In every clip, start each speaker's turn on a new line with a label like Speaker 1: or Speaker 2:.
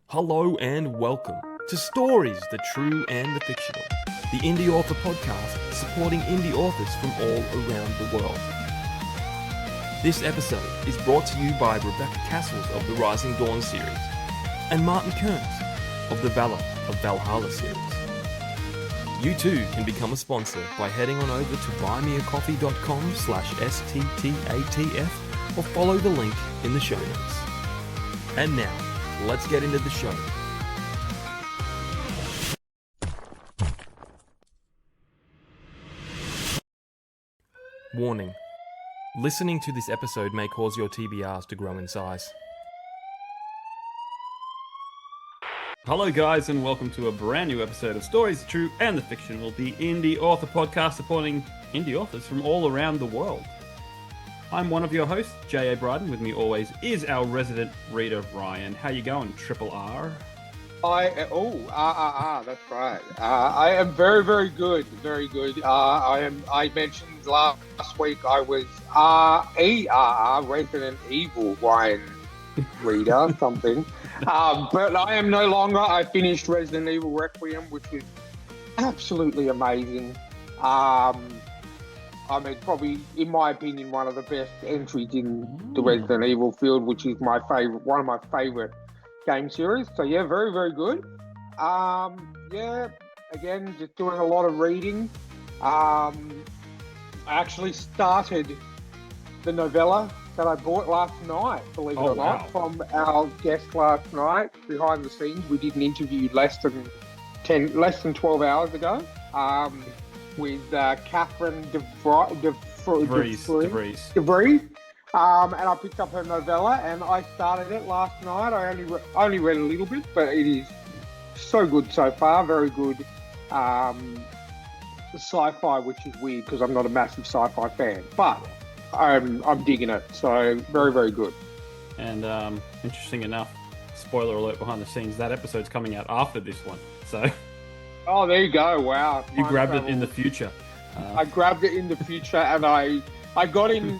Speaker 1: Hello and welcome to Stories, the True and the Fictional, the Indie Author Podcast supporting indie authors from all around the world. This episode is brought to you by Rebecca Castles of the Rising Dawn series and Martin Kearns of the Valor of Valhalla series. You too can become a sponsor by heading on over to buymeacoffee.com/STTATF or follow the link in the show notes. And now, let's get into the show. Warning. Listening to this episode may cause your TBRs to grow in size.
Speaker 2: Hello guys and welcome to a brand new episode of Stories, the True and the Fictional, the indie author podcast supporting indie authors from all around the world. I'm one of your hosts, J.A. Bryden. With me always is our resident reader, Ryan. How you going, Triple R?
Speaker 3: That's right. I am very, very good. Very good. I mentioned last week I was Resident Evil Ryan reader, something. But I am no longer. I finished Resident Evil Requiem, which was absolutely amazing. I mean, probably, in my opinion, one of the best entries in the Resident Evil field, which is one of my favorite game series. So yeah, very, very good. Again, just doing a lot of reading. I actually started the novella that I bought last night, believe it or not, from our guest last night, behind the scenes. We did an interview less than 12 hours ago. With Catherine DeVries. And I picked up her novella and I started it last night. I only read a little bit, but it is so good so far. Very good sci-fi, which is weird because I'm not a massive sci-fi fan, but I'm digging it. So very, very good.
Speaker 2: And interesting enough, spoiler alert behind the scenes, that episode's coming out after this one. So.
Speaker 3: Oh, there you go. Wow.
Speaker 2: You grabbed it in the future.
Speaker 3: I grabbed it in the future and I got in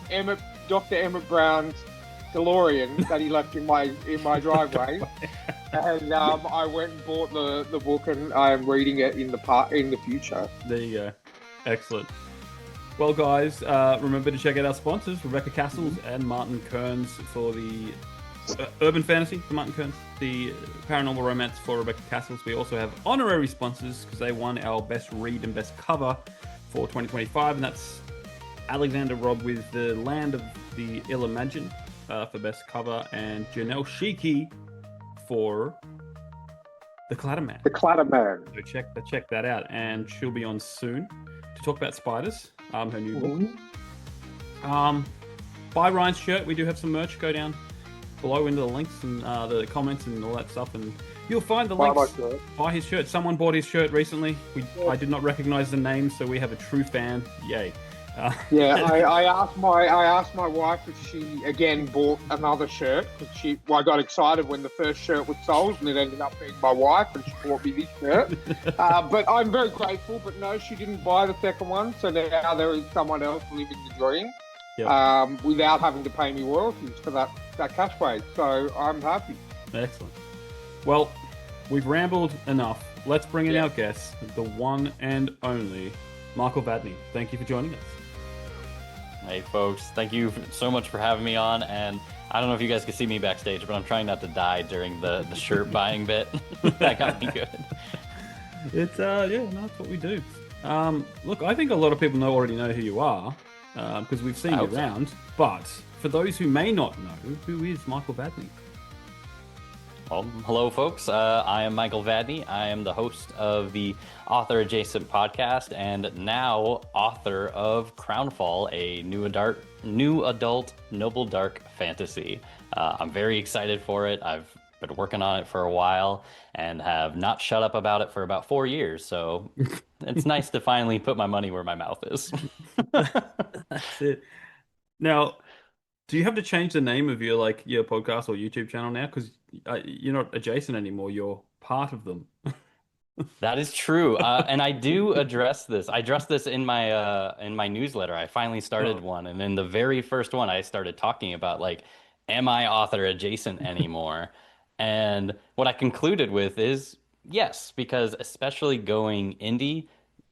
Speaker 3: Dr. Emmett Brown's DeLorean that he left in my driveway. And I went and bought the book and I am reading it in the future.
Speaker 2: There you go. Excellent. Well, guys, remember to check out our sponsors, Rebecca Castles and Martin Kearns for the urban fantasy for Martin Kearns, the paranormal romance for Rebecca Castles. We also have honorary sponsors because they won our best read and best cover for 2025, and that's Alexander Robb with The Land of the Ill-Imagined for best cover, and Janelle Sheikey for The Clatterman.
Speaker 3: The Clatterman.
Speaker 2: So check that out, and she'll be on soon to talk about spiders, her new book. Buy Ryan's shirt. We do have some merch. Go down below into the links and the comments and all that stuff, and you'll find the links. Buy his shirt. Someone bought his shirt recently. I did not recognize the name, so we have a true fan. Yay!
Speaker 3: I asked my wife if she again bought another shirt because I got excited when the first shirt was sold, and it ended up being my wife, and she bought me this shirt. But I'm very grateful. But no, she didn't buy the second one, so now there is someone else living the dream. Yep. Without having to pay me royalties for that catchphrase. So I'm happy.
Speaker 2: Excellent. Well, we've rambled enough. Let's bring in our guest, the one and only Michael Vadney. Thank you for joining us.
Speaker 4: Hey folks, thank you so much for having me on, and I don't know if you guys can see me backstage, but I'm trying not to die during the shirt buying bit. That got me good.
Speaker 2: It's that's what we do. Look, I think a lot of people already know who you are. Because we've seen you around, but for those who may not know, who is Michael Vadney?
Speaker 4: Well, hello folks, I am Michael Vadney. I am the host of the Author Adjacent podcast and now author of Crownfall, a new adult noble dark fantasy. I'm very excited for it. I've been working on it for a while and have not shut up about it for about 4 years, so it's nice to finally put my money where my mouth is.
Speaker 2: That's it. Now, do you have to change the name of your podcast or YouTube channel now? Because you're not adjacent anymore. You're part of them.
Speaker 4: That is true, and I do address this. I addressed this in my newsletter. I finally started one, and in the very first one, I started talking about am I author adjacent anymore? And what I concluded with is yes, because especially going indie,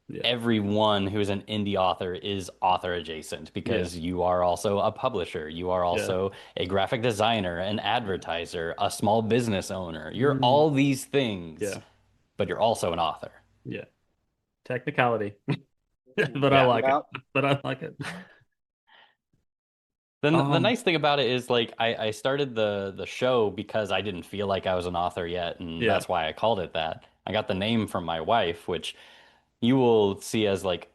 Speaker 2: Yeah.
Speaker 4: everyone who is an indie author is author adjacent because you are also a publisher, you are also a graphic designer, an advertiser, a small business owner. You're all these things,
Speaker 2: Yeah.
Speaker 4: but you're also an author.
Speaker 2: Yeah. Technicality. But I
Speaker 4: Yeah.
Speaker 2: like
Speaker 3: Yeah.
Speaker 2: it. But I like it.
Speaker 4: Then the nice thing about it is like I started the show because I didn't feel like I was an author yet, and
Speaker 2: Yeah.
Speaker 4: that's why I called it that. I got the name from my wife, which you will see as like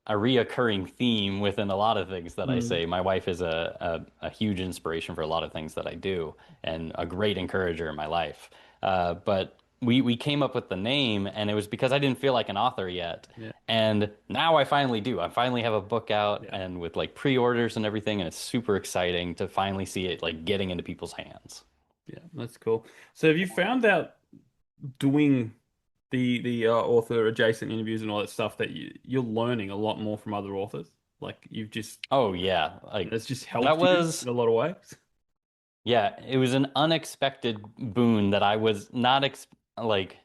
Speaker 4: a reoccurring theme within a lot of things that I say. My wife is a huge inspiration for a lot of things that I do and a great encourager in my life. But we came up with the name, and it was because I didn't feel like an author yet.
Speaker 2: Yeah.
Speaker 4: And now I finally do. I finally have a book out
Speaker 2: Yeah.
Speaker 4: and with like pre-orders and everything, and it's super exciting to finally see it like getting into people's hands.
Speaker 2: Yeah, that's cool. So have you found out doing the author adjacent interviews and all that stuff that you're learning a lot more from other authors? Like you've just
Speaker 4: Oh yeah, like
Speaker 2: it's just
Speaker 4: that
Speaker 2: helped you
Speaker 4: was
Speaker 2: in a lot of ways.
Speaker 4: yeah, it was an unexpected boon that I was not ex like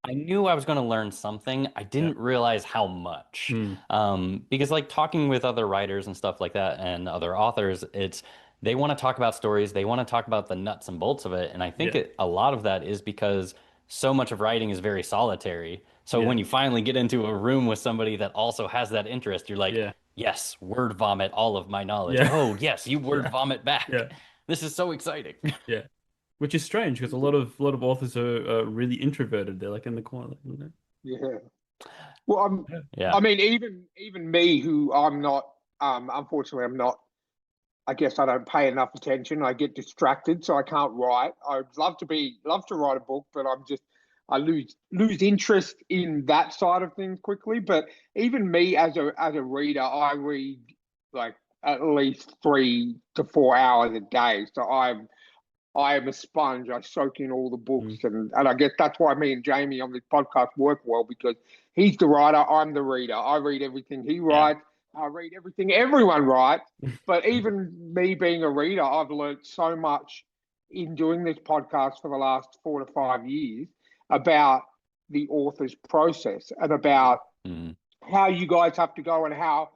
Speaker 4: I knew I was going to learn something. I
Speaker 2: Yeah.
Speaker 4: didn't realize how much.
Speaker 2: Hmm.
Speaker 4: Because like talking with other writers and stuff like that and other authors, it's they want to talk about stories, they want to talk about the nuts and bolts of it, and I think
Speaker 2: Yeah.
Speaker 4: a lot of that is because so much of writing is very solitary. So
Speaker 2: Yeah.
Speaker 4: when you finally get into a room with somebody that also has that interest, you're like,
Speaker 2: Yeah.
Speaker 4: yes, word vomit all of my knowledge.
Speaker 2: Yeah.
Speaker 4: Oh, yes, you word
Speaker 2: Yeah.
Speaker 4: vomit
Speaker 2: Yeah.
Speaker 4: back. This is so exciting.
Speaker 2: Yeah. Which is strange because a lot of authors are really introverted. They're like in the corner, you know?
Speaker 3: Yeah. Well,
Speaker 4: Yeah.
Speaker 3: I mean, even me, who I'm not, unfortunately, I'm not. I guess I don't pay enough attention. I get distracted, so I can't write. I'd love to write a book, but I lose interest in that side of things quickly. But even me as a reader, I read like at least 3 to 4 hours a day. So I am a sponge. I soak in all the books,
Speaker 2: Mm.
Speaker 3: and I guess that's why me and Jamie on this podcast work well, because he's the writer, I'm the reader. I read everything he
Speaker 4: Yeah.
Speaker 3: writes. I read everything everyone writes. But even me being a reader, I've learned so much in doing this podcast for the last 4 to 5 years about the author's process and about
Speaker 4: Mhm.
Speaker 3: how you guys have to go and how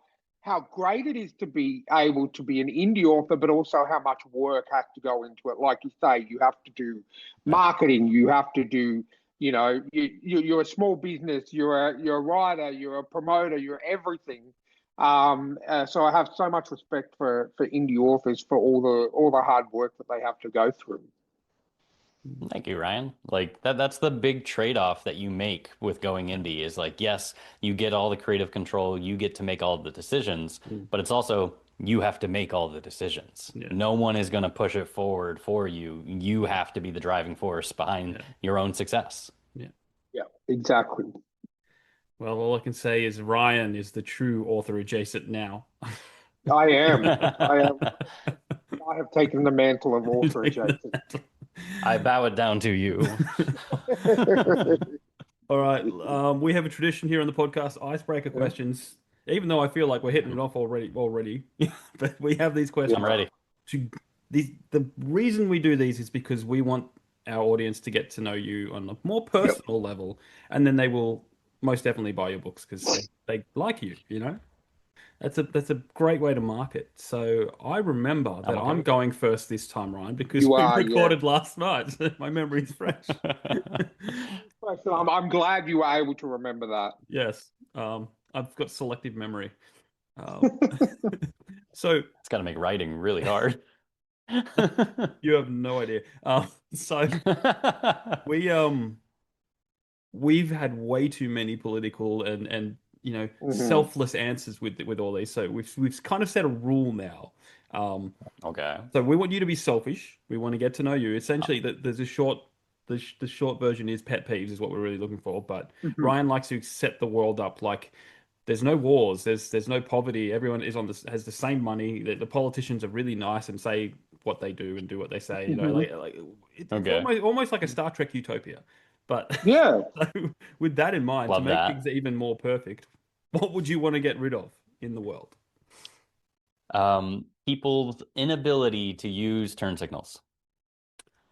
Speaker 3: great it is to be able to be an indie author, but also how much work has to go into it. Like you say, you have to do marketing, you have to do, you're a small business, you're a writer, you're a promoter, you're everything. So I have so much respect for indie authors for all the hard work that they have to go through.
Speaker 4: Thank you, Ryan. Like that's the big trade-off that you make with going indie is like, yes, you get all the creative control, you get to make all the decisions, but it's also you have to make all the decisions.
Speaker 2: Yeah.
Speaker 4: No one is going to push it forward for you. You have to be the driving force behind your own success.
Speaker 2: Yeah.
Speaker 3: Yeah, exactly.
Speaker 2: Well, all I can say is Ryan is the true author adjacent now.
Speaker 3: I am. I am. I have taken the mantle of author adjacent.
Speaker 4: I bow it down to you.
Speaker 2: All right. We have a tradition here on the podcast, icebreaker questions. Even though I feel like we're hitting it off already, but we have these questions.
Speaker 4: I'm ready.
Speaker 2: The reason we do these is because we want our audience to get to know you on a more personal level, and then they will most definitely buy your books because they like you, you know? That's a great way to market. So I remember that I'm going first this time, Ryan, because we recorded last night. So my memory's fresh.
Speaker 3: I'm glad you were able to remember that.
Speaker 2: Yes. I've got selective memory. So
Speaker 4: it's got to make writing really hard.
Speaker 2: You have no idea. So we've had way too many political and selfless answers with all these. So we've kind of set a rule now.
Speaker 4: Okay.
Speaker 2: So we want you to be selfish. We want to get to know you. Essentially, there's the short version is pet peeves is what we're really looking for. But Ryan likes to set the world up like there's no wars, there's no poverty. Everyone has the same money. The politicians are really nice and say what they do and do what they say. You know, it's almost like a Star Trek utopia. But
Speaker 3: yeah,
Speaker 2: so with that in mind,
Speaker 4: Love
Speaker 2: to make
Speaker 4: that.
Speaker 2: things even more perfect, what would you want to get rid of in the world?
Speaker 4: People's inability to use turn signals.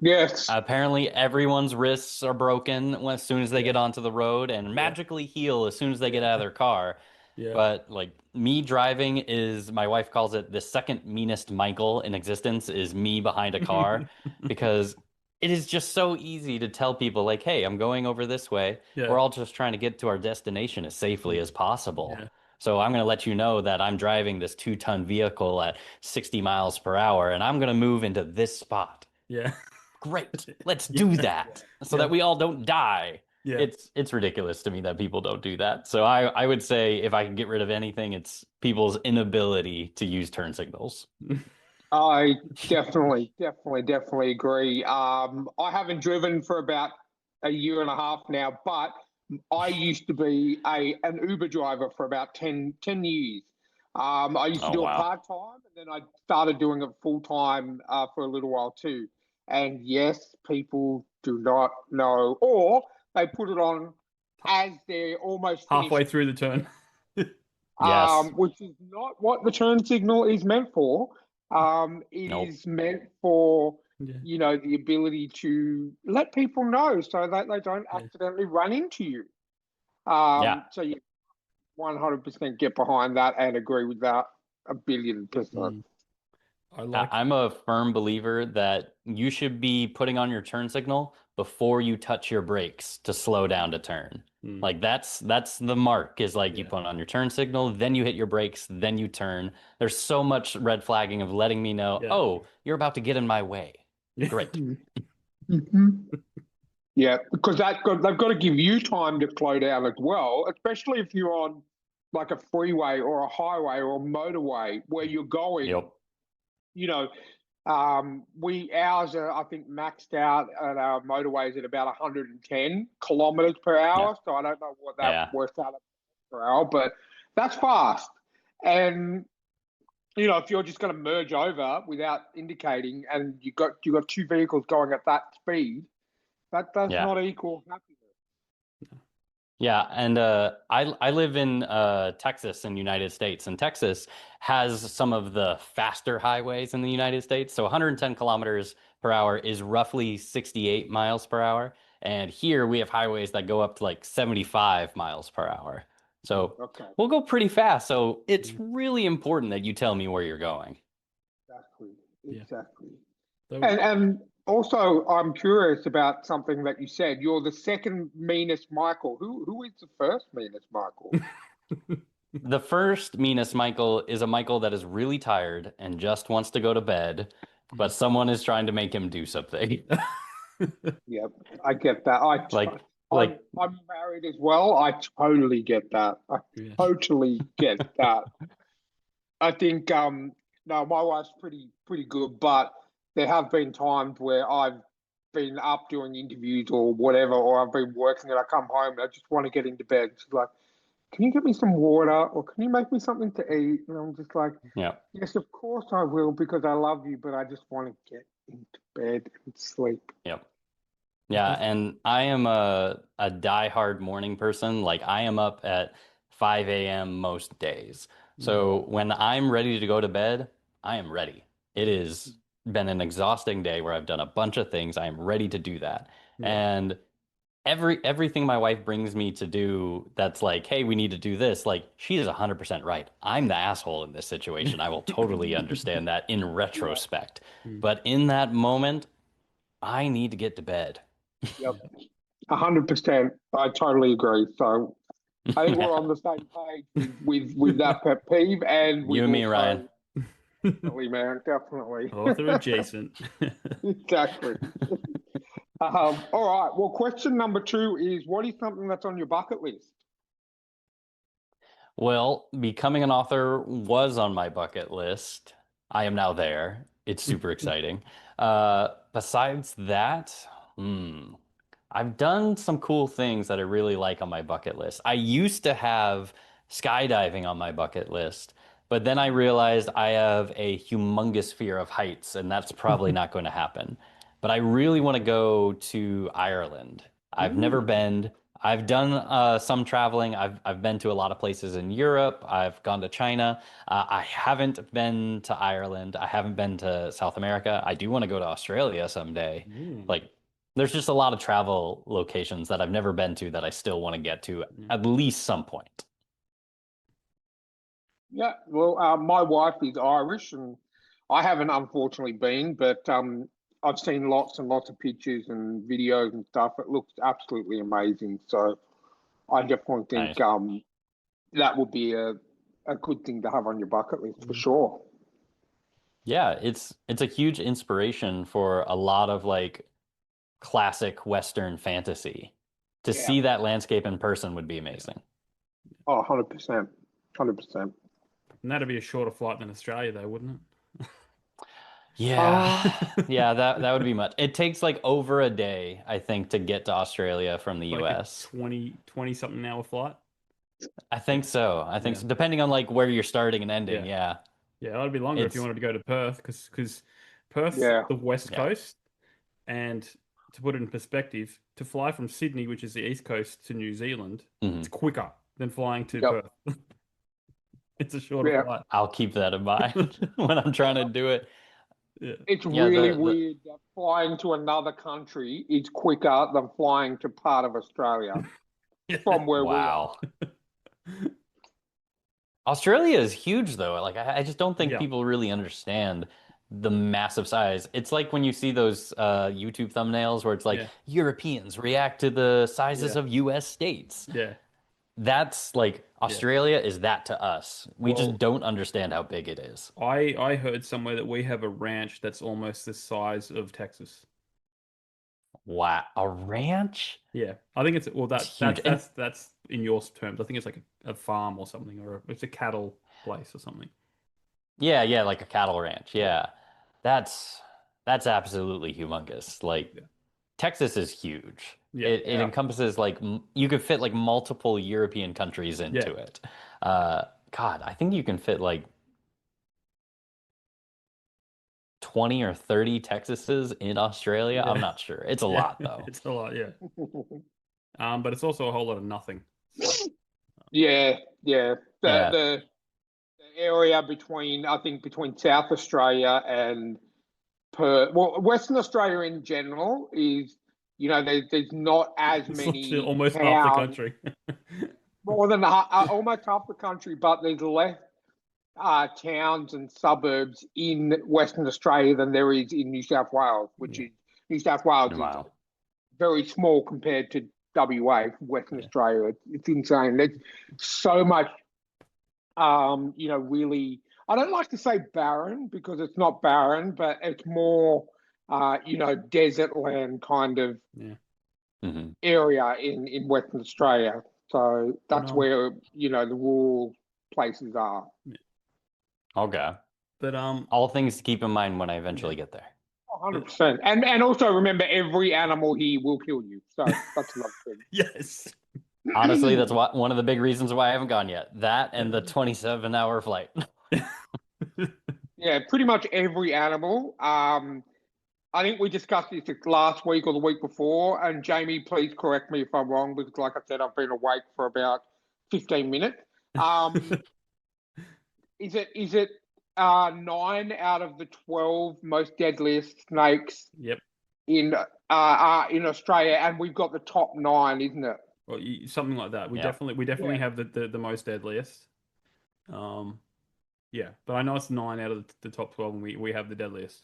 Speaker 3: Yes.
Speaker 4: Apparently, everyone's wrists are broken as soon as they
Speaker 2: Yeah.
Speaker 4: get onto the road and
Speaker 2: Yeah.
Speaker 4: magically heal as soon as they get out of their car.
Speaker 2: Yeah.
Speaker 4: But like me driving is, my wife calls it the second meanest Michael in existence is me behind a car because it is just so easy to tell people like, hey, I'm going over this way.
Speaker 2: Yeah.
Speaker 4: We're all just trying to get to our destination as safely as possible.
Speaker 2: Yeah.
Speaker 4: So I'm going to let you know that I'm driving this 2-ton vehicle at 60 miles per hour and I'm going to move into this spot.
Speaker 2: Yeah.
Speaker 4: Great. Let's
Speaker 2: Yeah.
Speaker 4: do that so
Speaker 2: Yeah.
Speaker 4: that we all don't die.
Speaker 2: Yeah.
Speaker 4: It's ridiculous to me that people don't do that. So I would say if I can get rid of anything, it's people's inability to use turn signals.
Speaker 3: I definitely agree. I haven't driven for about a year and a half now, but I used to be an Uber driver for about 10 years. I used to
Speaker 4: Oh
Speaker 3: do it
Speaker 4: wow.
Speaker 3: part-time, and then I started doing it full-time for a little while too. And yes, people do not know, or they put it on as they're almost
Speaker 2: Halfway
Speaker 3: finished,
Speaker 2: through the turn.
Speaker 4: Yes.
Speaker 3: which is not what the turn signal is meant for. It
Speaker 4: Nope.
Speaker 3: is meant for,
Speaker 2: Yeah.
Speaker 3: the ability to let people know so that they don't
Speaker 2: Yeah.
Speaker 3: accidentally run into you.
Speaker 4: Yeah.
Speaker 3: So you 100% get behind that and agree with that 1,000,000,000%.
Speaker 2: Mm. I like.
Speaker 4: I'm a firm believer that you should be putting on your turn signal before you touch your brakes to slow down to turn.
Speaker 2: Mm.
Speaker 4: Like that's the mark is like you
Speaker 2: Yeah.
Speaker 4: put on your turn signal, then you hit your brakes, then you turn. There's so much red flagging of letting me know,
Speaker 2: Yeah.
Speaker 4: oh, you're about to get in my way. Great.
Speaker 3: Mhm. Yeah, because they've got to give you time to slow down as well, especially if you're on like a freeway or a highway or a motorway where you're going.
Speaker 4: Yep.
Speaker 3: You know, ours are, I think, maxed out at our motorways at about 110 kilometers per
Speaker 4: Yeah.
Speaker 3: hour. So I don't know what that
Speaker 4: Yeah.
Speaker 3: works out per hour, but that's fast. And if you're just going to merge over without indicating, and you got two vehicles going at that speed, that does
Speaker 4: Yeah.
Speaker 3: not equal happiness.
Speaker 4: Yeah, and I live in Texas in the United States, and Texas has some of the faster highways in the United States. So 110 kilometers per hour is roughly 68 miles per hour. And here we have highways that go up to like 75 miles per hour. So
Speaker 3: Okay,
Speaker 4: we'll go pretty fast. So it's
Speaker 2: Mhm.
Speaker 4: really important that you tell me where you're going.
Speaker 3: exactly,
Speaker 2: Yeah.
Speaker 3: exactly.
Speaker 2: So,
Speaker 3: And also, I'm curious about something that you said. You're the second meanest Michael. Who is the first meanest Michael?
Speaker 4: The first meanest Michael is a Michael that is really tired and just wants to go to bed, but someone is trying to make him do something.
Speaker 3: Yep, I get that.
Speaker 4: Like,
Speaker 3: I'm married as well. I totally get that. I
Speaker 2: Yeah.
Speaker 3: totally get that. I think no, my wife's pretty good, but there have been times where I've been up doing interviews or whatever, or I've been working and I come home and I just want to get into bed. She's like, "Can you get me some water or can you make me something to eat?" And I'm just like,
Speaker 4: yeah.
Speaker 3: "Yes, of course I will because I love you, but I just want to get into bed and sleep."
Speaker 4: Yep. Yeah, and I am a diehard morning person. Like I am up at 5 a.m. most days. So when I'm ready to go to bed, I am ready. It has been an exhausting day where I've done a bunch of things. I am ready to do that.
Speaker 2: Yeah.
Speaker 4: And everything my wife brings me to do that's like, hey, we need to do this, like she is 100% right. I'm the asshole in this situation. I will totally understand that in retrospect.
Speaker 2: Mm.
Speaker 4: But in that moment, I need to get to bed.
Speaker 3: Yep, 100%. I totally agree. So I think we're on the same page with that pet peeve, and
Speaker 4: You
Speaker 3: with
Speaker 4: and me,
Speaker 3: also
Speaker 4: Ryan.
Speaker 3: definitely, man, definitely.
Speaker 2: Author adjacent.
Speaker 3: Exactly. All right. Well, question number 2 is: what is something that's on your bucket list?
Speaker 4: Well, becoming an author was on my bucket list. I am now there. It's super exciting. Besides that, I've done some cool things that I really like on my bucket list. I used to have skydiving on my bucket list, but then I realized I have a humongous fear of heights, and that's probably not going to happen. But I really want to go to Ireland. I've never been. I've done some traveling. I've been to a lot of places in Europe. I've gone to China. I haven't been to Ireland. I haven't been to South America. I do want to go to Australia someday. Like, there's just a lot of travel locations that I've never been to that I still want to get to at least some point.
Speaker 3: Yeah, well, my wife is Irish, and I haven't unfortunately been, but I've seen lots and lots of pictures and videos and stuff. It looks absolutely amazing. So I definitely think
Speaker 4: Nice.
Speaker 3: that would be a good thing to have on your bucket list for sure.
Speaker 4: Yeah, it's a huge inspiration for a lot of like classic Western fantasy. To
Speaker 3: Yeah.
Speaker 4: see that landscape in person would be amazing.
Speaker 3: Oh, 100%. 100%.
Speaker 2: And that'd be a shorter flight than Australia, though, wouldn't it?
Speaker 4: Yeah. Yeah, that would be much. It takes like over a day, I think, to get to Australia from the
Speaker 2: Like a
Speaker 4: US.
Speaker 2: 20 something hour flight.
Speaker 4: I think so. I think
Speaker 2: Yeah.
Speaker 4: so. Depending on like where you're starting and ending, yeah.
Speaker 2: Yeah, that'd be longer if you
Speaker 4: It's
Speaker 2: wanted to go to Perth, because Perth's
Speaker 3: Yeah.
Speaker 2: the west
Speaker 4: yeah.
Speaker 2: coast, and to put it in perspective, to fly from Sydney, which is the east coast, to New Zealand, it's quicker than flying to
Speaker 3: Yep.
Speaker 2: Perth. It's a shorter
Speaker 3: Yeah.
Speaker 2: flight.
Speaker 4: I'll keep that in mind when I'm trying to do it.
Speaker 2: Yeah.
Speaker 3: It's
Speaker 4: Yeah,
Speaker 3: really
Speaker 4: the
Speaker 3: weird that flying to another country is quicker than flying to part of Australia from where we are.
Speaker 4: wow. Australia is huge though. Like I just don't think
Speaker 2: Yeah.
Speaker 4: people really understand the massive size. It's like when you see those YouTube thumbnails where it's like
Speaker 2: Yeah.
Speaker 4: Europeans react to the sizes
Speaker 2: Yeah.
Speaker 4: of US states.
Speaker 2: Yeah.
Speaker 4: That's like Australia is that to us. We
Speaker 2: Well,
Speaker 4: just don't understand how big it is.
Speaker 2: I heard somewhere that we have a ranch that's almost the size of Texas.
Speaker 4: Wow, a ranch?
Speaker 2: Yeah, I think it's well
Speaker 4: It's huge. And
Speaker 2: that's in your terms. I think it's like a farm or something, or it's a cattle place or something.
Speaker 4: yeah, like a cattle ranch. Yeah. That's that's absolutely humongous. Like
Speaker 2: Yeah.
Speaker 4: Texas is huge.
Speaker 2: Yeah.
Speaker 4: It encompasses like you could fit like multiple European countries into
Speaker 2: Yeah.
Speaker 4: it. God, I think you can fit like 20 or 30 Texases in Australia.
Speaker 2: Yeah.
Speaker 4: I'm not sure. It's a
Speaker 2: Yeah.
Speaker 4: lot though.
Speaker 2: It's a lot, yeah. But it's also a whole lot of nothing.
Speaker 3: Yeah.
Speaker 4: Yeah.
Speaker 3: The area between South Australia and Perth, well, Western Australia in general is, there's not as
Speaker 2: It's
Speaker 3: many
Speaker 2: literally almost half the
Speaker 3: towns,
Speaker 2: country.
Speaker 3: more than almost half the country, but there's less towns and suburbs in Western Australia than there is in New South Wales, which
Speaker 2: Yeah.
Speaker 3: is New South Wales is
Speaker 4: Wow.
Speaker 3: very small compared to WA, Western
Speaker 2: Yeah.
Speaker 3: Australia. It's insane. There's so much, really, I don't like to say barren because it's not barren, but it's more, desert land kind of
Speaker 2: Yeah.
Speaker 4: hmm
Speaker 3: area in Western Australia. So that's
Speaker 2: But,
Speaker 3: where, the rural places are.
Speaker 2: but
Speaker 4: All things to keep in mind when I eventually get there.
Speaker 3: 100%. And also remember, every animal here will kill you. So that's another thing.
Speaker 2: yes.
Speaker 4: Honestly, that's one of the big reasons why I haven't gone yet. That and the 27-hour flight.
Speaker 3: Yeah, pretty much every animal. I think we discussed this last week or the week before, and Jamie, please correct me if I'm wrong, because like I said, I've been awake for about 15 minutes. Is it 9 out of the 12 most deadliest snakes
Speaker 2: Yep.
Speaker 3: in Australia, and we've got the top 9, isn't it?
Speaker 2: Well, something like that. We
Speaker 4: Yeah.
Speaker 2: definitely have the most deadliest. Yeah, but I know it's 9 out of the top 12, and we have the deadliest.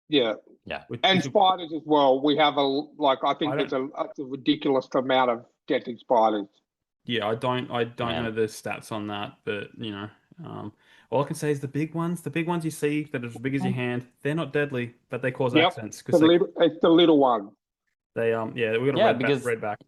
Speaker 3: Yeah.
Speaker 4: Yeah.
Speaker 3: And spiders as well. We have I think there's a ridiculous amount of deadly spiders.
Speaker 2: Yeah, I don't
Speaker 4: Man.
Speaker 2: know the stats on that, but all I can say is the big ones you see that are as big as your hand, they're not deadly, but they cause
Speaker 3: Yep.
Speaker 2: accidents because
Speaker 3: It's the little one.
Speaker 2: we got a
Speaker 4: Yeah,
Speaker 2: red back.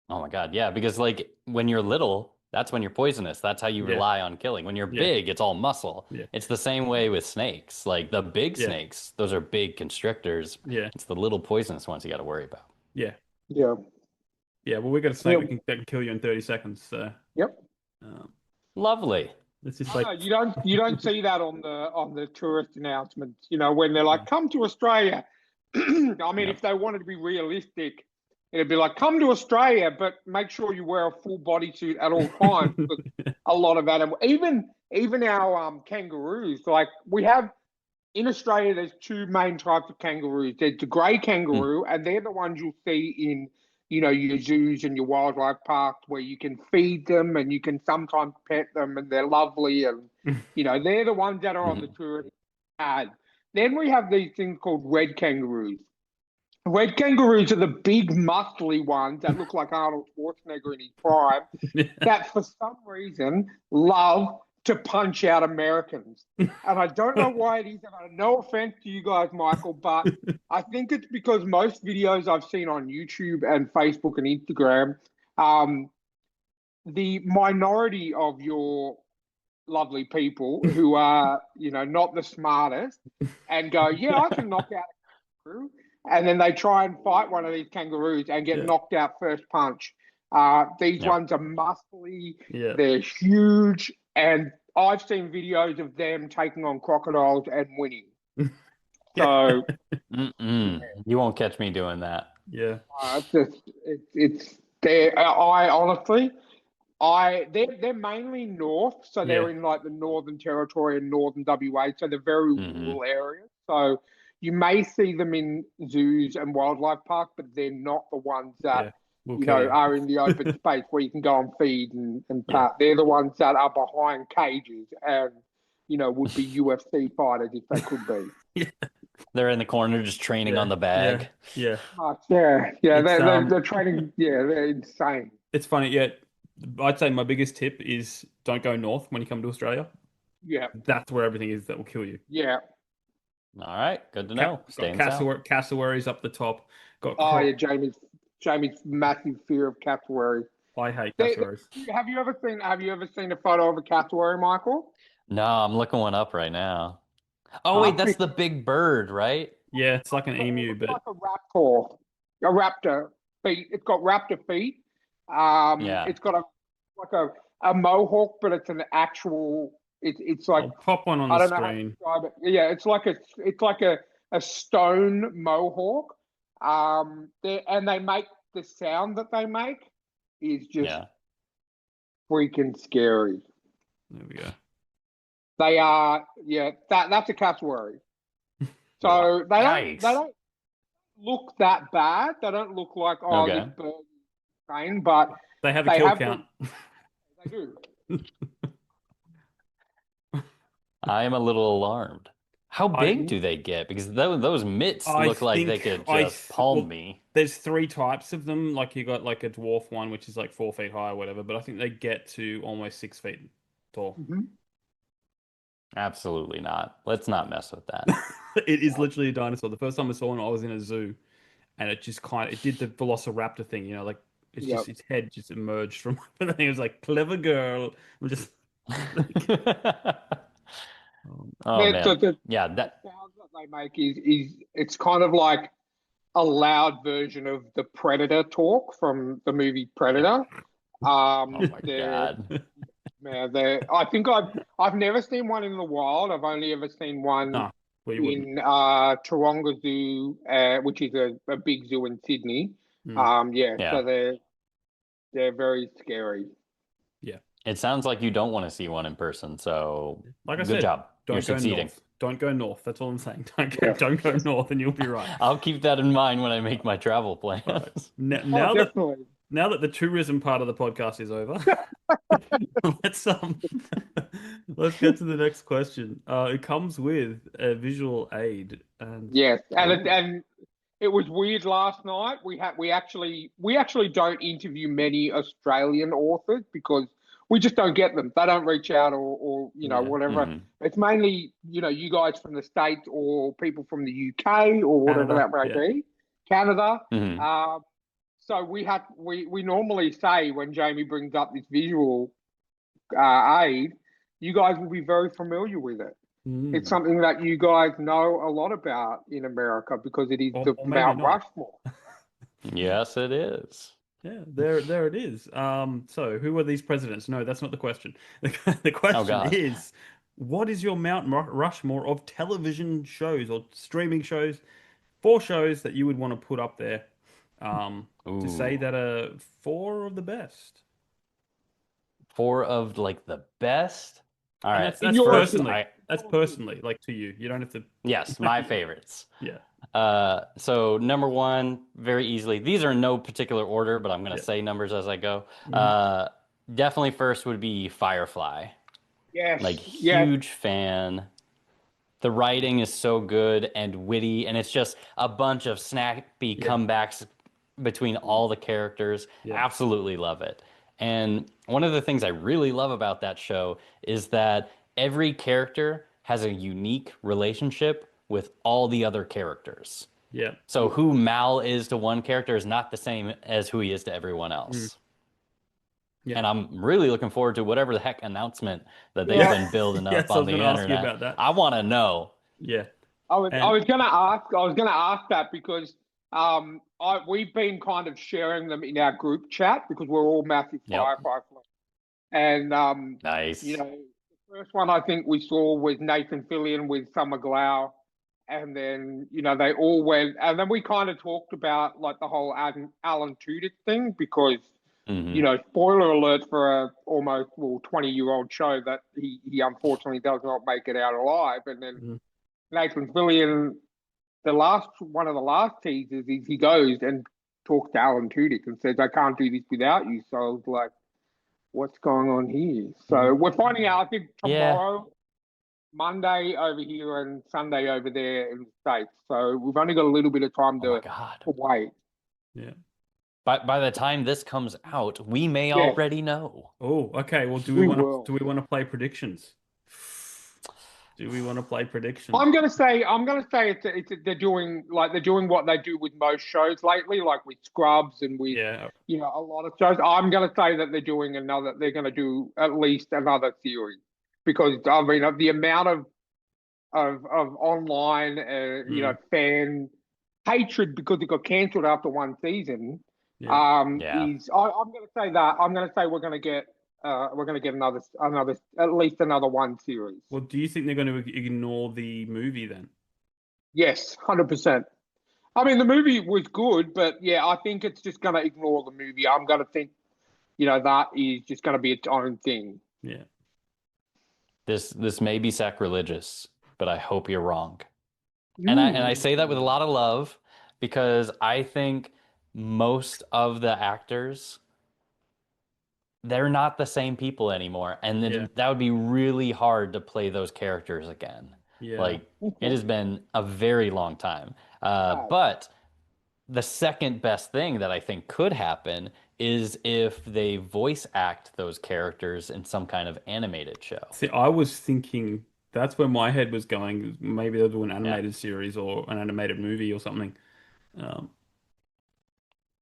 Speaker 4: Oh my God. Yeah. Because like when you're little, that's when you're poisonous. That's how you
Speaker 2: Yeah.
Speaker 4: rely on killing. When you're
Speaker 2: Yeah.
Speaker 4: big, it's all muscle.
Speaker 2: Yeah.
Speaker 4: It's the same way with snakes. Like the big
Speaker 2: Yeah.
Speaker 4: snakes, those are big constrictors.
Speaker 2: Yeah,
Speaker 4: It's the little poisonous ones you got to worry about.
Speaker 2: yeah,
Speaker 3: Yeah.
Speaker 2: yeah. Well, we got a snake
Speaker 3: Yeah.
Speaker 2: that can kill you in 30 seconds. So
Speaker 3: Yep.
Speaker 4: Lovely.
Speaker 2: it's just
Speaker 3: No,
Speaker 2: like
Speaker 3: you don't see that on the tourist announcements. When they're like, "Come to Australia." I mean,
Speaker 4: Yep.
Speaker 3: if they wanted to be realistic, It'd be like, come to Australia, but make sure you wear a full bodysuit at all times. Because a lot of animals, even our kangaroos, like we have in Australia, there's two main types of kangaroos. There's the grey kangaroo, and they're the ones you'll see in, your zoos and your wildlife parks where you can feed them and you can sometimes pet them and they're lovely. And, they're the ones that are on the tourist ad. Then we have these things called red kangaroos. Red kangaroos are the big, muscly ones that look like Arnold Schwarzenegger in his prime that for some reason love to punch out Americans. And I don't know why it is. And no offense to you guys, Michael, but I think it's because most videos I've seen on YouTube and Facebook and Instagram, the minority of your lovely people who are, not the smartest and go, yeah, I can knock out a kangaroo. And then they try and fight one of these kangaroos and get knocked out first punch. These ones are muscly, they're huge, and I've seen videos of them taking on crocodiles and winning. So
Speaker 4: you won't catch me doing that.
Speaker 2: Yeah,
Speaker 3: it's there. I honestly, they're mainly north, so they're in like the Northern Territory and Northern WA, so they're very rural areas. So you may see them in zoos and wildlife parks, but they're not the ones that are in the open space where you can go and feed and pat. They're the ones that are behind cages and would be UFC fighters if they could be.
Speaker 4: They're in the corner just training on the bag.
Speaker 2: Yeah.
Speaker 3: They're training. Yeah, they're insane.
Speaker 2: It's funny. Yeah, I'd say my biggest tip is don't go north when you come to Australia.
Speaker 3: Yeah,
Speaker 2: that's where everything is that will kill you.
Speaker 3: Yeah.
Speaker 4: All right, good to know.
Speaker 2: Cassowaries up the top.
Speaker 3: Jamie's massive fear of cassowaries.
Speaker 2: I hate cassowaries.
Speaker 3: Have you ever seen a photo of a cassowary, Michael?
Speaker 4: No, I'm looking one up right now. Oh wait, that's the big bird, right?
Speaker 2: Yeah, it's like an emu, but
Speaker 3: like a raptor feet. It's got raptor feet. It's got a mohawk, but it's an actual. It's like
Speaker 2: I'll pop one on the screen.
Speaker 3: Yeah, it's like a stone mohawk. And they make the sound that they make is just freaking scary.
Speaker 2: There we go.
Speaker 3: They are that's a cassowary. So they don't look that bad. They don't look like this bird is insane, but
Speaker 2: they have a kill count.
Speaker 3: They do.
Speaker 4: I am a little alarmed. How big do they get? Because those mitts look like they could just palm me.
Speaker 2: There's three types of them. Like you got like a dwarf one, which is like 4 feet high or whatever. But I think they get to almost 6 feet tall.
Speaker 3: Mm-hmm.
Speaker 4: Absolutely not. Let's not mess with that.
Speaker 2: It is literally a dinosaur. The first time I saw one, I was in a zoo, and it just it did the Velociraptor thing. Like it's just its head just emerged from the thing. It was like clever girl. I'm just.
Speaker 4: Man.
Speaker 3: The
Speaker 4: that
Speaker 3: sounds that they make is it's kind of like a loud version of the Predator talk from the movie Predator.
Speaker 4: Oh my god!
Speaker 3: Man, I think I've never seen one in the wild. I've only ever seen one in Taronga Zoo, which is a big zoo in Sydney. So they're very scary.
Speaker 2: Yeah,
Speaker 4: it sounds like you don't want to see one in person. So,
Speaker 2: like I
Speaker 4: good
Speaker 2: said,
Speaker 4: job. You're succeeding.
Speaker 2: Don't go north. That's all I'm saying. Don't go north, and you'll be right.
Speaker 4: I'll keep that in mind when I make my travel plans.
Speaker 2: Right. Now that the tourism part of the podcast is over, let's get to the next question. It comes with a visual aid, and
Speaker 3: and it was weird last night. We actually don't interview many Australian authors because we just don't get them. They don't reach out or whatever. Mm-hmm. It's mainly, you guys from the States or people from the UK or whatever that might be. Canada.
Speaker 4: Mm-hmm.
Speaker 3: So we normally say when Jamie brings up this visual aid, you guys will be very familiar with it. Mm. It's something that you guys know a lot about in America because it is the Mount Rushmore.
Speaker 4: Yes, it is.
Speaker 2: Yeah, there it is. So who are these presidents? No, that's not the question. The question is, what is your Mount Rushmore of television shows or streaming shows? 4 shows that you would want to put up there to say that 4 of the best.
Speaker 4: 4 of like the best. All
Speaker 2: And
Speaker 4: right,
Speaker 2: that's
Speaker 3: Yours-
Speaker 2: personally. That's personally, like to you. You don't have to.
Speaker 4: yes, my favorites.
Speaker 2: Yeah.
Speaker 4: So number 1, very easily. These are in no particular order, but I'm gonna say numbers as I go. Definitely first would be Firefly.
Speaker 3: Yes.
Speaker 4: Like
Speaker 3: yes.
Speaker 4: huge fan. The writing is so good and witty, and it's just a bunch of snappy comebacks between all the characters.
Speaker 2: Yeah.
Speaker 4: Absolutely love it. And one of the things I really love about that show is that every character has a unique relationship with all the other characters.
Speaker 2: Yeah.
Speaker 4: So who Mal is to one character is not the same as who he is to everyone else.
Speaker 2: Yeah.
Speaker 4: And I'm really looking forward to whatever the heck announcement that they've
Speaker 3: Yeah.
Speaker 4: been building
Speaker 2: Yes,
Speaker 4: up
Speaker 2: I
Speaker 4: on
Speaker 2: was
Speaker 4: the
Speaker 2: gonna ask you
Speaker 4: internet.
Speaker 2: about that.
Speaker 4: I want to know.
Speaker 2: Yeah.
Speaker 3: I was gonna ask that because we've been kind of sharing them in our group chat because we're all massive Firefly fans. And
Speaker 4: Nice.
Speaker 3: you know, the first one I think we saw was Nathan Fillion with Summer Glau, and then they all went, and then we kind of talked about like the whole Alan Tudyk thing because spoiler alert for a almost 20-year-old show that he unfortunately does not make it out alive, and then Nathan Fillion, one of the last teasers is he goes and talks to Alan Tudyk and says, "I can't do this without you." So I was like, what's going on here? So we're finding out, I think, tomorrow, Monday over here and Sunday over there in the States. So we've only got a little bit of time to wait.
Speaker 2: Yeah.
Speaker 4: By the time this comes out, we may already know.
Speaker 2: Oh, okay. Well, do we want to play predictions? Do we want to play predictions?
Speaker 3: I'm gonna say they're doing what they do with most shows lately, like with Scrubs and with a lot of shows. I'm gonna say that they're gonna do at least another series because I mean the amount of online fan hatred because it got cancelled after one season. Is I'm gonna say that we're gonna get another at least another one series.
Speaker 2: Well, do you think they're going to ignore the movie then?
Speaker 3: Yes, 100%. I mean, the movie was good, but I think it's just going to ignore the movie. I'm going to think, that is just going to be its own thing.
Speaker 2: Yeah.
Speaker 4: This may be sacrilegious, but I hope you're wrong. And I say that with a lot of love because I think most of the actors, they're not the same people anymore. And then that would be really hard to play those characters again.
Speaker 2: Yeah.
Speaker 4: Like, it has been a very long time. But the second best thing that I think could happen is if they voice act those characters in some kind of animated show.
Speaker 2: See, I was thinking that's where my head was going. Maybe they'll do an animated series or an animated movie or something.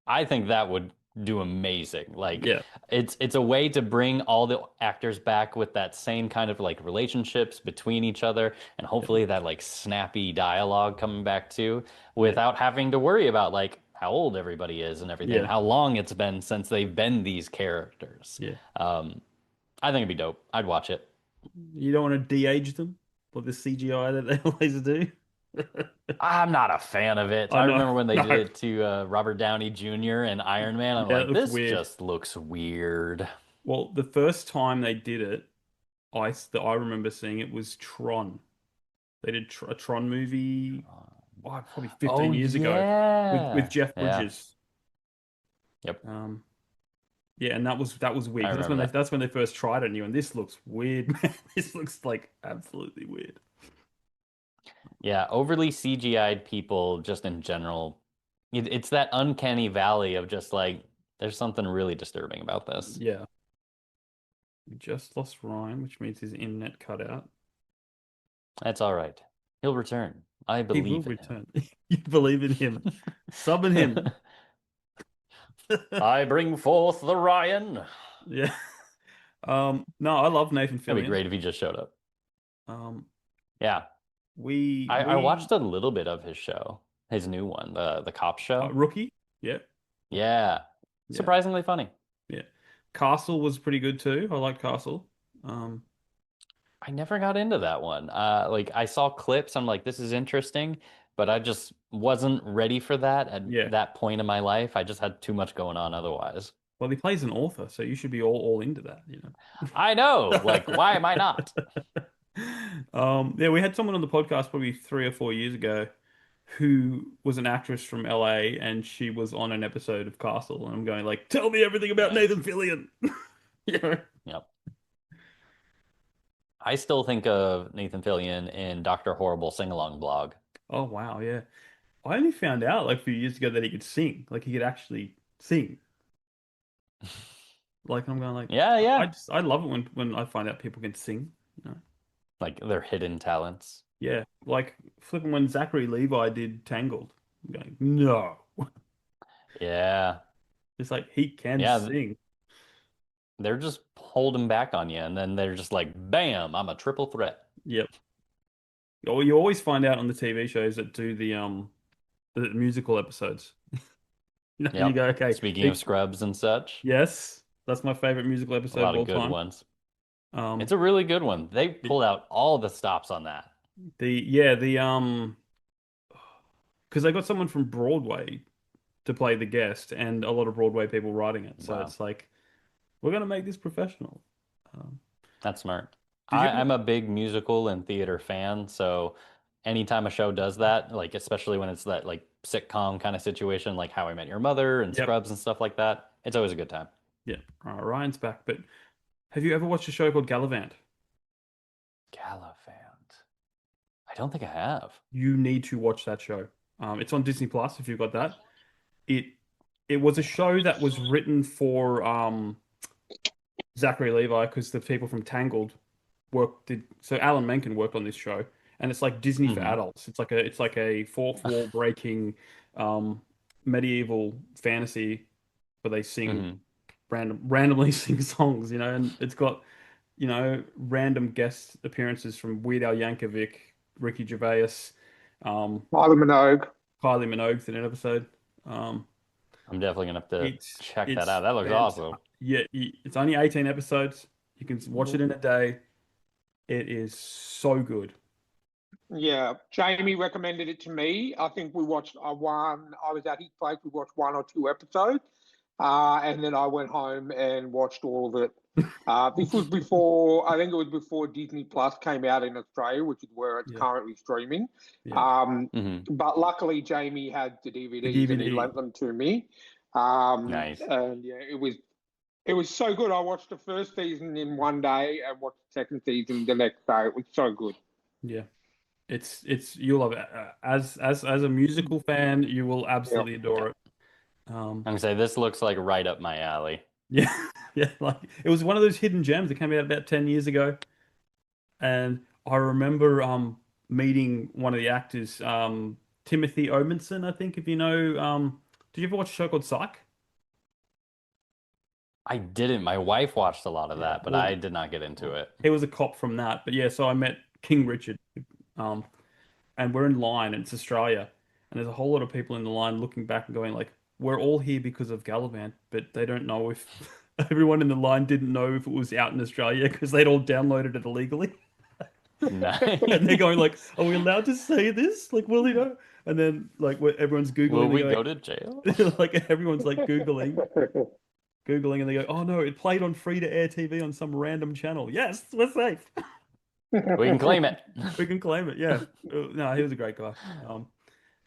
Speaker 4: I think that would do amazing. Like, it's a way to bring all the actors back with that same kind of like relationships between each other, and hopefully that like snappy dialogue coming back too, without having to worry about like how old everybody is and everything, how long it's been since they've been these characters. I think it'd be dope. I'd watch it.
Speaker 2: You don't want to de-age them with the CGI that they always do?
Speaker 4: I'm not a fan of it. I remember when they did it to Robert Downey Jr. and Iron Man. I'm like, this just looks weird.
Speaker 2: Well, the first time they did it, I remember seeing it was Tron. They did a Tron movie probably 15 years ago with Jeff Bridges.
Speaker 4: Yep.
Speaker 2: And that was weird. That's when they first tried it, and this looks weird, man. This looks like absolutely weird.
Speaker 4: Yeah, overly CGI'd people just in general. It's that uncanny valley of just like, there's something really disturbing about this.
Speaker 2: Yeah. We just lost Ryan, which means his internet cut out.
Speaker 4: That's all right. He'll return. I believe
Speaker 2: he will
Speaker 4: in
Speaker 2: return. You believe in him. Summon him.
Speaker 4: I bring forth the Ryan.
Speaker 2: Yeah. No, I love Nathan Fillion.
Speaker 4: It'd be great if he just showed up. Yeah. I watched a little bit of his show, his new one, the cop show.
Speaker 2: Rookie? Yeah.
Speaker 4: Surprisingly funny.
Speaker 2: Yeah. Castle was pretty good too. I like Castle.
Speaker 4: I never got into that one. Like, I saw clips. I'm like, this is interesting, but I just wasn't ready for that at
Speaker 2: Yeah.
Speaker 4: that point in my life. I just had too much going on otherwise.
Speaker 2: Well, he plays an author, so you should be all into that, you
Speaker 4: I know. Like,
Speaker 2: know.
Speaker 4: why am I not?
Speaker 2: Yeah, we had someone on the podcast probably 3 or 4 years ago who was an actress from LA, and she was on an episode of Castle, and I'm going like, tell me everything about
Speaker 4: Nice.
Speaker 2: Nathan Fillion. You know?
Speaker 4: Yep. I still think of Nathan Fillion in Dr. Horrible sing-along blog.
Speaker 2: Oh wow, yeah. I only found out like a few years ago that he could sing, like he could actually sing. Like I'm going like,
Speaker 4: Yeah,
Speaker 2: I
Speaker 4: yeah.
Speaker 2: just I love it when I find out people can sing, you know.
Speaker 4: Like their hidden talents.
Speaker 2: Yeah, like flipping when Zachary Levi did Tangled. I'm going, no.
Speaker 4: Yeah.
Speaker 2: It's like he can
Speaker 4: Yeah,
Speaker 2: sing.
Speaker 4: they're just holding back on you, and then they're just like, bam, I'm a triple threat.
Speaker 2: Yep. Oh, you always find out on the TV shows that do the musical episodes. You know, you
Speaker 4: Yep.
Speaker 2: go, okay,
Speaker 4: Speaking of Scrubs and such,
Speaker 2: yes, that's my favorite musical
Speaker 4: a
Speaker 2: episode
Speaker 4: lot
Speaker 2: of
Speaker 4: of
Speaker 2: all
Speaker 4: good
Speaker 2: time.
Speaker 4: ones.
Speaker 2: Um,
Speaker 4: It's a really good one. They
Speaker 2: it-
Speaker 4: pulled out all the stops on that.
Speaker 2: the because they got someone from Broadway to play the guest, and a lot of Broadway people writing it. So
Speaker 4: Wow,
Speaker 2: it's like we're gonna make this professional. Um,
Speaker 4: that's smart.
Speaker 2: did you ever?
Speaker 4: I'm a big musical and theater fan, so anytime a show does that, like especially when it's that like sitcom kind of situation, like How I Met Your Mother and
Speaker 2: Yep.
Speaker 4: Scrubs and stuff like that, it's always a good time.
Speaker 2: Yeah. Ryan's back. But have you ever watched a show called Gallivant?
Speaker 4: Gallivant. I don't think I have.
Speaker 2: You need to watch that show. It's on Disney Plus if you've got that. It it was a show that was written for Zachary Levi because the people from Tangled did so Alan Menken worked on this show, and it's like Disney for
Speaker 4: Hmm.
Speaker 2: adults. It's like a fourth wall breaking um medieval fantasy where they sing
Speaker 4: Hmm.
Speaker 2: randomly sing songs, and it's got, random guest appearances from Weird Al Yankovic, Ricky Gervais, um,
Speaker 3: Kylie Minogue.
Speaker 2: Kylie Minogue in an episode. Um,
Speaker 4: I'm definitely gonna have to
Speaker 2: it's
Speaker 4: check that
Speaker 2: it's
Speaker 4: out. That looks awesome.
Speaker 2: yeah, it's only 18 episodes. You can watch it in a day. It is so good.
Speaker 3: Yeah, Jamie recommended it to me. I think we watched one. I was at his place. We watched 1 or 2 episodes, and then I went home and watched all of it. This was before. I think it was before Disney Plus came out in Australia, which is where it's
Speaker 2: Yeah,
Speaker 3: currently streaming.
Speaker 2: yeah.
Speaker 4: Hmm.
Speaker 3: But luckily, Jamie had the
Speaker 2: The
Speaker 3: DVDs and he
Speaker 2: DVD.
Speaker 3: lent them to me.
Speaker 4: Nice.
Speaker 3: And yeah, it was so good. I watched the first season in one day and watched the second season the next day. It was so good.
Speaker 2: Yeah. You'll love it. As a musical fan, you will
Speaker 3: Yeah.
Speaker 2: absolutely adore it.
Speaker 4: I'm gonna say this looks like right up my alley.
Speaker 2: Yeah, yeah, like it was one of those hidden gems that came out about 10 years ago. And I remember meeting one of the actors, Timothy Omenson, I think, if you know. Did you ever watch a show called Psych?
Speaker 4: I didn't. My wife watched a lot of
Speaker 2: Yeah.
Speaker 4: that, but
Speaker 2: Well,
Speaker 4: I did not get into it.
Speaker 2: he was a cop from that. But yeah, so I met King Richard. Um, and we're in line, and it's Australia, and there's a whole lot of people in the line looking back and going like, "We're all here because of Gallivant," but they don't know if everyone in the line didn't know if it was out in Australia because they'd all downloaded it illegally, and they're
Speaker 4: Nice.
Speaker 2: going like, "Are we allowed to say this? Like, will you know?" And then like everyone's
Speaker 4: Will
Speaker 2: googling,
Speaker 4: we
Speaker 2: they're
Speaker 4: go to jail?
Speaker 2: going, like everyone's like googling, and they go, "Oh no, it played on free to air TV on some random channel." Yes, we're safe.
Speaker 4: We can claim it.
Speaker 2: We can claim it. Yeah. No, he was a great guy.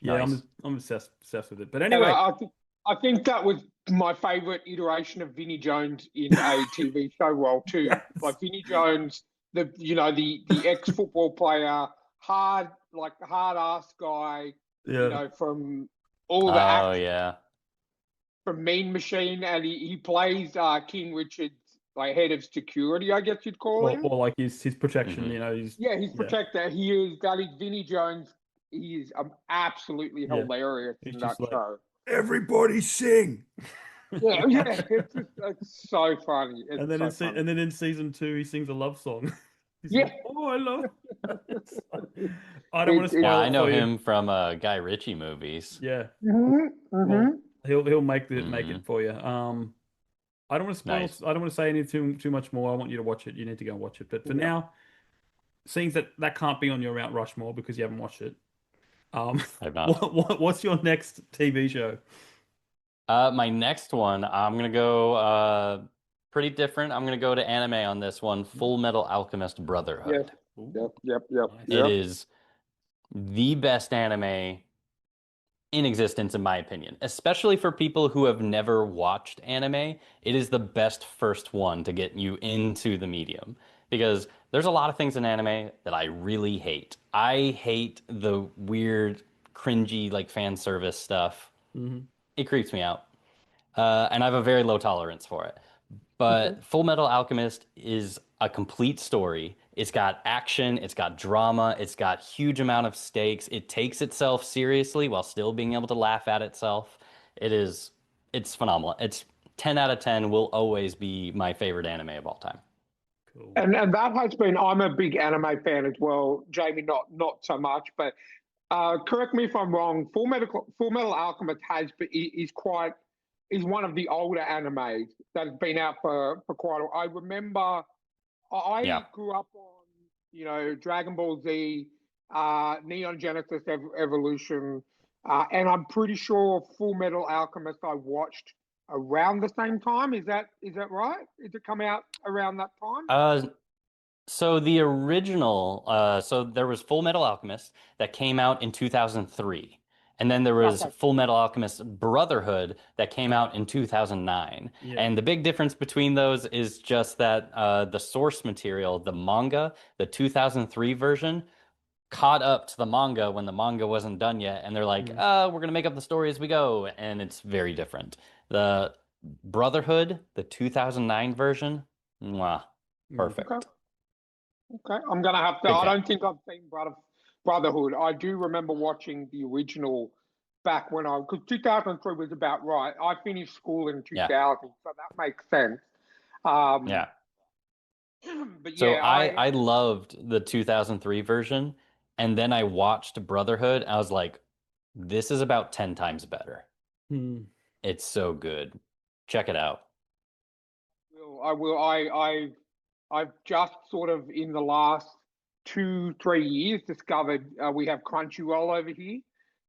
Speaker 2: Yeah,
Speaker 4: Nice.
Speaker 2: I'm obsessed with it. But
Speaker 3: And
Speaker 2: anyway,
Speaker 3: I think that was my favourite iteration of Vinnie Jones in a TV show role too.
Speaker 2: yes.
Speaker 3: Like Vinnie Jones, the ex-football player, hard ass guy,
Speaker 2: Yeah.
Speaker 3: from all the
Speaker 4: Oh
Speaker 3: acts
Speaker 4: yeah.
Speaker 3: from Mean Machine, and he plays King Richard's like head of security, I guess you'd call him.
Speaker 2: Or like his protection,
Speaker 4: Hmm.
Speaker 3: He's
Speaker 2: yeah,
Speaker 3: protector. That is Vinnie Jones. He is absolutely
Speaker 2: yeah.
Speaker 3: hilarious
Speaker 2: He's
Speaker 3: in that
Speaker 2: just like,
Speaker 3: show.
Speaker 2: everybody sing.
Speaker 3: Yeah, it's so funny. It's
Speaker 2: And then
Speaker 3: so
Speaker 2: in
Speaker 3: funny.
Speaker 2: and then in season 2 he sings a love song. He's
Speaker 3: Yeah.
Speaker 2: like, oh, I love I don't want to
Speaker 3: It-
Speaker 4: Yeah,
Speaker 2: spoil
Speaker 4: I
Speaker 2: it
Speaker 4: know
Speaker 2: for you.
Speaker 4: him from Guy Ritchie movies.
Speaker 2: Yeah.
Speaker 3: Mhm,
Speaker 2: Well,
Speaker 3: mhm.
Speaker 2: he'll make
Speaker 4: Mhm.
Speaker 2: it for you. I don't want to spoil.
Speaker 4: Nice.
Speaker 2: I don't want to say anything too much more. I want you to watch it. You need to go and watch it. But for
Speaker 3: Yeah.
Speaker 2: now, seeing that can't be on your Mount Rushmore because you haven't watched it.
Speaker 4: I've not.
Speaker 2: What's your next TV show?
Speaker 4: My next one, I'm gonna go pretty different. I'm gonna go to anime on this one, Full Metal Alchemist
Speaker 3: Yes.
Speaker 4: Brotherhood.
Speaker 3: Yep.
Speaker 4: It is the best anime in existence, in my opinion, especially for people who have never watched anime. It is the best first one to get you into the medium because there's a lot of things in anime that I really hate. I hate the weird, cringy, like fan service stuff. It creeps me out. And I have a very low tolerance for it. But Full Metal Alchemist is a complete story. It's got action, it's got drama, it's got huge amount of stakes. It takes itself seriously while still being able to laugh at itself. It's phenomenal. It's 10 out of 10 will always be my favorite anime of all time.
Speaker 2: Cool.
Speaker 3: And that has been. I'm a big anime fan as well, Jamie. Not so much, but correct me if I'm wrong. Full Metal Alchemist is one of the older animes that's been out for quite a while. I remember I grew up on, Dragon Ball Z, Neon Genesis Evolution, and I'm pretty sure Full Metal Alchemist I watched around the same time. Is that right? Did it come out around that time?
Speaker 4: So the original, so there was Full Metal Alchemist that came out in 2003. And then there was Full Metal Alchemist Brotherhood that came out in 2009.
Speaker 2: Yeah.
Speaker 4: And the big difference between those is just that the source material, the manga, the 2003 version, caught up to the manga when the manga wasn't done yet. And they're like, we're going to make up the story as we go. And it's very different. The Brotherhood, the 2009 version, perfect.
Speaker 3: Okay. I'm going to have to. I don't think I've seen Brotherhood. I do remember watching the original back when because 2003 was about right. I finished school in 2000, so that makes sense. But
Speaker 4: so I loved the 2003 version, and then I watched Brotherhood. And I was like, this is about 10 times better. It's so good. Check it out.
Speaker 3: I will. I've just sort of in the last 2-3 years discovered we have Crunchyroll over here,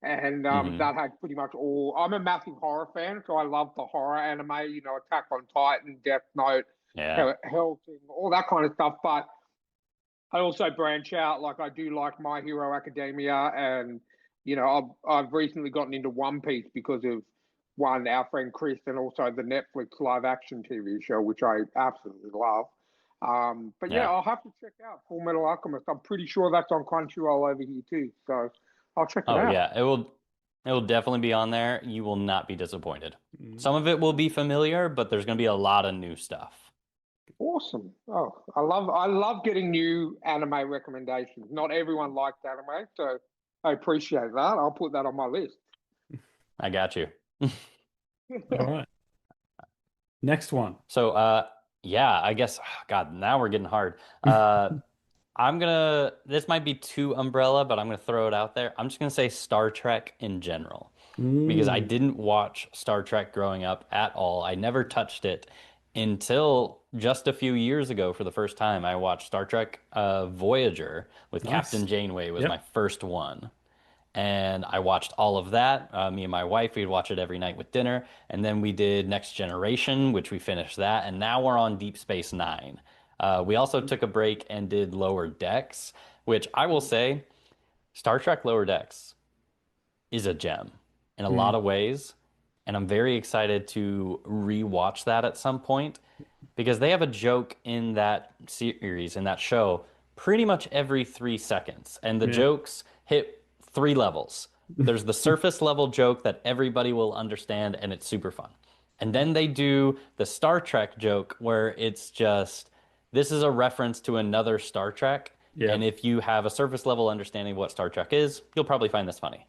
Speaker 3: and that had pretty much all. I'm a massive horror fan, so I love the horror anime. Attack on Titan, Death Note, Hellsing, all that kind of stuff. But I also branch out. Like I do like My Hero Academia, and I've recently gotten into One Piece because of our friend Chris, and also the Netflix live action TV show, which I absolutely love. But I'll have to check out Full Metal Alchemist. I'm pretty sure that's on Crunchyroll over here too, so I'll check it out.
Speaker 4: Oh yeah, it will definitely be on there. You will not be disappointed. Some of it will be familiar, but there's going to be a lot of new stuff.
Speaker 3: Awesome. Oh, I love getting new anime recommendations. Not everyone likes anime, so I appreciate that. I'll put that on my list.
Speaker 4: I got you.
Speaker 2: All right. Next one.
Speaker 4: So, I guess, God, now we're getting hard. This might be too umbrella, but I'm going to throw it out there. I'm just going to say Star Trek in general, because I didn't watch Star Trek growing up at all. I never touched it until just a few years ago for the first time. I watched Star Trek Voyager with Captain Janeway was my first one. And I watched all of that. Me and my wife, we'd watch it every night with dinner. And then we did Next Generation, which we finished that. And now we're on Deep Space Nine. We also took a break and did Lower Decks, which I will say, Star Trek Lower Decks is a gem in a lot of ways. And I'm very excited to rewatch that at some point because they have a joke in that series, in that show, pretty much every 3 seconds. And the jokes hit 3 levels. There's the surface level joke that everybody will understand, and it's super fun. And then they do the Star Trek joke where it's just, this is a reference to another Star Trek. And if you have a surface level understanding of what Star Trek is, you'll probably find this funny.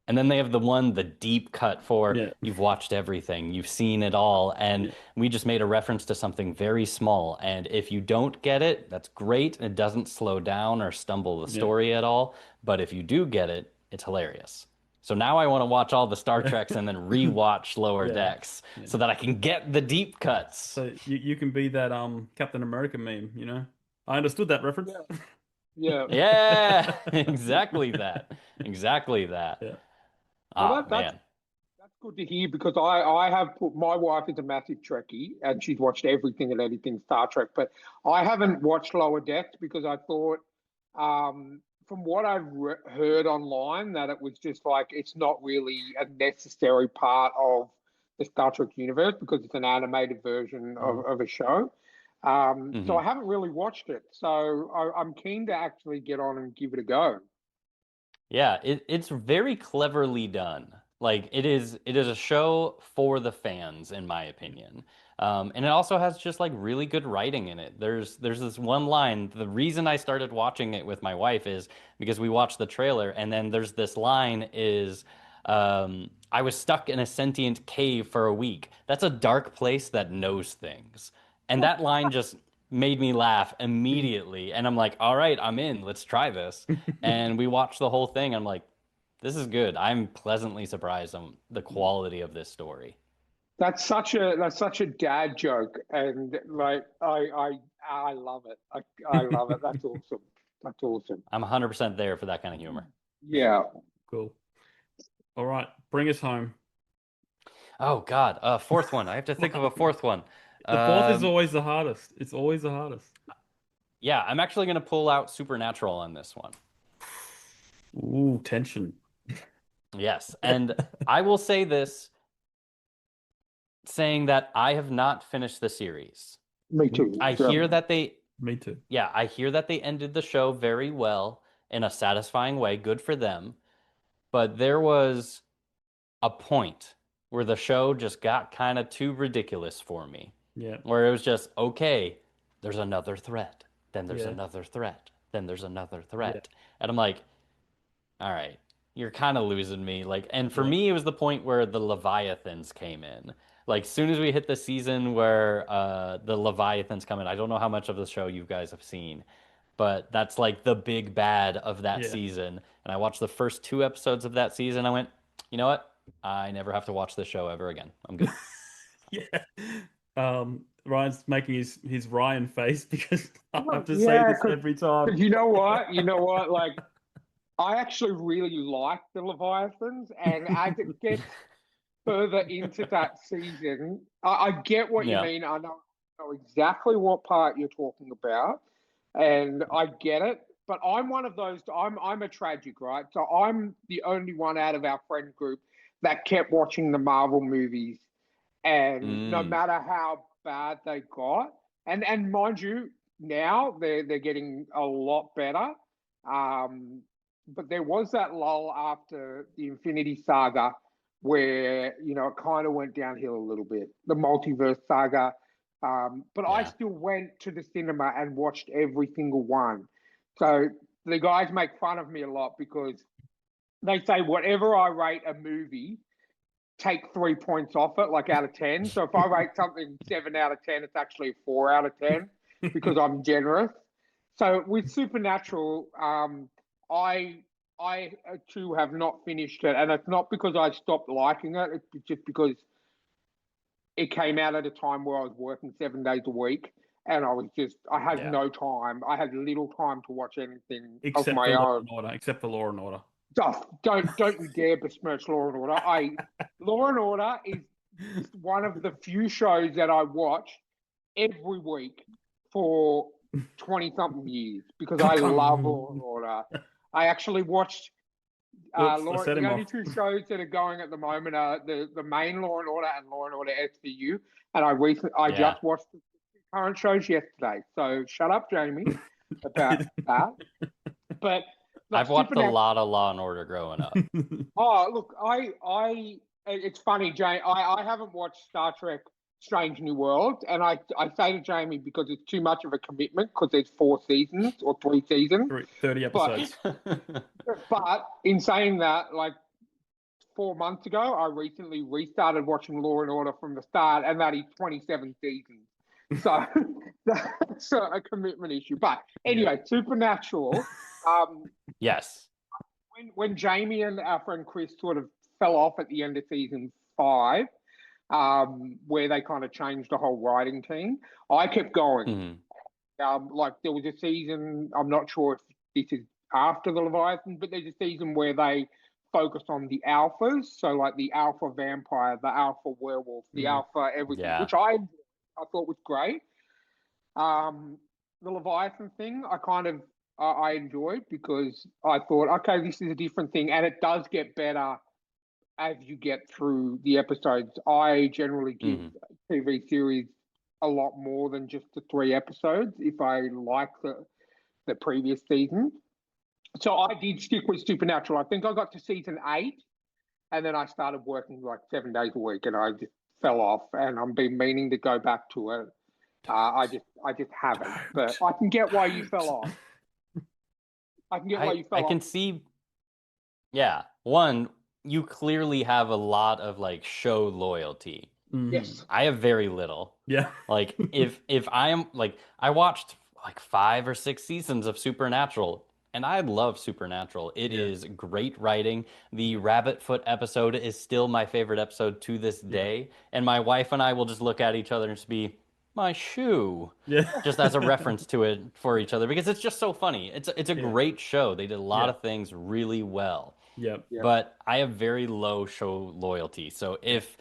Speaker 4: And then they have the deep cut for you've watched everything, you've seen it all, and we just made a reference to something very small. And if you don't get it, that's great. It doesn't slow down or stumble the story at all. But if you do get it, it's hilarious. So now I want to watch all the Star Treks and then rewatch Lower Decks so that I can get the deep cuts.
Speaker 2: So you can be that Captain America meme, I understood that reference.
Speaker 3: Yeah.
Speaker 4: Yeah, exactly that. Exactly that.
Speaker 2: Yeah.
Speaker 3: Well,
Speaker 4: Ah,
Speaker 3: that's
Speaker 4: man.
Speaker 3: that's good to hear because I have put my wife is a massive Trekkie and she's watched everything and anything Star Trek, but I haven't watched Lower Decks because I thought, from what I've heard online, that it was just like it's not really a necessary part of the Star Trek universe because it's an animated version of a show. So
Speaker 4: Hmm.
Speaker 3: I haven't really watched it. So I'm keen to actually get on and give it a go.
Speaker 4: Yeah, it's very cleverly done. Like it is a show for the fans, in my opinion. And it also has just like really good writing in it. There's this one line. The reason I started watching it with my wife is because we watched the trailer, and then there's this line is I was stuck in a sentient cave for a week. That's a dark place that knows things. And that line just made me laugh immediately. And I'm like, all right, I'm in. Let's try this. And we watched the whole thing. I'm like, this is good. I'm pleasantly surprised on the quality of this story.
Speaker 3: That's such a dad joke, and like I love it. I love it. That's awesome. That's awesome.
Speaker 4: I'm 100% there for that kind of humor.
Speaker 3: Yeah.
Speaker 2: Cool. All right, bring us home.
Speaker 4: Oh God, fourth one. I have to think of a fourth one.
Speaker 2: The fourth is
Speaker 4: Um,
Speaker 2: always the hardest. It's always the hardest.
Speaker 4: yeah, I'm actually gonna pull out Supernatural on this one.
Speaker 2: Ooh, tension.
Speaker 4: Yes, and I will say this, saying that I have not finished the series.
Speaker 3: Me too.
Speaker 4: I hear that they,
Speaker 2: Me too.
Speaker 4: yeah, I hear that they ended the show very well in a satisfying way. Good for them. But there was a point where the show just got kind of too ridiculous for me,
Speaker 2: Yeah.
Speaker 4: where it was just, okay, there's another threat, then there's
Speaker 2: Yeah.
Speaker 4: another threat, then there's another
Speaker 2: Yeah.
Speaker 4: threat. And I'm like, all right, you're kind of losing me. Like, and for
Speaker 2: Yeah.
Speaker 4: me, it was the point where the Leviathans came in. Like, soon as we hit the season where the Leviathans come in, I don't know how much of the show you guys have seen, but that's like the big bad of that
Speaker 2: Yeah.
Speaker 4: season. And I watched the first two episodes of that season. I went, you know what? I never have to watch this show ever again. I'm good.
Speaker 2: Yeah. Ryan's making his Ryan face because I have to say
Speaker 3: Yeah,
Speaker 2: this every time.
Speaker 3: because you know what? You know what? Like I actually really like the Leviathans, and as it gets further into that season, I get what you
Speaker 4: Yeah.
Speaker 3: mean. I know exactly what part you're talking about, and I get it. But I'm one of those. I'm a tragic, right? So I'm the only one out of our friend group that kept watching the Marvel movies, and no
Speaker 4: Mm.
Speaker 3: matter how bad they got, and mind you, now they're getting a lot better. Um, but there was that lull after the Infinity Saga where it kind of went downhill a little bit, the multiverse saga. But I
Speaker 4: Yeah.
Speaker 3: still went to the cinema and watched every single one. So the guys make fun of me a lot because they say whatever I rate a movie, take 3 points off it, like out of 10. So if I rate something 7 out of 10, it's actually a 4 out of 10 because I'm generous. So with Supernatural, I too have not finished it, and it's not because I stopped liking it. It's just because it came out at a time where I was working 7 days a week, and I had
Speaker 4: Yeah.
Speaker 3: no time. I had little time to watch anything of
Speaker 2: Except
Speaker 3: my
Speaker 2: for Law
Speaker 3: own.
Speaker 2: and Order. Except for Law and Order.
Speaker 3: Don't you dare besmirch Law and Order. Law and Order is one of the few shows that I watch every week for 20 something years because I love Law and Order. I actually watched
Speaker 2: Oops, I set
Speaker 3: the
Speaker 2: him
Speaker 3: only
Speaker 2: off.
Speaker 3: two shows that are going at the moment are the main Law and Order and Law and Order SVU. And I
Speaker 4: Yeah.
Speaker 3: just watched the current shows yesterday. So shut up, Jamie, about that. But
Speaker 4: I've watched a
Speaker 3: Supernatural.
Speaker 4: lot of Law and Order growing up.
Speaker 3: Oh, look, it's funny, Jane. I haven't watched Star Trek Strange New World, and I say to Jamie because it's too much of a commitment because there's 4 seasons or 3 seasons.
Speaker 2: 30 episodes.
Speaker 3: But in saying that, like 4 months ago, I recently restarted watching Law and Order from the start, and that is 27 seasons. So that's a commitment issue. But anyway, Supernatural.
Speaker 4: Yes.
Speaker 3: When Jamie and our friend Chris sort of fell off at the end of season 5, where they kind of changed the whole writing team, I kept going.
Speaker 4: Mhm.
Speaker 3: Like there was a season, I'm not sure if this is after the Leviathan, but there's a season where they focus on the alphas, so like the alpha vampire, the alpha werewolf, the alpha everything,
Speaker 4: Yeah.
Speaker 3: which I thought was great. The Leviathan thing, I enjoyed because I thought, okay, this is a different thing, and it does get better as you get through the episodes. I generally give TV series a lot more than just the 3 episodes if I like the previous season. So I did stick with Supernatural. I think I got to season 8, and then I started working like 7 days a week, and I just fell off. And I've been meaning to go back to it. I just haven't. But I can get why you fell off. I can get why you fell off.
Speaker 4: I can see. Yeah, one, you clearly have a lot of like show loyalty.
Speaker 3: Yes,
Speaker 4: I have very little.
Speaker 2: Yeah.
Speaker 4: Like if I am like, I watched like 5 or 6 seasons of Supernatural, and I love Supernatural. It is great writing. The Rabbit Foot episode is still my favorite episode to this day. And my wife and I will just look at each other and just be, my shoe.
Speaker 2: Yeah.
Speaker 4: Just as a reference to it for each other, because it's just so funny. It's a great show. They did a lot of things really well.
Speaker 2: Yep.
Speaker 4: But I have very low show loyalty. So if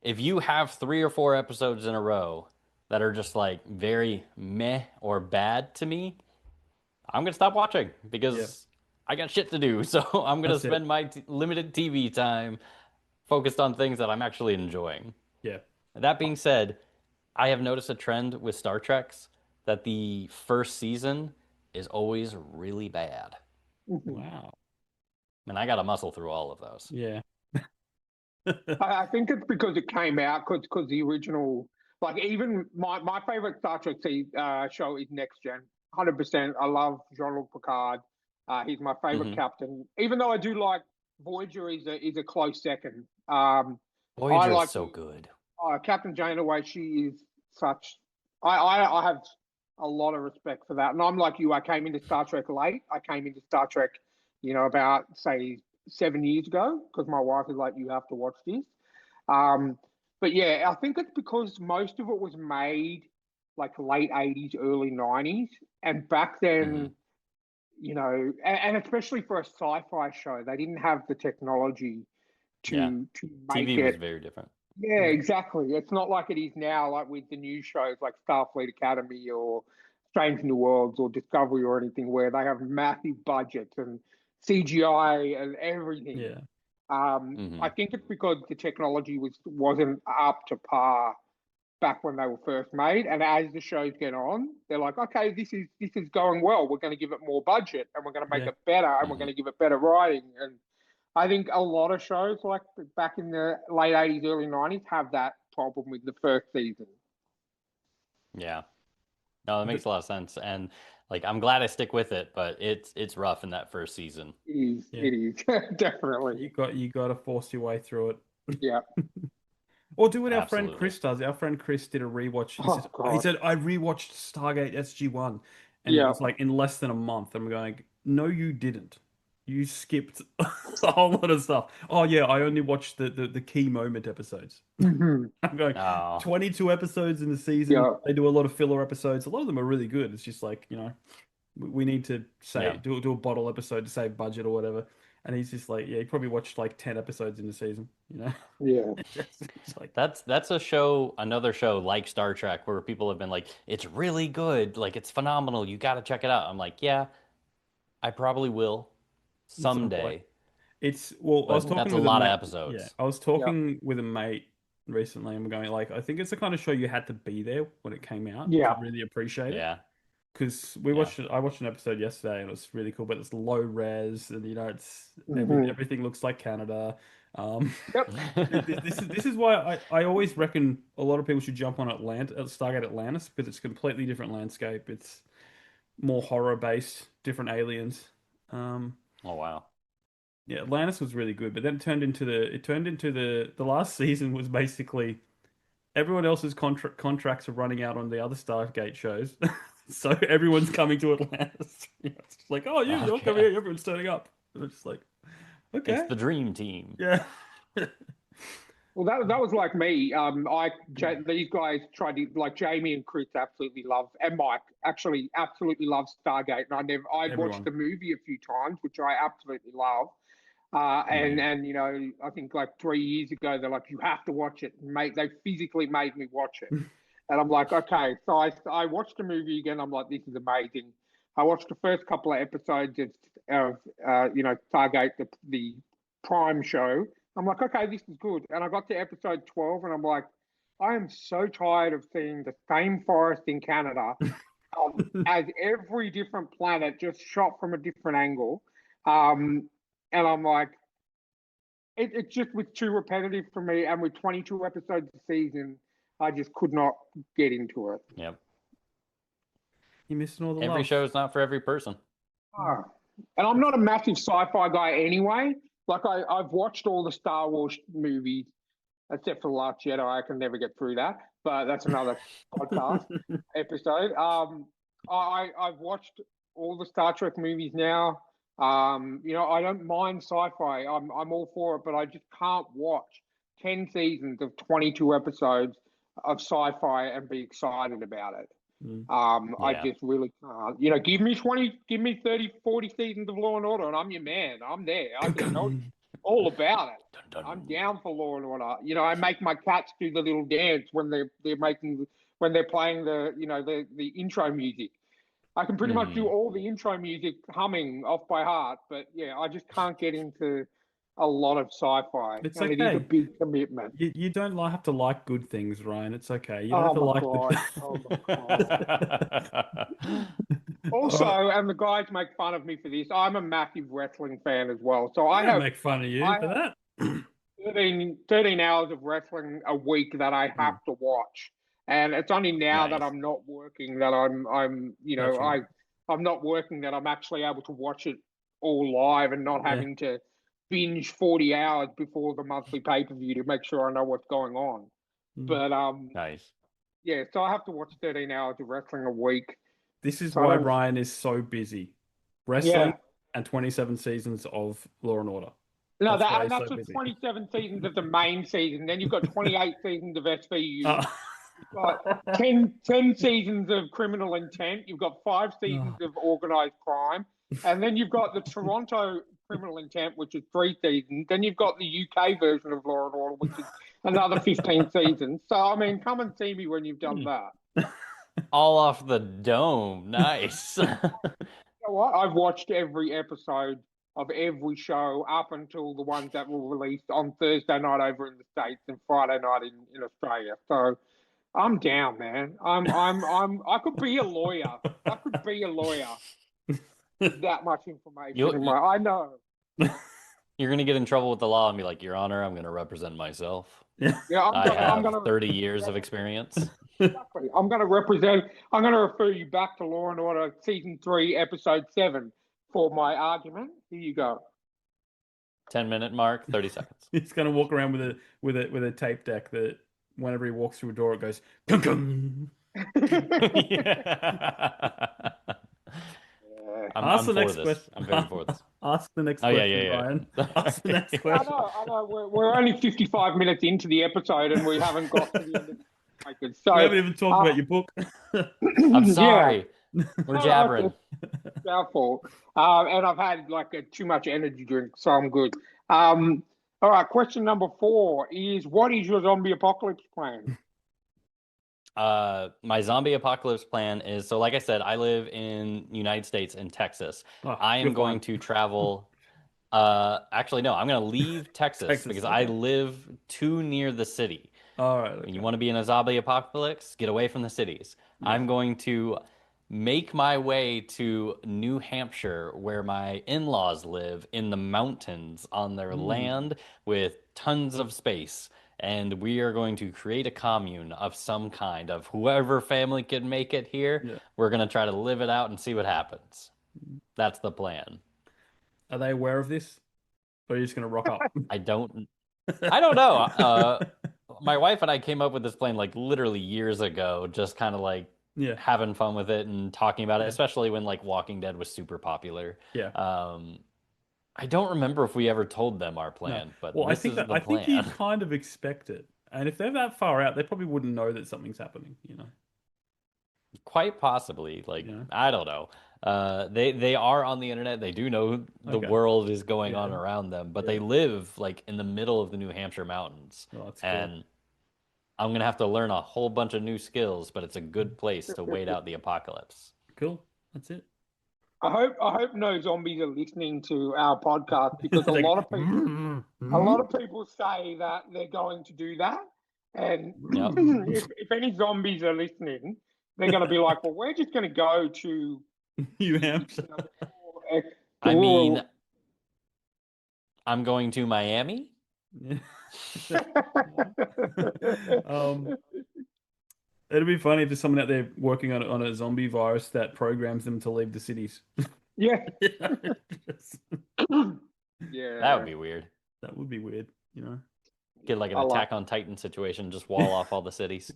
Speaker 4: you have 3 or 4 episodes in a row that are just like very meh or bad to me, I'm gonna stop watching because I got shit to do. So I'm gonna spend my limited TV time focused on things that I'm actually enjoying.
Speaker 2: Yeah.
Speaker 4: That being said, I have noticed a trend with Star Treks that the first season is always really bad.
Speaker 2: Wow.
Speaker 4: And I got to muscle through all of those.
Speaker 2: Yeah.
Speaker 3: I think it's because it came out because the original, like even my favorite Star Trek show is Next Gen. 100%. I love Jean-Luc Picard. He's my favorite captain. Even though I do like Voyager is a close second.
Speaker 4: Voyager is so good.
Speaker 3: Captain Janeway, she is such. I have a lot of respect for that, and I'm like you. I came into Star Trek late. I came into Star Trek, about say 7 years ago, because my wife is like, you have to watch this. But yeah, I think it's because most of it was made like late 80s, early 90s, and back then, and especially for a sci-fi show, they didn't have the technology to make
Speaker 4: TV
Speaker 3: it.
Speaker 4: was very different.
Speaker 3: Yeah, exactly. It's not like it is now, like with the new shows like Starfleet Academy or Strange New Worlds or Discovery or anything, where they have massive budgets and CGI and everything.
Speaker 2: Yeah.
Speaker 3: I think it's because the technology wasn't up to par back when they were first made, and as the shows get on, they're like, okay, this is going well. We're going to give it more budget, and we're going to make it better, and we're going to give it better writing. And I think a lot of shows like back in the late 80s, early 90s have that problem with the first season.
Speaker 4: Yeah. No, that makes a lot of sense. And like, I'm glad I stick with it, but it's rough in that first season.
Speaker 3: It is. Definitely.
Speaker 2: You got to force your way through it.
Speaker 3: Yeah.
Speaker 2: Or do what our friend Chris does. Our friend Chris did a rewatch. He said, I rewatched Stargate SG-1, and it was like in less than a month. I'm going, no, you didn't. You skipped a whole lot of stuff. Oh yeah, I only watched the key moment episodes. I'm going 22 episodes in the season. Yeah. They do a lot of filler episodes. A lot of them are really good. It's just like, we need to do a bottle episode to save budget or whatever. And he's just like, he probably watched like 10 episodes in the season.
Speaker 3: Yeah.
Speaker 4: It's like, that's another show like Star Trek where people have been like, it's really good, like it's phenomenal, you got to check it out. I'm like, yeah, I probably will. Someday.
Speaker 2: I was talking
Speaker 4: that's
Speaker 2: with
Speaker 4: a lot of episodes.
Speaker 2: Yeah, I was talking with a mate recently, and we're going like, I think it's the kind of show you had to be there when it came out. To really appreciate it. Yeah. Because I watched an episode yesterday, and it was really cool. But it's low res, and it's everything looks like Canada. This is why I always reckon a lot of people should jump on Stargate Atlantis, because it's a completely different landscape. It's more horror based, different aliens.
Speaker 4: Oh wow.
Speaker 2: Yeah, Atlantis was really good, but then it turned into the last season was basically everyone else's contracts are running out on the other Stargate shows. So everyone's coming to Atlantis. It's like, oh, you're coming here, everyone's turning up. And it's just like, okay.
Speaker 4: It's the dream team.
Speaker 2: Yeah.
Speaker 3: Well, that was like me. These guys tried to, like, Jamie and Chris absolutely love, and Mike actually absolutely loves Stargate, and I'd watched the movie a few times, which I absolutely love. And you know, I think like 3 years ago they're like, you have to watch it. They physically made me watch it, and I'm like, okay. So I watched the movie again. I'm like, this is amazing. I watched the first couple of episodes of you know, Stargate, the Prime show. I'm like, okay, this is good. And I got to episode 12 and I'm like, I am so tired of seeing the same forest in Canada as every different planet just shot from a different angle. And I'm like, it just was too repetitive for me. And with 22 episodes a season, I just could not get into it.
Speaker 4: Yep.
Speaker 2: You're missing all the
Speaker 4: Every
Speaker 2: love.
Speaker 4: show is not for every person.
Speaker 3: Oh. And I'm not a massive sci-fi guy anyway. Like I've watched all the Star Wars movies, except for The Last Jedi. I can never get through that, but that's another podcast episode. I've watched all the Star Trek movies now. You know, I don't mind sci-fi. I'm all for it, but I just can't watch 10 seasons of 22 episodes of sci-fi and be excited about it. I just really can't. You know, give me 30, 40 seasons of Law and Order, and I'm your man. I'm there. I know all about it. I'm down for Law and Order. You know, I make my cats do the little dance when they're playing the intro music. I can pretty much do all the intro music humming off by heart, but yeah, I just can't get into a lot of sci-fi.
Speaker 2: It's
Speaker 3: and
Speaker 2: okay.
Speaker 3: It is a big commitment.
Speaker 2: You don't have to like good things, Ryan. It's okay. You don't have to like
Speaker 3: Also, and the guys make fun of me for this, I'm a massive wrestling fan as well. So I
Speaker 2: make fun of you for that.
Speaker 3: 13 hours of wrestling a week that I have to watch. And it's only now that I'm not working that I'm not working that I'm actually able to watch it all live and not having to binge 40 hours before the monthly pay-per-view to make sure I know what's going on. But
Speaker 4: nice.
Speaker 3: Yeah, so I have to watch 13 hours of wrestling a week.
Speaker 2: This is why Ryan is so busy. Wrestling and 27 seasons of Law and Order.
Speaker 3: No, that's just 27 seasons of the main season. Then you've got 28 seasons of SVU. You've got 10 seasons of Criminal Intent. You've got 5 seasons of Organised Crime. And then you've got the Toronto Criminal Intent, which is 3 seasons. Then you've got the UK version of Law and Order, which is another 15 seasons. So, I mean, come and see me when you've done that.
Speaker 4: All off the dome. Nice.
Speaker 3: You know what? I've watched every episode of every show up until the ones that were released on Thursday night over in the States and Friday night in Australia. So I'm down, man. I could be a lawyer. I could be a lawyer. That much information I know.
Speaker 4: You're going to get in trouble with the law and be like, Your Honor, I'm going to represent myself.
Speaker 3: Yeah,
Speaker 4: I have 30 years of experience.
Speaker 3: Exactly. I'm going to refer you back to Law and Order Season 3, Episode 7 for my argument. Here you go.
Speaker 4: 10-minute mark, 30 seconds.
Speaker 2: He's going to walk around with a tape deck that whenever he walks through a door, it goes, gung,
Speaker 4: I'm for this. I'm very for this.
Speaker 2: Ask the next question, Ryan. Ask the next question.
Speaker 3: I know. We're only 55 minutes into the episode and we haven't got to the end of it. So,
Speaker 2: we haven't even talked about your book.
Speaker 4: I'm sorry. We're jabbering.
Speaker 3: It's our fault. And I've had too much energy drink, so I'm good. All right, question number 4 is, what is your zombie apocalypse plan?
Speaker 4: My zombie apocalypse plan is, so like I said, I live in United States in Texas. I am going to travel. Actually, no, I'm going to leave Texas because I live too near the city.
Speaker 2: All right. Okay.
Speaker 4: You want to be in a zombie apocalypse? Get away from the cities. Yeah. I'm going to make my way to New Hampshire, where my in-laws live in the mountains on their land with tons of space. And we are going to create a commune of some kind of whoever family can make it here. Yeah. We're going to try to live it out and see what happens. That's the plan.
Speaker 2: Are they aware of this? Or are you just going to rock up?
Speaker 4: I don't know. My wife and I came up with this plan literally years ago, just kind of having fun with it and talking about it, especially when Walking Dead was super popular.
Speaker 2: Yeah.
Speaker 4: I don't remember if we ever told them our
Speaker 2: No.
Speaker 4: plan, but
Speaker 2: Well,
Speaker 4: this is the
Speaker 2: I think you
Speaker 4: plan.
Speaker 2: kind of expect it. And if they're that far out, they probably wouldn't know that something's happening, you know.
Speaker 4: Quite possibly. Like,
Speaker 2: Yeah.
Speaker 4: I don't know. They are on the internet. They do know the
Speaker 2: Okay.
Speaker 4: world is going on
Speaker 2: Yeah.
Speaker 4: around them, but
Speaker 2: Yeah.
Speaker 4: they live like in the middle of the New Hampshire mountains.
Speaker 2: Oh, that's cool.
Speaker 4: And I'm gonna have to learn a whole bunch of new skills, but it's a good place to wait out the apocalypse.
Speaker 2: Cool. That's it.
Speaker 3: I hope no zombies are listening to our podcast because a
Speaker 2: Like,
Speaker 3: lot of people say that they're going to do that, and
Speaker 4: Yep.
Speaker 3: if any zombies are listening, they're going to be like, "Well, we're just going to go to
Speaker 2: New Hampshire.
Speaker 4: I mean, I'm going to Miami.
Speaker 2: It'd be funny if there's someone out there working on a zombie virus that programs them to leave the cities.
Speaker 3: Yeah.
Speaker 4: Yeah. That would be weird.
Speaker 2: That would be weird, you know.
Speaker 4: Get like an Attack on Titan situation, just wall off all the cities.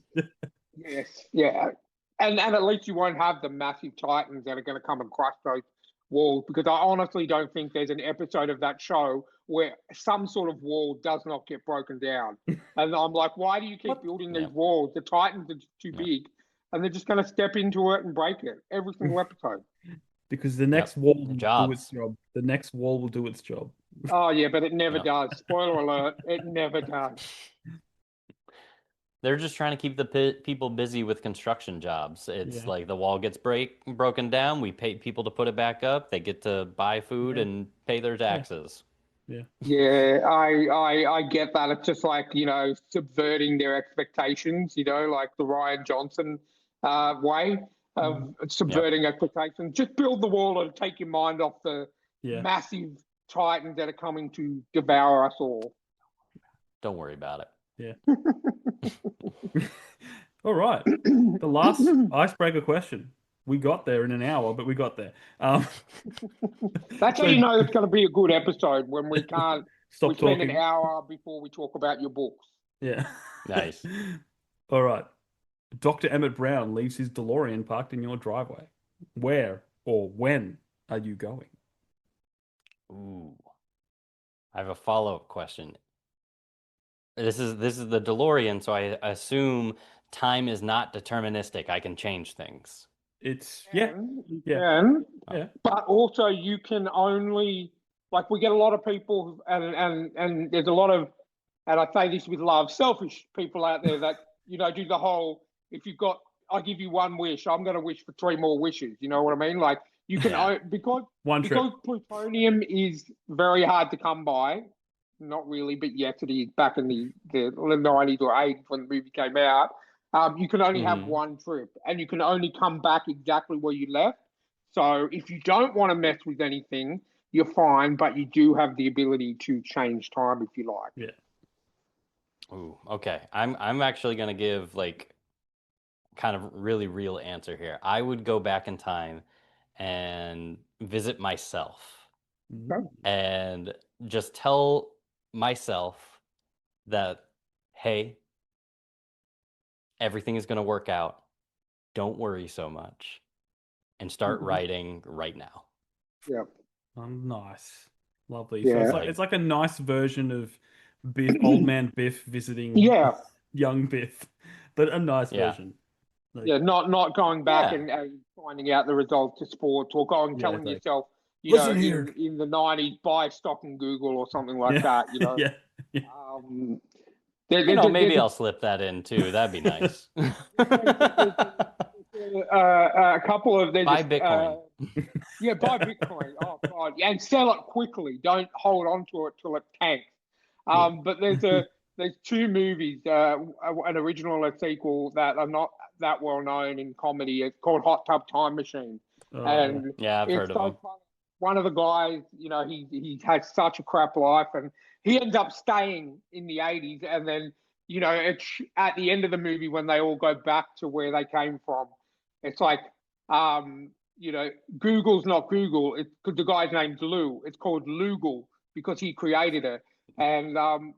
Speaker 3: Yes, yeah. And at least you won't have the massive titans that are going to come and crush those walls, because I honestly don't think there's an episode of that show where some sort of wall does not get broken down. And I'm like, why do you keep building these walls? The titans are too big, and they're just going to step into it and break it every single episode.
Speaker 2: Because the next wall will do its job. The next wall will do its job.
Speaker 3: Oh, yeah, but it never does. Spoiler alert, it never does.
Speaker 4: They're just trying to keep the people busy with construction jobs. It's like the wall gets broken down. We pay people to put it back up. They get to buy food and pay their taxes.
Speaker 3: Yeah, I get that. It's just like, you know, subverting their expectations, you know, like the Ryan Johnson way of subverting expectations. Just build the wall and take your mind off the massive titans that are coming to devour us all.
Speaker 4: Don't worry about it.
Speaker 2: Yeah. All right. The last icebreaker question. We got there in an hour, but we got there.
Speaker 3: That's how you know it's going to be a good episode, when we can't
Speaker 2: stop talking.
Speaker 3: Spend an hour before we talk about your books.
Speaker 2: Yeah.
Speaker 4: Nice.
Speaker 2: All right. Dr. Emmett Brown leaves his DeLorean parked in your driveway. Where or when are you going?
Speaker 4: Ooh. I have a follow-up question. This is the DeLorean, so I assume time is not deterministic. I can change things.
Speaker 2: It's
Speaker 3: but also you can only, like, we get a lot of people, and there's a lot of, and I say this with love, selfish people out there that, you know, do the whole, if you've got, I give you one wish, I'm going to wish for 3 more wishes. You know what I mean? Like, you can because plutonium is very hard to come by. Not really, but yes, it is. Back in the 90s or 80s when the movie came out, you can only have one trip, and you can only come back exactly where you left. So if you don't want to mess with anything, you're fine, but you do have the ability to change time if you like.
Speaker 2: Yeah.
Speaker 4: Ooh, okay. I'm actually gonna give like kind of really real answer here. I would go back in time and visit myself and just tell myself that, hey, everything is going to work out. Don't worry so much. And start writing right now.
Speaker 3: Yeah.
Speaker 2: Nice. Lovely.
Speaker 3: Yeah.
Speaker 2: So it's like a nice version of Biff, old man Biff visiting young Biff, but a nice version.
Speaker 3: Like, not going back and finding out the results of sports, or going telling yourself, you know, in the 90s, buy stock in Google or something like that, you know.
Speaker 4: Maybe I'll slip that in too. That'd be nice.
Speaker 3: A couple of
Speaker 4: buy Bitcoin.
Speaker 3: Buy Bitcoin. Oh God, and sell it quickly. Don't hold on to it till it tanks. But there's 2 movies, an original and a sequel, that are not that well known in comedy. It's called Hot Tub Time Machine.
Speaker 4: I've heard of him.
Speaker 3: One of the guys, you know, he has such a crap life, and he ends up staying in the 80s, and then, you know, it's at the end of the movie when they all go back to where they came from. It's like, you know, Google's not Google. It's because the guy's name's Lou. It's called Lugal because he created it. And,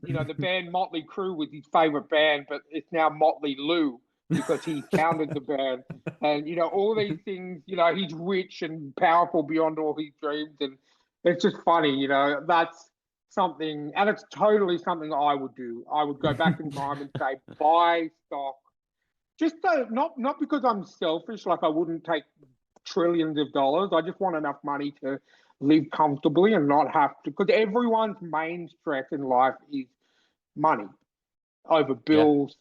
Speaker 3: you know, the band Motley Crue was his favorite band, but it's now Motley Lou because he founded the band. And, you know, all these things, you know, he's rich and powerful beyond all his dreams. And, it's just funny, that's something, and it's totally something I would do. I would go back in time and say, buy stock. Just not because I'm selfish, like I wouldn't take trillions of dollars. I just want enough money to live comfortably and not have to, because everyone's main stress in life is money over
Speaker 4: Yeah.
Speaker 3: bills.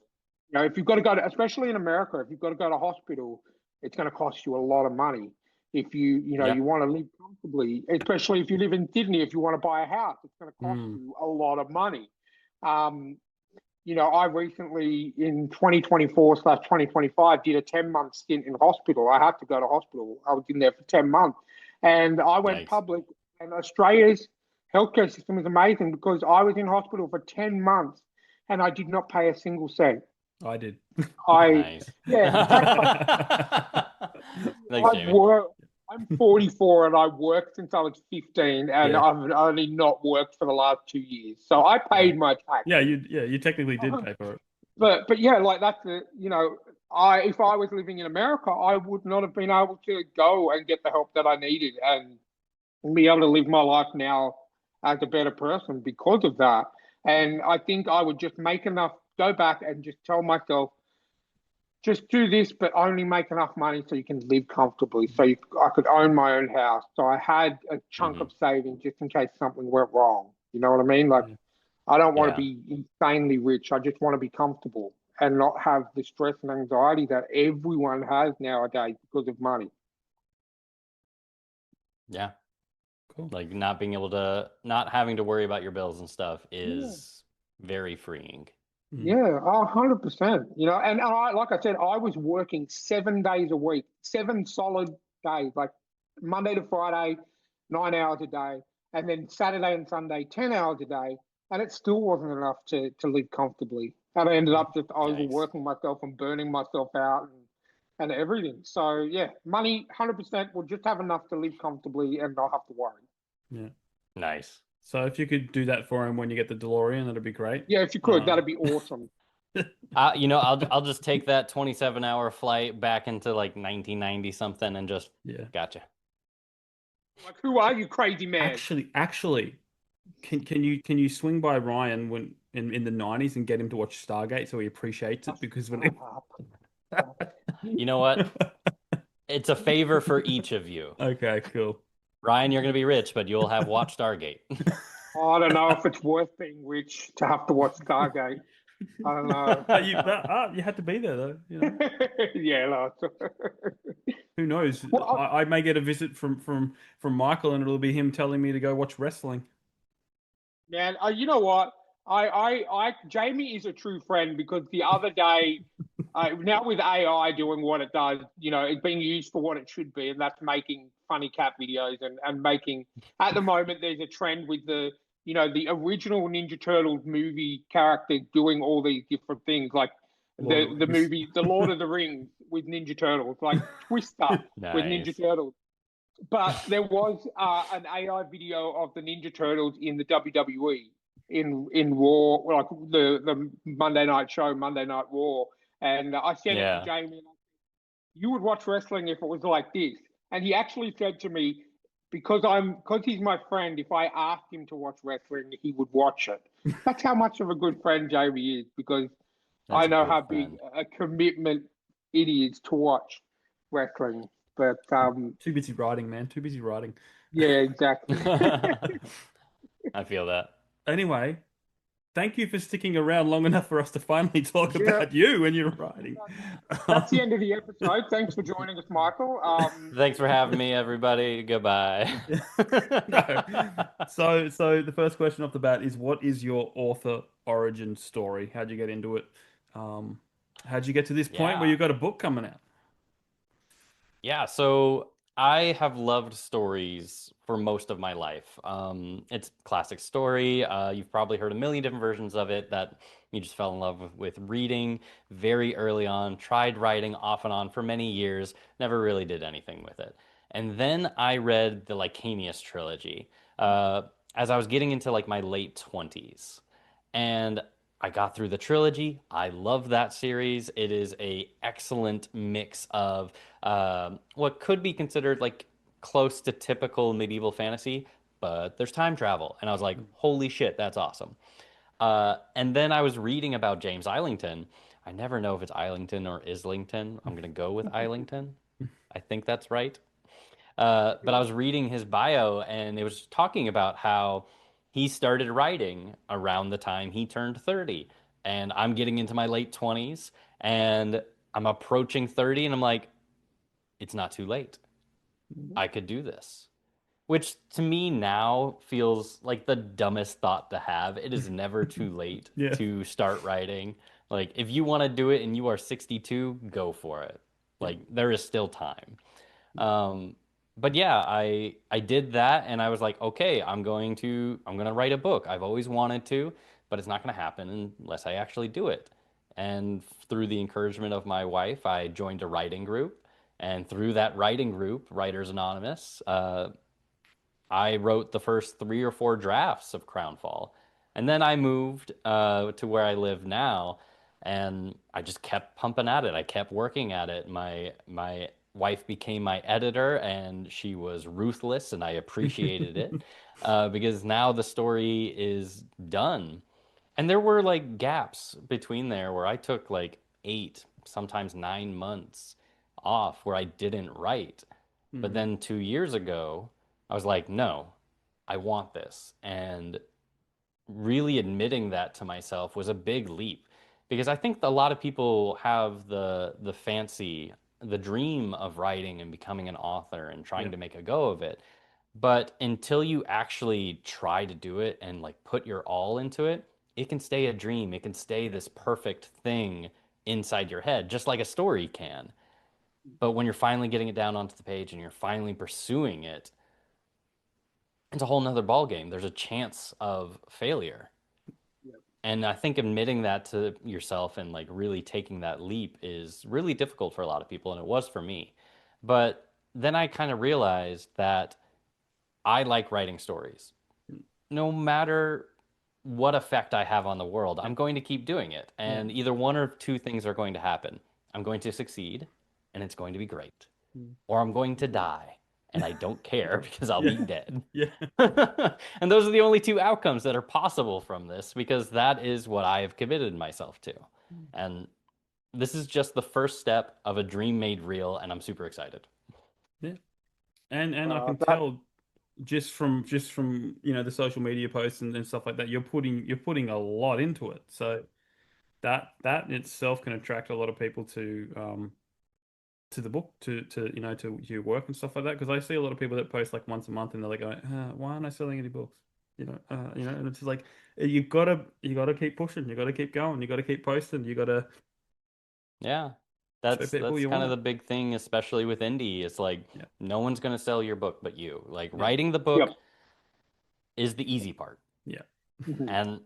Speaker 3: If you've got to go to, especially in America, if you've got to go to hospital, it's going to cost you a lot of money. If
Speaker 4: Yeah.
Speaker 3: you want to live comfortably, especially if you live in Sydney, if you want to buy a house, it's going to cost you a lot of money. I recently in 2024/2025 did a 10-month stint in hospital. I had to go to hospital. I was in there for 10 months, and I went
Speaker 4: Nice.
Speaker 3: public. And Australia's healthcare system is amazing because I was in hospital for 10 months and I did not pay a single cent.
Speaker 2: I did.
Speaker 4: Nice.
Speaker 3: Yeah,
Speaker 4: Thanks,
Speaker 3: I've
Speaker 4: Jamie.
Speaker 3: worked. I'm 44 and I worked since I was 15, and
Speaker 2: Yeah.
Speaker 3: I've only not worked for the last 2 years. So I paid my tax.
Speaker 2: Yeah, you technically did pay for it.
Speaker 3: But yeah, like that's if I was living in America, I would not have been able to go and get the help that I needed and be able to live my life now as a better person because of that. And I think I would just make enough, go back and just tell myself, just do this, but only make enough money so you can live comfortably. So I could own my own house. So I had a chunk of savings just in case something went wrong. You know what I mean? Like, I don't want to be insanely rich. I just want to be comfortable and not have the stress and anxiety that everyone has nowadays because of money.
Speaker 4: Yeah.
Speaker 2: Cool.
Speaker 4: Like not having to worry about your bills and stuff is very freeing.
Speaker 3: Yeah, 100%. And I, like I said, I was working 7 days a week, 7 solid days, like Monday to Friday, 9 hours a day, and then Saturday and Sunday, 10 hours a day, and it still wasn't enough to live comfortably. And I ended up just overworking myself and burning myself out and everything. So yeah, money 100% will just have enough to live comfortably and not have to worry.
Speaker 2: Yeah.
Speaker 4: Nice.
Speaker 2: So if you could do that for him when you get the DeLorean, that'd be great.
Speaker 3: Yeah, if you could, that'd be awesome.
Speaker 4: I'll just take that 27-hour flight back into like 1990 something and just gotcha.
Speaker 3: Like, who are you, crazy man?
Speaker 2: Actually, can you swing by Ryan when in the 90s and get him to watch Stargate so he appreciates it? Because when
Speaker 4: you know what, it's a favor for each of you.
Speaker 2: Okay, cool.
Speaker 4: Ryan, you're gonna be rich, but you'll have watched Stargate.
Speaker 3: I don't know if it's worth being rich to have to watch Stargate. I don't know.
Speaker 2: You had to be there though.
Speaker 3: Yeah, no.
Speaker 2: Who knows? Well, I may get a visit from Michael, and it'll be him telling me to go watch wrestling.
Speaker 3: Man, you know what? Jamie is a true friend because the other day, now with AI doing what it does, it's being used for what it should be, and that's making funny cat videos and making. At the moment, there's a trend with the original Ninja Turtles movie character doing all these different things, like the movie The Lord of the Rings with Ninja Turtles, like Twister with Ninja Turtles. But there was an AI video of the Ninja Turtles in the WWE in Raw, like the Monday night show, Monday Night Raw, and I sent it to Jamie. And you would watch wrestling if it was like this, and he actually said to me, because he's my friend, if I asked him to watch wrestling, he would watch it. That's how much of a good friend Jamie is, because I know how big a commitment it is to watch wrestling. But
Speaker 2: too busy writing, man. Too busy writing.
Speaker 3: Yeah, exactly.
Speaker 4: I feel that.
Speaker 2: Anyway, thank you for sticking around long enough for us to finally talk about you and your writing.
Speaker 3: That's the end of the episode. Thanks for joining us, Michael.
Speaker 4: Thanks for having me, everybody. Goodbye.
Speaker 2: So the first question off the bat is, what is your author origin story? How'd you get into it? How'd you get to this point where you've got a book coming out?
Speaker 4: Yeah, so I have loved stories for most of my life. It's a classic story. You've probably heard a million different versions of it that you just fell in love with reading very early on, tried writing off and on for many years, never really did anything with it. And then I read the Lycanius trilogy as I was getting into like my late 20s. And I got through the trilogy. I love that series. It is an excellent mix of what could be considered like close to typical medieval fantasy, but there's time travel. And I was like, holy shit, that's awesome. And then I was reading about James Islington. I never know if it's Islington or Islington. I'm going to go with Islington. I think that's right. But I was reading his bio, and it was talking about how he started writing around the time he turned 30. And I'm getting into my late 20s, and I'm approaching 30, and I'm like, it's not too late. I could do this. Which to me now feels like the dumbest thought to have. It is never too late
Speaker 2: Yeah.
Speaker 4: to start writing. Like, if you want to do it and you are 62, go for it. Like, there is still time. But yeah, I did that, and I was like, okay, I'm gonna write a book. I've always wanted to, but it's not gonna happen unless I actually do it. And through the encouragement of my wife, I joined a writing group, and through that writing group, Writers Anonymous, I wrote the first 3 or 4 drafts of Crownfall. And then I moved to where I live now, and I just kept pumping at it. I kept working at it. My wife became my editor, and she was ruthless, and I appreciated it because now the story is done. And there were like gaps between there where I took like 8, sometimes 9 months off where I didn't write. But then 2 years ago, I was like, no, I want this. And really admitting that to myself was a big leap because I think a lot of people have the fancy, the dream of writing and becoming an author and trying to make a go of it. But until you actually try to do it and like put your all into it, it can stay a dream. It can stay this perfect thing inside your head, just like a story can. But when you're finally getting it down onto the page and you're finally pursuing it, it's a whole nother ballgame. There's a chance of failure. And I think admitting that to yourself and like really taking that leap is really difficult for a lot of people, and it was for me. But then I kind of realized that I like writing stories. No matter what effect I have on the world, I'm going to keep doing it. And either one or two things are going to happen. I'm going to succeed, and it's going to be great. Or I'm going to die, and I don't care because I'll be dead.
Speaker 2: Yeah.
Speaker 4: And those are the only 2 outcomes that are possible from this because that is what I have committed myself to. And this is just the first step of a dream made real, and I'm super excited.
Speaker 2: Yeah. And I can tell just from the social media posts and stuff like that, you're putting a lot into it. So that in itself can attract a lot of people to the book, to your work and stuff like that. Because I see a lot of people that post like once a month, and they're like, why aren't I selling any books? And it's just like you gotta keep pushing, you gotta keep going, you gotta keep posting, you gotta
Speaker 4: Yeah. That's
Speaker 2: people you
Speaker 4: kind of
Speaker 2: want.
Speaker 4: the big thing, especially with indie. It's like no one's gonna sell your book but you. Like writing the book is the easy part.
Speaker 2: Yeah.
Speaker 4: And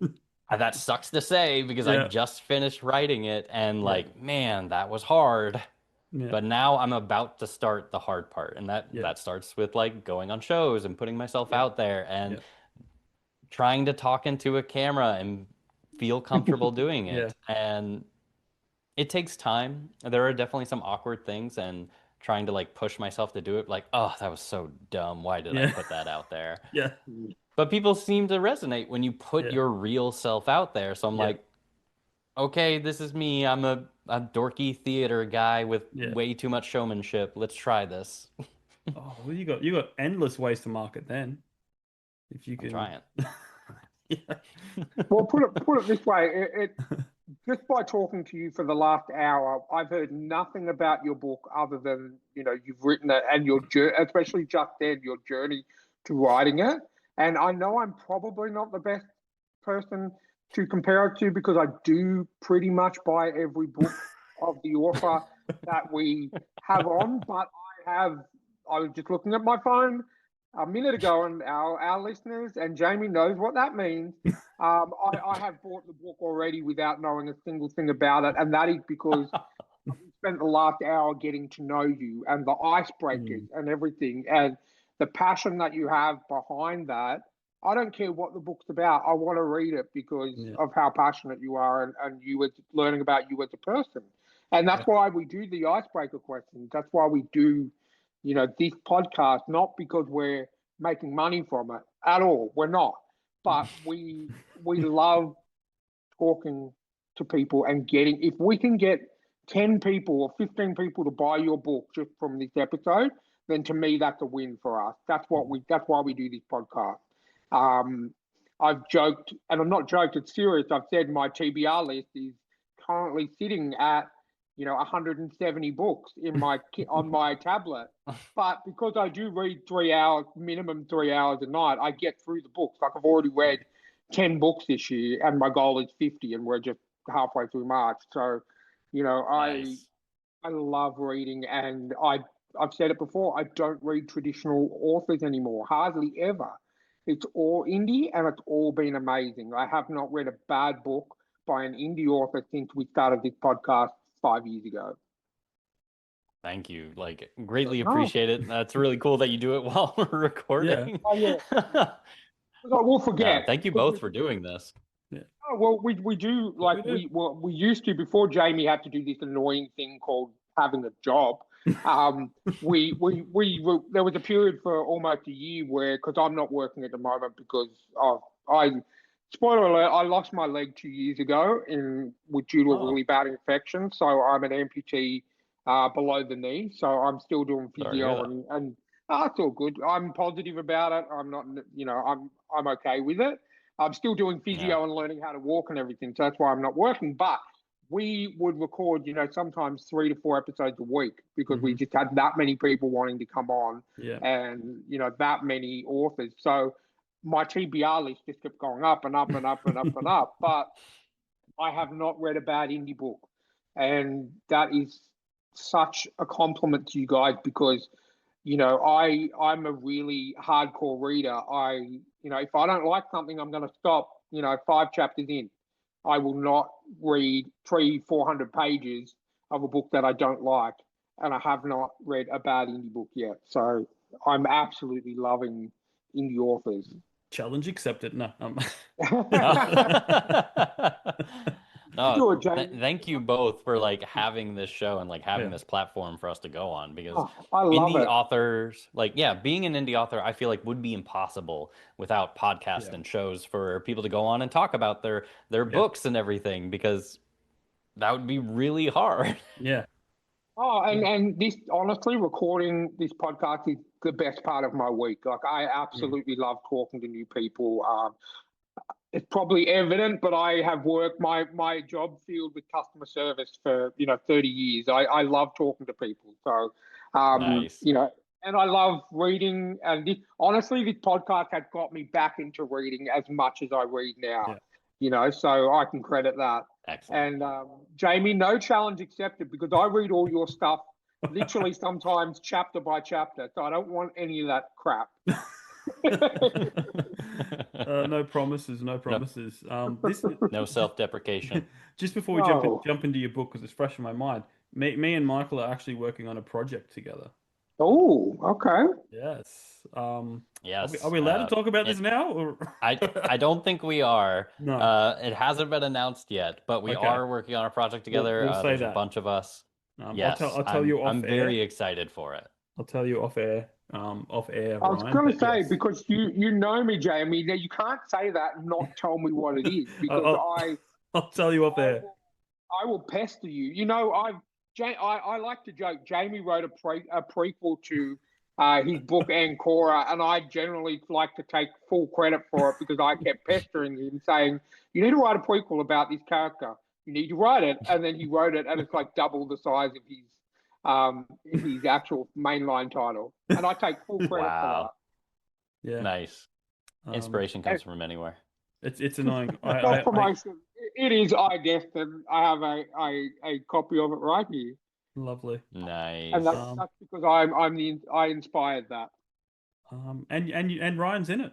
Speaker 4: that sucks to say because I just finished writing it and like, man, that was hard.
Speaker 2: Yeah.
Speaker 4: But now I'm about to start the hard part. And that starts with like going on shows and putting myself out there and trying to talk into a camera and feel comfortable doing it. And it takes time. There are definitely some awkward things, and trying to like push myself to do it, like, oh, that was so dumb. Why did I put that out there?
Speaker 2: Yeah.
Speaker 4: But people seem to resonate when you put your real self out there. So I'm like, okay, this is me. I'm a dorky theater guy with way too much showmanship. Let's try this.
Speaker 2: Oh, well, you got endless ways to market then. If you can
Speaker 4: try
Speaker 2: it.
Speaker 3: Well, put it this way: it just by talking to you for the last hour, I've heard nothing about your book other than you've written it and your journey, especially just then your journey to writing it. And I know I'm probably not the best person to compare it to because I do pretty much buy every book of the author that we have on. But I was just looking at my phone a minute ago, and our listeners and Jamie knows what that means. I have bought the book already without knowing a single thing about it, and that is because we spent the last hour getting to know you and the icebreakers and everything, and the passion that you have behind that. I don't care what the book's about. I want to read it because of how passionate you are and you as learning about you as a person. And that's why we do the icebreaker questions. That's why we do, this podcast, not because we're making money from it. at all. We're not. But we love talking to people and getting. If we can get 10 people or 15 people to buy your book just from this episode, then to me that's a win for us. That's why we do this podcast. I've joked, and I'm not joked, it's serious. I've said my TBR list is currently sitting at 170 books in my on my tablet. But because I do read 3 hours, minimum 3 hours a night, I get through the books. Like I've already read 10 books this year, and my goal is 50, and we're just halfway through March. So,
Speaker 4: Nice.
Speaker 3: I love reading, and I've said it before. I don't read traditional authors anymore, hardly ever. It's all indie, and it's all been amazing. I have not read a bad book by an indie author since we started this podcast 5 years ago.
Speaker 4: Thank you. Greatly appreciate it. That's really cool that you do it while we're recording.
Speaker 3: Yeah. I will forget.
Speaker 4: Thank you both for doing this.
Speaker 3: Yeah. Oh, well, we do we used to, before Jamie had to do this annoying thing called having a job. There was a period for almost a year where, because I'm not working at the moment because spoiler alert, I lost my leg 2 years ago due to a really bad infection. So I'm an amputee below the knee. So I'm still doing physio and it's all good. I'm positive about it. I'm not, I'm okay with it. I'm still doing physio and learning how to walk and everything. So that's why I'm not working. But we would record, sometimes 3 to 4 episodes a week because we just had that many people wanting to come on and, that many authors. So my TBR list just kept going up and up and up and up and up. But I have not read a bad indie book. And that is such a compliment to you guys because, I'm a really hardcore reader. If I don't like something, I'm going to stop, 5 chapters in. I will not read 300-400 pages of a book that I don't like. And I have not read a bad indie book yet. So I'm absolutely loving indie authors.
Speaker 2: Challenge accepted. No.
Speaker 4: No, thank you both for having this show and having this platform for us to go on because
Speaker 3: I love
Speaker 4: indie
Speaker 3: it.
Speaker 4: authors, being an indie author, I feel would be impossible without podcasts and shows for people to go on and talk about their books and everything because that would be really hard.
Speaker 2: Yeah.
Speaker 3: Oh, and this, honestly, recording this podcast is the best part of my week. I absolutely love talking to new people. It's probably evident, but I have worked my job field with customer service for 30 years. I love talking to people. So,
Speaker 4: Nice.
Speaker 3: And I love reading. And honestly, this podcast has got me back into reading as much as I read now. So I can credit that.
Speaker 4: Excellent.
Speaker 3: And Jamie, no challenge accepted because I read all your stuff literally sometimes chapter by chapter. So I don't want any of that crap.
Speaker 2: No promises.
Speaker 4: No self-deprecation.
Speaker 2: Just before we jump into your book, because it's fresh in my mind, me and Michael are actually working on a project together.
Speaker 3: Oh, okay.
Speaker 2: Yes.
Speaker 4: Yes.
Speaker 2: Are we allowed to talk about this now? Or?
Speaker 4: I don't think we are.
Speaker 2: No.
Speaker 4: It hasn't been announced yet, but we are working on a project together.
Speaker 2: We'll say
Speaker 4: there's
Speaker 2: that.
Speaker 4: a bunch of us.
Speaker 2: Yes. I'll tell you off
Speaker 4: I'm
Speaker 2: air.
Speaker 4: very excited for it.
Speaker 2: I'll tell you off air. Off air.
Speaker 3: I was going to say, because you know me, Jamie, that you can't say that and not tell me what it is because
Speaker 2: I'll tell you off air.
Speaker 3: I will pester you. I like to joke. Jamie wrote a prequel to his book Ancora, and I generally like to take full credit for it because I kept pestering him saying, you need to write a prequel about this character. You need to write it. And then he wrote it, and it's double the size of his actual mainline title. And I take full credit for that.
Speaker 2: Yeah.
Speaker 4: Nice. Inspiration comes from anywhere.
Speaker 2: It's annoying.
Speaker 3: Promotion. It is, I guess, and I have a copy of it right here.
Speaker 2: Lovely.
Speaker 4: Nice.
Speaker 3: And that's because I inspired that.
Speaker 2: And Ryan's in it.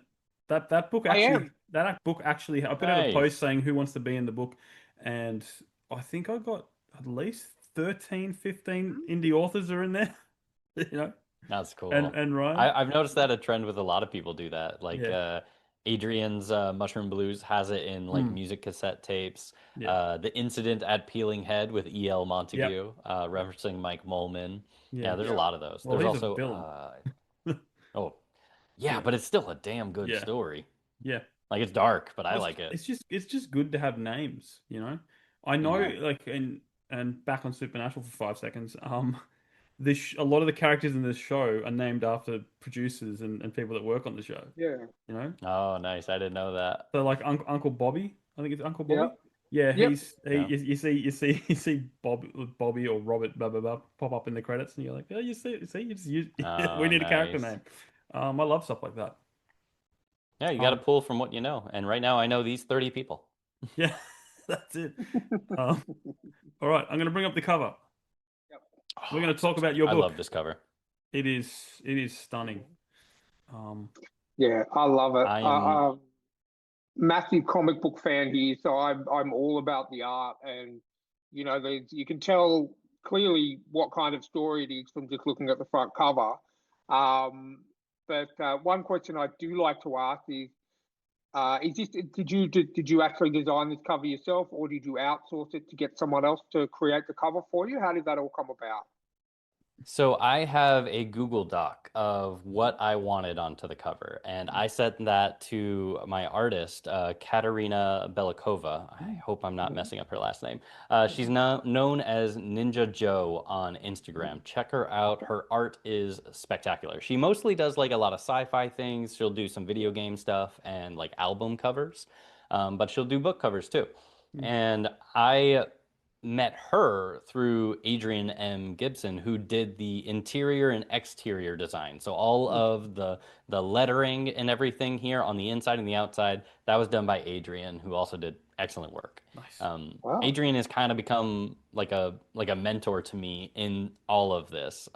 Speaker 2: That book actually I put out a post saying who wants to be in the book, and I think I got at least 13, 15 indie authors are in there.
Speaker 4: That's cool.
Speaker 2: And Ryan,
Speaker 4: I've noticed that a trend with a lot of people do that. Adrian's Mushroom Blues has it in music cassette tapes. The Incident at Peeling Head with E.L. Montague, referencing Mike Molman. Yeah, there's a lot of those.
Speaker 2: Well,
Speaker 4: there's also Yeah, but it's still a damn good
Speaker 2: Yeah.
Speaker 4: story.
Speaker 2: Yeah.
Speaker 4: Like it's dark, but I
Speaker 2: Well,
Speaker 4: like it.
Speaker 2: it's just good to have names, you know. I know,
Speaker 4: Mhm.
Speaker 2: like, and back on Supernatural for 5 seconds. This a lot of the characters in this show are named after producers and people that work on the show.
Speaker 3: Yeah.
Speaker 2: You know,
Speaker 4: Oh, nice. I didn't know that.
Speaker 2: so like Uncle Bobby, I think it's Uncle Bobby.
Speaker 3: Yep.
Speaker 2: Yeah,
Speaker 3: Yep.
Speaker 4: Yeah.
Speaker 2: you see Bobby or Robert blah blah blah pop up in the credits, and you're like, oh, you just use we
Speaker 4: Oh,
Speaker 2: need a character
Speaker 4: nice.
Speaker 2: name. I love stuff like that.
Speaker 4: Yeah, you got to
Speaker 2: Um,
Speaker 4: pull from what you know. And right now, I know these 30 people.
Speaker 2: yeah, that's it. Um, all right, I'm gonna bring up the cover.
Speaker 3: Yep.
Speaker 2: We're
Speaker 4: Oh,
Speaker 2: gonna
Speaker 4: I'm so
Speaker 2: talk about
Speaker 4: excited.
Speaker 2: your
Speaker 4: I
Speaker 2: book.
Speaker 4: love this cover.
Speaker 2: It is stunning. Um,
Speaker 3: Yeah, I love it.
Speaker 4: I am.
Speaker 3: Massive comic book fan here, so I'm all about the art, and you can tell clearly what kind of story it is from just looking at the front cover. But one question I do like to ask is this did you actually design this cover yourself, or did you outsource it to get someone else to create the cover for you? How did that all come about?
Speaker 4: So I have a Google Doc of what I wanted onto the cover, and I sent that to my artist, Katerina Belikova. I hope I'm not messing up her last name. She's known as Ninja Joe on Instagram. Check her out. Her art is spectacular. She mostly does like a lot of sci-fi things. She'll do some video game stuff and like album covers, but she'll do book covers too. And I met her through Adrian M. Gibson, who did the interior and exterior design. So all of the lettering and everything here on the inside and the outside, that was done by Adrian, who also did excellent work.
Speaker 2: nice.
Speaker 3: Wow.
Speaker 4: Adrian has kind of become like a mentor to me in all of this.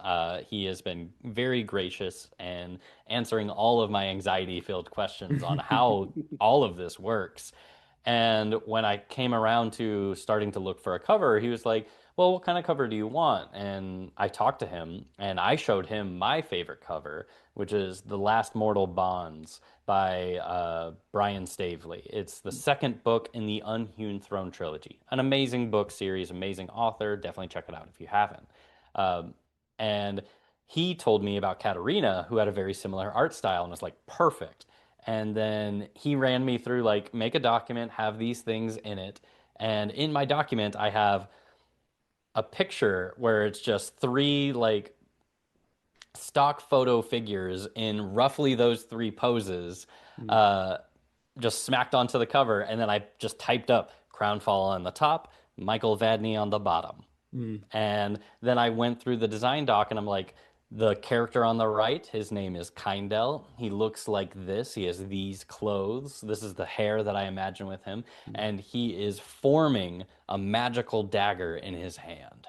Speaker 4: He has been very gracious and answering all of my anxiety-filled questions on how all of this works. And when I came around to starting to look for a cover, he was like, well, what kind of cover do you want? And I talked to him and I showed him my favorite cover, which is The Last Mortal Bonds by Brian Staveley. It's the second book in the Unhewn Throne trilogy. An amazing book series, amazing author. Definitely check it out if you haven't. And he told me about Katerina, who had a very similar art style and was like, perfect. And then he ran me through like make a document, have these things in it. And in my document, I have a picture where it's just three like stock photo figures in roughly those three poses,
Speaker 2: Mm,
Speaker 4: uh, just smacked onto the cover. And then I just typed up Crownfall on the top, Michael Vadney on the bottom.
Speaker 2: mm,
Speaker 4: And then I went through the design doc and I'm like, the character on the right, his name is Kindel. He looks like this. He has these clothes. This is the hair that I imagine with him.
Speaker 2: mm,
Speaker 4: And he is forming a magical dagger in his hand.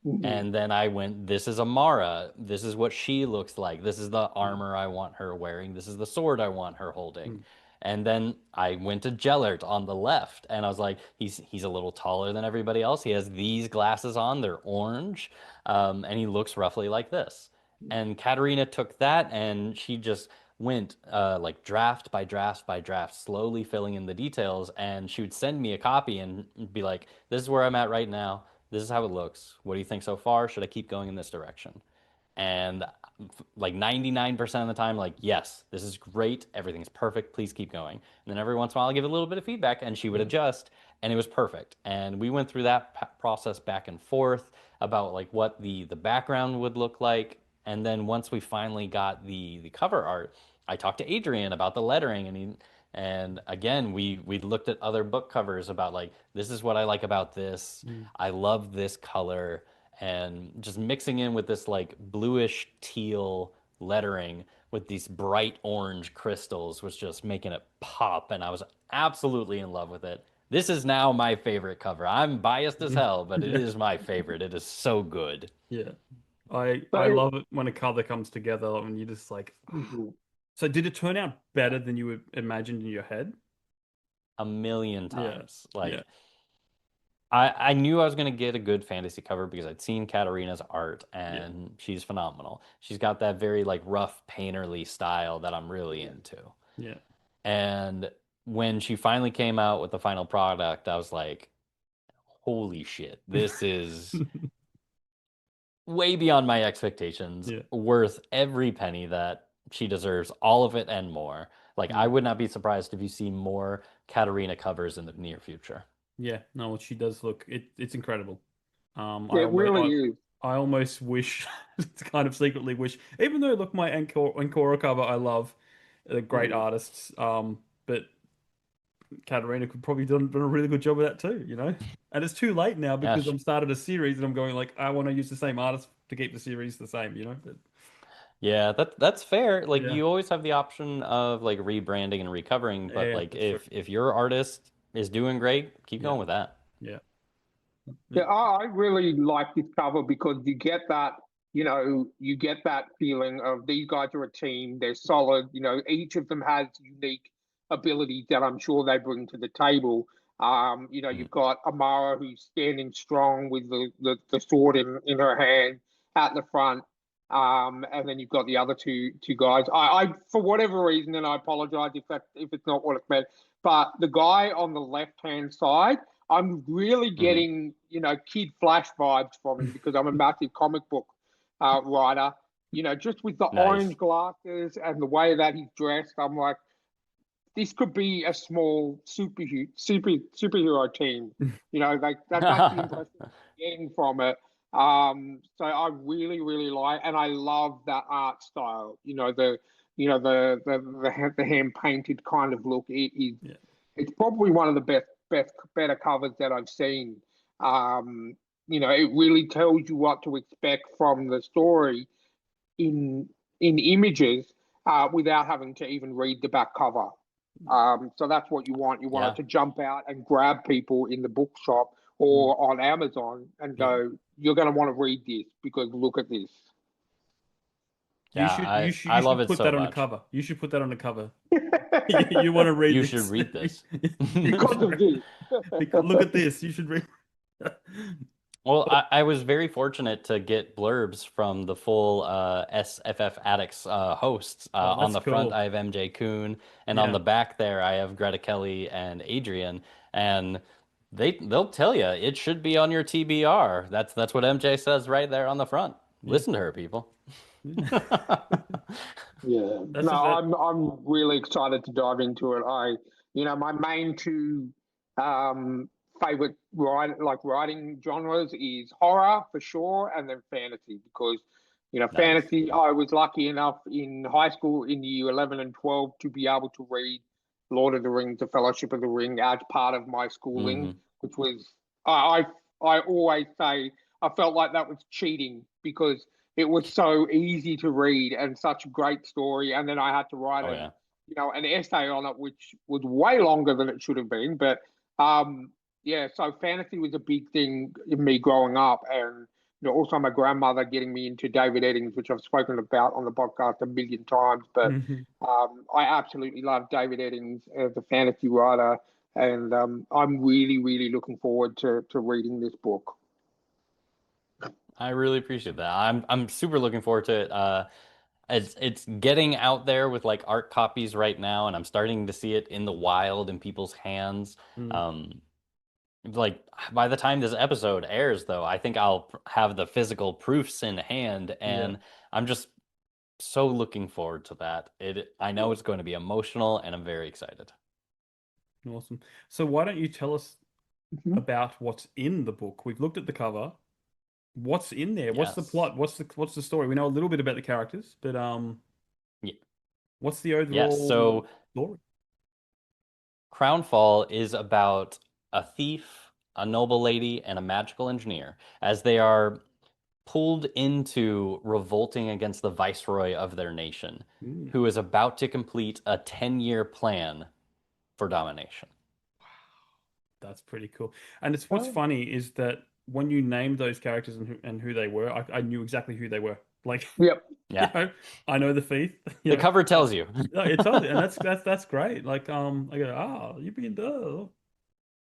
Speaker 3: Mhm.
Speaker 4: And then I went, this is Amara. This is what she looks like. This is the
Speaker 2: mm,
Speaker 4: armor I want her wearing. This is the sword I want her holding.
Speaker 2: mm,
Speaker 4: And then I went to Gellert on the left, and I was like, he's a little taller than everybody else. He has these glasses on, they're orange, and he looks roughly like this. And Katerina took that, and she just went like draft by draft by draft, slowly filling in the details. And she would send me a copy and be like, "This is where I'm at right now. This is how it looks. What do you think so far? Should I keep going in this direction?" And like 99% of the time, like, yes, this is great. Everything's perfect. Please keep going. And then every once in a while, I give a little bit of feedback and she would
Speaker 2: yeah.
Speaker 4: adjust and it was perfect. And we went through that process back and forth about like what the background would look like. And then once we finally got the cover art, I talked to Adrian about the lettering and again, we looked at other book covers about like, this is what I like about this.
Speaker 2: Mm,
Speaker 4: I love this color and just mixing in with this like bluish teal lettering with these bright orange crystals was just making it pop and I was absolutely in love with it. This is now my favorite cover. I'm biased as hell, but it
Speaker 2: yeah,
Speaker 4: is my favorite. It is so good.
Speaker 2: yeah. I
Speaker 3: So,
Speaker 2: love it when a color comes together and you just like.
Speaker 3: mhm.
Speaker 2: So did it turn out better than you imagined in your head?
Speaker 4: A million
Speaker 2: Yeah,
Speaker 4: times.
Speaker 2: yeah,
Speaker 4: Like I knew I was going to get a good fantasy cover because I'd seen Katarina's art
Speaker 2: yeah,
Speaker 4: and she's phenomenal. She's got that very like rough painterly style that I'm really into.
Speaker 2: yeah.
Speaker 4: And when she finally came out with the final product, I was like, holy shit, this is way beyond my expectations,
Speaker 2: Yeah.
Speaker 4: worth every penny that she deserves all of it and more. Like, I would not be surprised if you see more Katarina covers in the near future.
Speaker 2: Yeah, no, she does look it's incredible.
Speaker 3: It really is.
Speaker 2: I almost wish, kind of secretly wish, even though look, my Ancora cover I love, they're great artists. But Katarina could probably done a really good job of that too, you know. And it's too late now
Speaker 4: Yeah,
Speaker 2: because I'm started a series and I'm going like I want to use the same artist to keep the series the same, you know. But
Speaker 4: yeah, that's fair. Like,
Speaker 2: yeah,
Speaker 4: you always have the option of like rebranding and recovering, but
Speaker 2: yeah,
Speaker 4: like
Speaker 2: that's true.
Speaker 4: if your artist is doing great, keep
Speaker 2: Yeah,
Speaker 4: going with that.
Speaker 2: yeah,
Speaker 3: Yeah, I really like this cover because you get that, you get that feeling of these guys are a team. They're solid. Each of them has unique abilities that I'm sure they bring to the table.
Speaker 4: Mm.
Speaker 3: You've got Amara who's standing strong with the sword in her hand at the front. And then you've got the other two guys. I for whatever reason, and I apologize if it's not what it's meant, but the guy on the left hand side. I'm really
Speaker 4: Hmm.
Speaker 3: getting, Kid Flash vibes from him because I'm a massive comic book writer. Just with the
Speaker 4: Nice.
Speaker 3: orange glasses and the way that he's dressed, I'm like, this could be a small superhero team. Like that's the impression I'm getting from it. So I really, really like, and I love that art style. The hand painted kind of look.
Speaker 2: yeah.
Speaker 3: It's probably one of the better covers that I've seen. It really tells you what to expect from the story in images without having to even read the back cover. So that's what you want. You want
Speaker 4: Yeah.
Speaker 3: it to jump out and grab people in the bookshop
Speaker 2: Mm.
Speaker 3: or on Amazon and
Speaker 2: Yeah.
Speaker 3: go, "You're going to want to read this because look at this."
Speaker 2: You
Speaker 4: Yeah,
Speaker 2: should you should
Speaker 4: I
Speaker 2: you
Speaker 4: love
Speaker 2: should
Speaker 4: it
Speaker 2: put
Speaker 4: so
Speaker 2: that on the
Speaker 4: much.
Speaker 2: cover. You should put that on the cover. You want to read
Speaker 4: You should
Speaker 2: this.
Speaker 4: read this.
Speaker 3: Because of this.
Speaker 2: Because look at this. You should read.
Speaker 4: Well, I was very fortunate to get blurbs from the full SFF Addicts hosts.
Speaker 2: Oh,
Speaker 4: On
Speaker 2: that's
Speaker 4: the front,
Speaker 2: cool.
Speaker 4: I have MJ Kuhn, and on
Speaker 2: Yeah.
Speaker 4: the back there, I have Greta Kelly and Adrian. And they'll tell you it should be on your TBR. That's what MJ says right there on the front.
Speaker 2: Yeah.
Speaker 4: Listen to her, people.
Speaker 3: Yeah,
Speaker 2: That's
Speaker 3: no,
Speaker 2: a bit.
Speaker 3: I'm really excited to dive into it. My main two favorite writing genres is horror for sure, and then fantasy because
Speaker 4: Nice.
Speaker 3: fantasy. I was lucky enough in high school in year 11 and 12 to be able to read Lord of the Rings, The Fellowship of the Ring as part of my schooling,
Speaker 4: Hmm.
Speaker 3: which was I always say I felt like that was cheating because it was so easy to read and such a great story. And then I had to write
Speaker 4: Oh yeah.
Speaker 3: an essay on it, which was way longer than it should have been. But yeah, so fantasy was a big thing in me growing up, and also my grandmother getting me into David Eddings, which I've spoken about on the podcast a million times. But
Speaker 2: Mhm.
Speaker 3: I absolutely love David Eddings as a fantasy writer, and I'm really, really looking forward to reading this book.
Speaker 4: I really appreciate that. I'm super looking forward to it. It's getting out there with like art copies right now, and I'm starting to see it in the wild in people's hands.
Speaker 2: Mm.
Speaker 4: Um, like by the time this episode airs, though, I think I'll have the physical proofs in hand,
Speaker 2: Yeah.
Speaker 4: and I'm just so looking forward to that. I know it's going to be emotional, and I'm very excited.
Speaker 2: Awesome. So why don't you tell us
Speaker 3: Mhm.
Speaker 2: about what's in the book? We've looked at the cover. What's in there? What's the
Speaker 4: Yes.
Speaker 2: plot? What's the story? We know a little bit about the characters, but
Speaker 4: Ye-
Speaker 2: what's the
Speaker 4: Yes.
Speaker 2: overall
Speaker 4: So
Speaker 2: story?
Speaker 4: Crownfall is about a thief, a noble lady, and a magical engineer as they are pulled into revolting against the viceroy of their nation,
Speaker 2: Mm.
Speaker 4: who is about to complete a 10-year plan for domination.
Speaker 2: That's pretty cool. And it's what's
Speaker 3: Oh,
Speaker 2: funny is that when you named those characters and who they were, I knew exactly who they were. Like,
Speaker 3: yep.
Speaker 2: you
Speaker 4: Yeah.
Speaker 2: know, I know the thief.
Speaker 4: The cover tells you.
Speaker 2: Yeah, it tells you, and that's great. Like, I go, you're being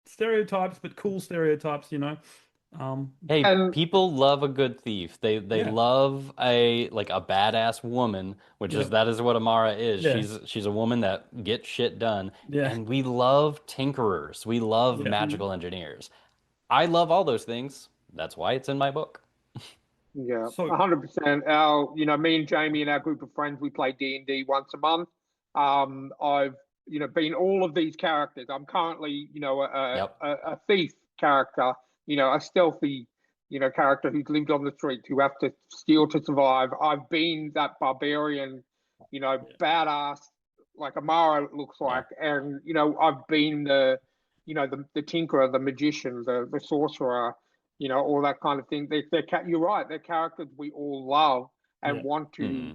Speaker 2: stereotypes, but cool stereotypes.
Speaker 4: Hey,
Speaker 3: And
Speaker 4: people love a good thief. They
Speaker 2: Yeah,
Speaker 4: love a badass woman, which
Speaker 2: yeah,
Speaker 4: is that is what Amara is.
Speaker 2: yeah,
Speaker 4: She's a woman that gets shit done.
Speaker 2: yeah,
Speaker 4: And we love tinkerers. We love
Speaker 2: yeah.
Speaker 3: Mhm.
Speaker 4: magical engineers. I love all those things. That's why it's in my book.
Speaker 3: Yeah,
Speaker 2: So
Speaker 3: 100%. Me and Jamie and our group of friends, we play D&D once a month. I've, been all of these characters. I'm currently,
Speaker 4: Yep.
Speaker 3: a thief character, a stealthy, character who's lived on the streets, who have to steal to survive. I've been that barbarian, badass, like Amara looks like, and I've been the tinkerer, the magician, the sorcerer, all that kind of thing. You're right. They're characters we all love and want to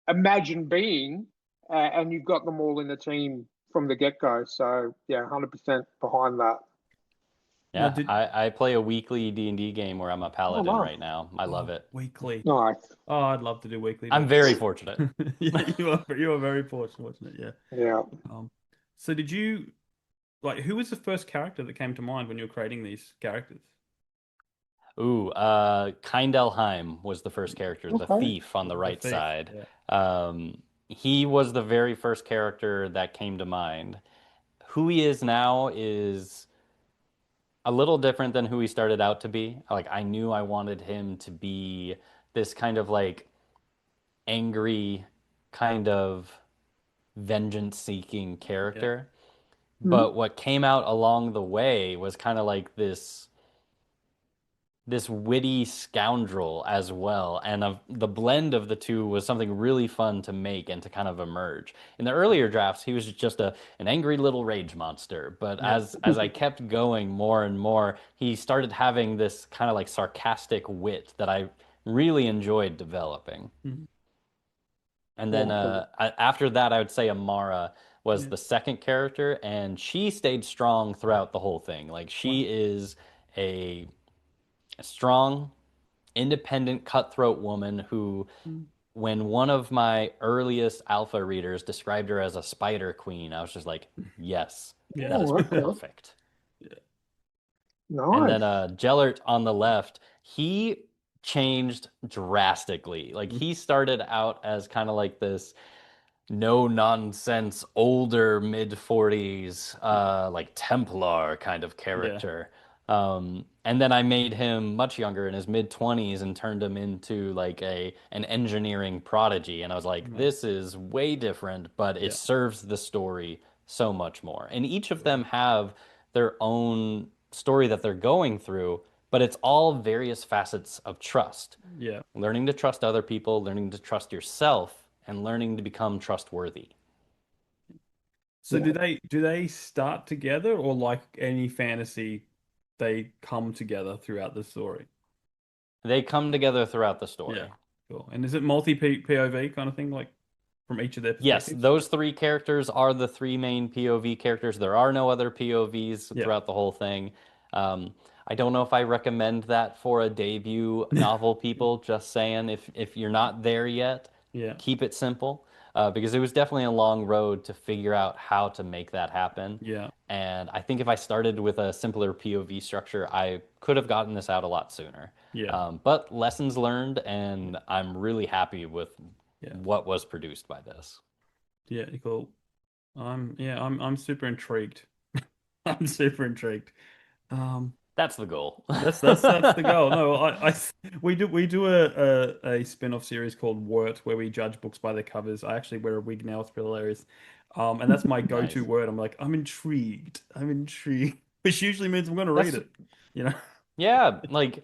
Speaker 3: imagine being, and you've got them all in the team from the get-go. So, 100% behind that.
Speaker 4: Yeah, I play a weekly D&D game where I'm a paladin right now. I love it.
Speaker 2: Weekly.
Speaker 3: Nice.
Speaker 2: Oh, I'd love to do weekly.
Speaker 4: I'm very fortunate.
Speaker 2: You are very fortunate. Yeah.
Speaker 3: Yeah.
Speaker 2: So did you who was the first character that came to mind when you were creating these characters?
Speaker 4: Ooh, Kindelheim was the first character, the thief on the right side.
Speaker 2: Yeah.
Speaker 4: He was the very first character that came to mind. Who he is now is a little different than who he started out to be. Like, I knew I wanted him to be this kind of like angry, kind of vengeance-seeking character. But what came out along the way was kind of like this witty scoundrel as well. And the blend of the two was something really fun to make and to kind of emerge. In the earlier drafts, he was just an angry little rage monster. But as I kept going more and more, he started having this kind of like sarcastic wit that I really enjoyed developing. And then after that, I would say Amara was the second character, and she stayed strong throughout the whole thing. Like, she is a strong, independent, cutthroat woman who, when one of my earliest alpha readers described her as a spider queen, I was just like, yes, that is perfect.
Speaker 3: Nice.
Speaker 4: And then Gellert on the left, he changed drastically. Like, he started out as kind of like this no-nonsense, older, mid-40s, like Templar kind of character. And then I made him much younger in his mid-20s and turned him into like an engineering prodigy. And I was like, this is way different, but it serves the story so much more. And each of them have their own story that they're going through, but it's all various facets of trust.
Speaker 2: Yeah.
Speaker 4: Learning to trust other people, learning to trust yourself, and learning to become trustworthy.
Speaker 2: So do they start together, or like any fantasy, they come together throughout the story?
Speaker 4: They come together throughout the story.
Speaker 2: Yeah, cool. And is it multi-POV kind of thing, like from each of their perspectives?
Speaker 4: Yes, those three characters are the three main POV characters. There are no other POVs throughout the whole thing. I don't know if I recommend that for a debut novel, people. Just saying, if you're not there yet, keep it simple. Because it was definitely a long road to figure out how to make that happen.
Speaker 2: Yeah.
Speaker 4: And I think if I started with a simpler POV structure, I could have gotten this out a lot sooner.
Speaker 2: Yeah.
Speaker 4: But lessons learned, and I'm really happy with what was produced by this.
Speaker 2: Yeah, cool. I'm super intrigued. I'm super intrigued.
Speaker 4: That's the goal.
Speaker 2: That's the goal. No, we do a spin-off series called Wort, where we judge books by their covers. I actually wear a wig now. It's pretty hilarious. And that's my go-to word. I'm like, I'm intrigued, which usually means I'm going to read it.
Speaker 4: Yeah, like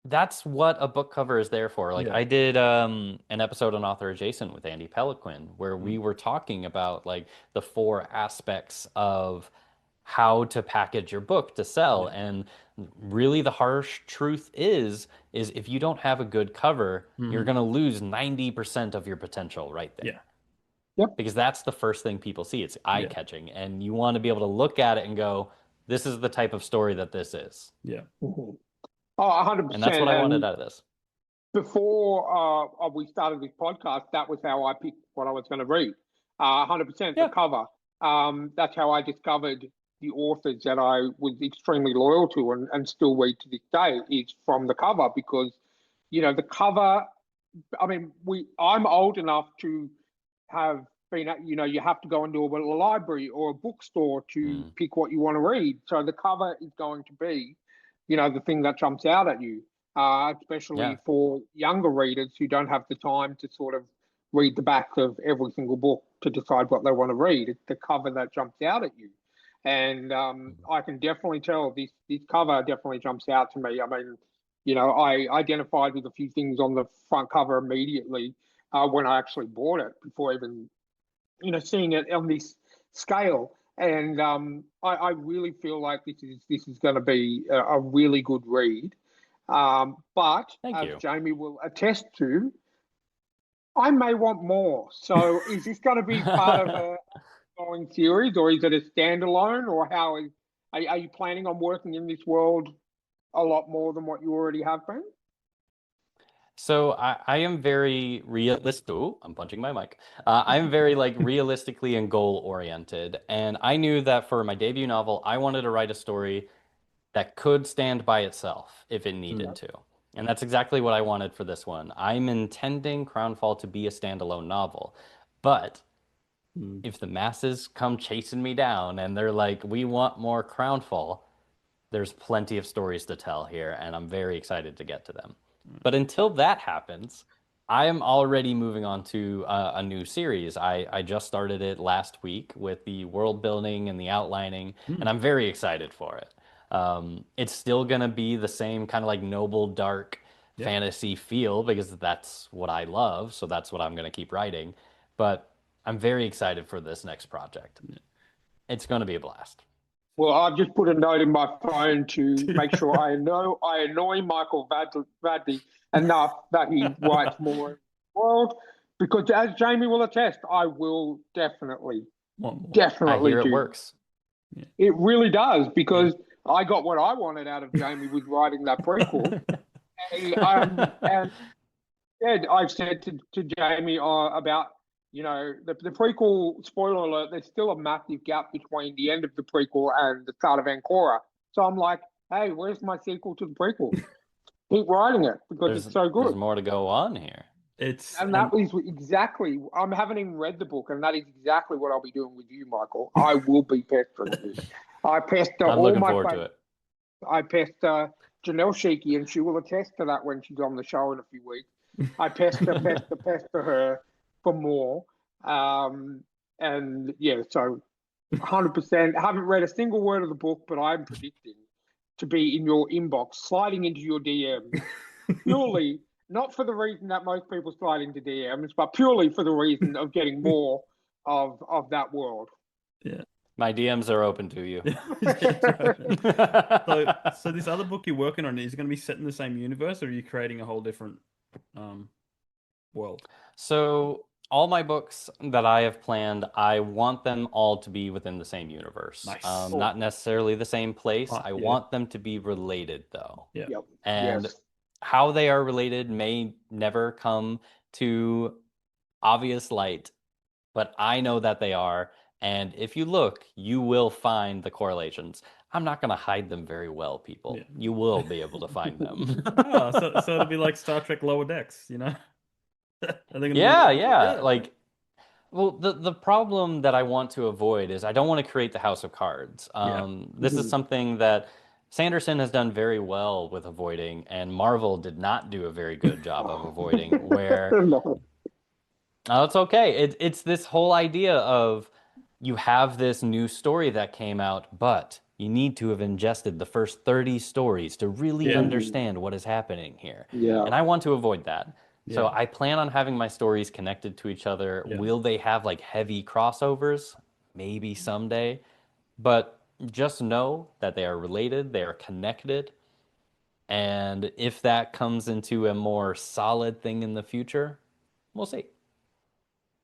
Speaker 4: that's what a book cover is there for. Like, I did an episode on Author Adjacent with Andy Peliquin, where we were talking about like the 4 aspects of how to package your book to sell. And really the harsh truth is if you don't have a good cover, you're going to lose 90% of your potential right there.
Speaker 3: Yep.
Speaker 4: Because that's the first thing people see. It's eye-catching. And you want to be able to look at it and go, this is the type of story that this is.
Speaker 2: Yeah.
Speaker 3: Oh, 100%.
Speaker 4: And that's what I wanted out of this.
Speaker 3: Before we started this podcast, that was how I picked what I was going to read. 100% the cover. That's how I discovered the authors that I was extremely loyal to and still read to this day, is from the cover. Because, the cover, I mean, I'm old enough to have been, you have to go into a library or a bookstore to pick what you want to read. So the cover is going to be, the thing that jumps out at you. especially for younger readers who don't have the time to sort of read the back of every single book to decide what they want to read. It's the cover that jumps out at you. And I can definitely tell this cover definitely jumps out to me. I mean, I identified with a few things on the front cover immediately when I actually bought it before even, seeing it on this scale. And I really feel like this is going to be a really good read. But as Jamie will attest to, I may want more. So is this going to be part of a ongoing series, or is it a standalone, or are you planning on working in this world a lot more than what you already have been?
Speaker 4: So I am very realistic. Oh, I'm punching my mic. I'm very realistically and goal oriented. And I knew that for my debut novel, I wanted to write a story that could stand by itself if it needed to. And that's exactly what I wanted for this one. I'm intending Crownfall to be a standalone novel. But if the masses come chasing me down and they're like, we want more Crownfall, there's plenty of stories to tell here, and I'm very excited to get to them. But until that happens, I am already moving on to a new series. I just started it last week with the world building and the outlining, and I'm very excited for it. It's still going to be the same kind of noble, dark fantasy feel because that's what I love. So that's what I'm going to keep writing. But I'm very excited for this next project. It's going to be a blast.
Speaker 3: Well, I've just put a note in my phone to make sure I annoy Michael Vadney enough that he writes more in the world, because as Jamie will attest, I will definitely
Speaker 4: I hear it works.
Speaker 3: It really does, because I got what I wanted out of Jamie with writing that prequel. and I've said to Jamie about, the prequel, spoiler alert, there's still a massive gap between the end of the prequel and the start of Ancora. So I'm like, hey, where's my sequel to the prequel? Keep writing it, because it's so good.
Speaker 4: There's more to go on here.
Speaker 3: That is exactly, I haven't even read the book, and that is exactly what I'll be doing with you, Michael. I will be pestering you. I pester
Speaker 4: I'm looking forward to it.
Speaker 3: I pester Janelle Sheikey, and she will attest to that when she's on the show in a few weeks. I pester her for more. And yeah, so 100%. I haven't read a single word of the book, but I'm predicting to be in your inbox, sliding into your DMs, purely not for the reason that most people slide into DMs, but purely for the reason of getting more of that world.
Speaker 2: Yeah.
Speaker 4: My DMs are open to you.
Speaker 2: So this other book you're working on, is it going to be set in the same universe, or are you creating a whole different world?
Speaker 4: So all my books that I have planned, I want them all to be within the same universe.
Speaker 2: Nice.
Speaker 4: Not necessarily the same place. I want them to be related, though.
Speaker 2: Yeah.
Speaker 3: Yep.
Speaker 4: And how they are related may never come to obvious light, but I know that they are. And if you look, you will find the correlations. I'm not going to hide them very well, people. Yeah. You will be able to find them.
Speaker 2: So it'll be like Star Trek Lower Decks,
Speaker 4: Yeah. Well, the problem that I want to avoid is I don't want to create the House of Cards. This is something that Sanderson has done very well with avoiding, and Marvel did not do a very good job of avoiding, where... Oh, it's okay. It's this whole idea of you have this new story that came out, but you need to have ingested the first 30 stories to really understand what is happening here.
Speaker 3: Yeah.
Speaker 4: And I want to avoid that. Yeah. So I plan on having my stories connected to each other. Yeah. Will they have heavy crossovers? Maybe someday. But just know that they are related, they are connected. And if that comes into a more solid thing in the future, we'll see.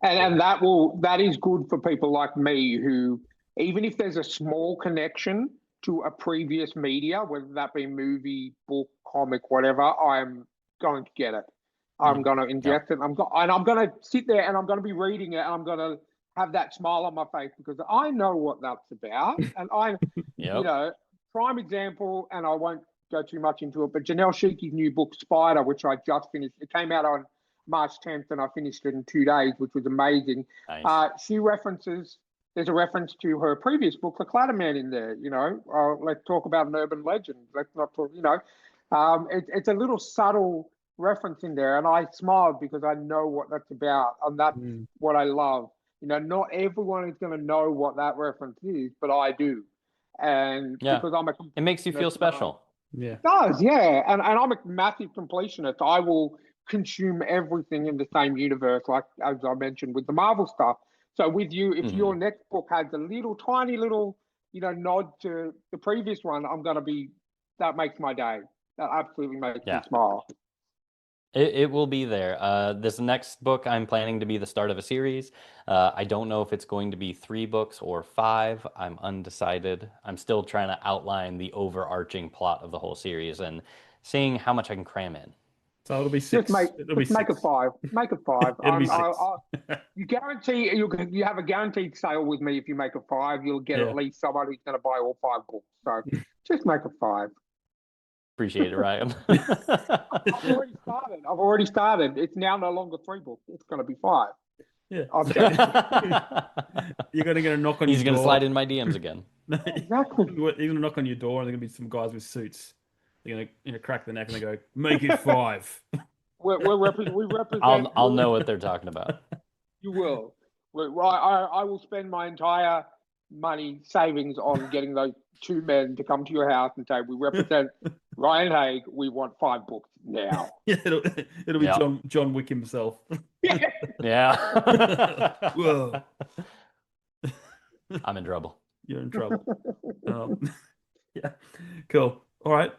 Speaker 3: And that is good for people like me who, even if there's a small connection to a previous media, whether that be movie, book, comic, whatever, I'm going to get it. I'm going to ingest it. I'm going to sit there and I'm going to be reading it, and I'm going to have that smile on my face because I know what that's about. And prime example, and I won't go too much into it, but Janelle Sheikey's new book, Spider, which I just finished. It came out on March 10th, and I finished it in 2 days, which was amazing. Nice. There's a reference to her previous book, The Clatterman, in there. Let's talk about an urban legend. Let's not talk, It's a little subtle reference in there, and I smiled because I know what that's about, and that's what I love. Not everyone is going to know what that reference is, but I do, and because
Speaker 4: it makes you feel special.
Speaker 2: Yeah,
Speaker 3: it does, yeah, and I'm a massive completionist. I will consume everything in the same universe, like as I mentioned with the Marvel stuff. So with you, if your next book has a little tiny little, nod to the previous one, that makes my day. That absolutely makes me smile.
Speaker 4: It will be there. This next book I'm planning to be the start of a series. I don't know if it's going to be 3 books or 5. I'm undecided. I'm still trying to outline the overarching plot of the whole series and seeing how much I can cram in.
Speaker 2: So it'll be 6.
Speaker 3: Make it 5. Make it 5.
Speaker 2: It'll be 6.
Speaker 3: You guarantee you have a guaranteed sale with me if you make it 5. You'll get at least someone who's going to buy all 5 books. So just make it 5.
Speaker 4: Appreciate it, Ryan.
Speaker 3: I've already started. It's now no longer 3 books. It's going to be 5.
Speaker 2: Yeah. You're going to get a knock on your door.
Speaker 4: He's going to slide in my DMs again.
Speaker 3: Exactly.
Speaker 2: You're going to knock on your door, and there's going to be some guys with suits. They're going to crack the neck and they go, make it 5.
Speaker 3: we represent.
Speaker 4: I'll know what they're talking about.
Speaker 3: You will. I will spend my entire money savings on getting those 2 men to come to your house and say, we represent Ryan Haig. We want 5 books now.
Speaker 2: Yeah, it'll be John Wick himself.
Speaker 4: Yeah.
Speaker 2: Whoa.
Speaker 4: I'm in trouble.
Speaker 2: You're in trouble. Yeah. Cool. All right.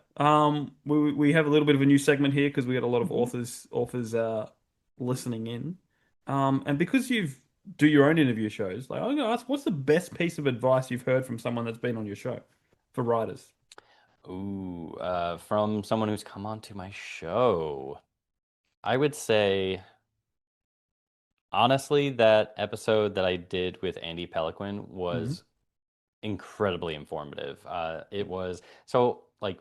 Speaker 2: We have a little bit of a new segment here because we got a lot of authors listening in. And because you do your own interview shows, like I'm gonna ask, what's the best piece of advice you've heard from someone that's been on your show for writers?
Speaker 4: Ooh, from someone who's come onto my show. I would say, honestly, that episode that I did with Andy Peliquin was incredibly informative. It was so like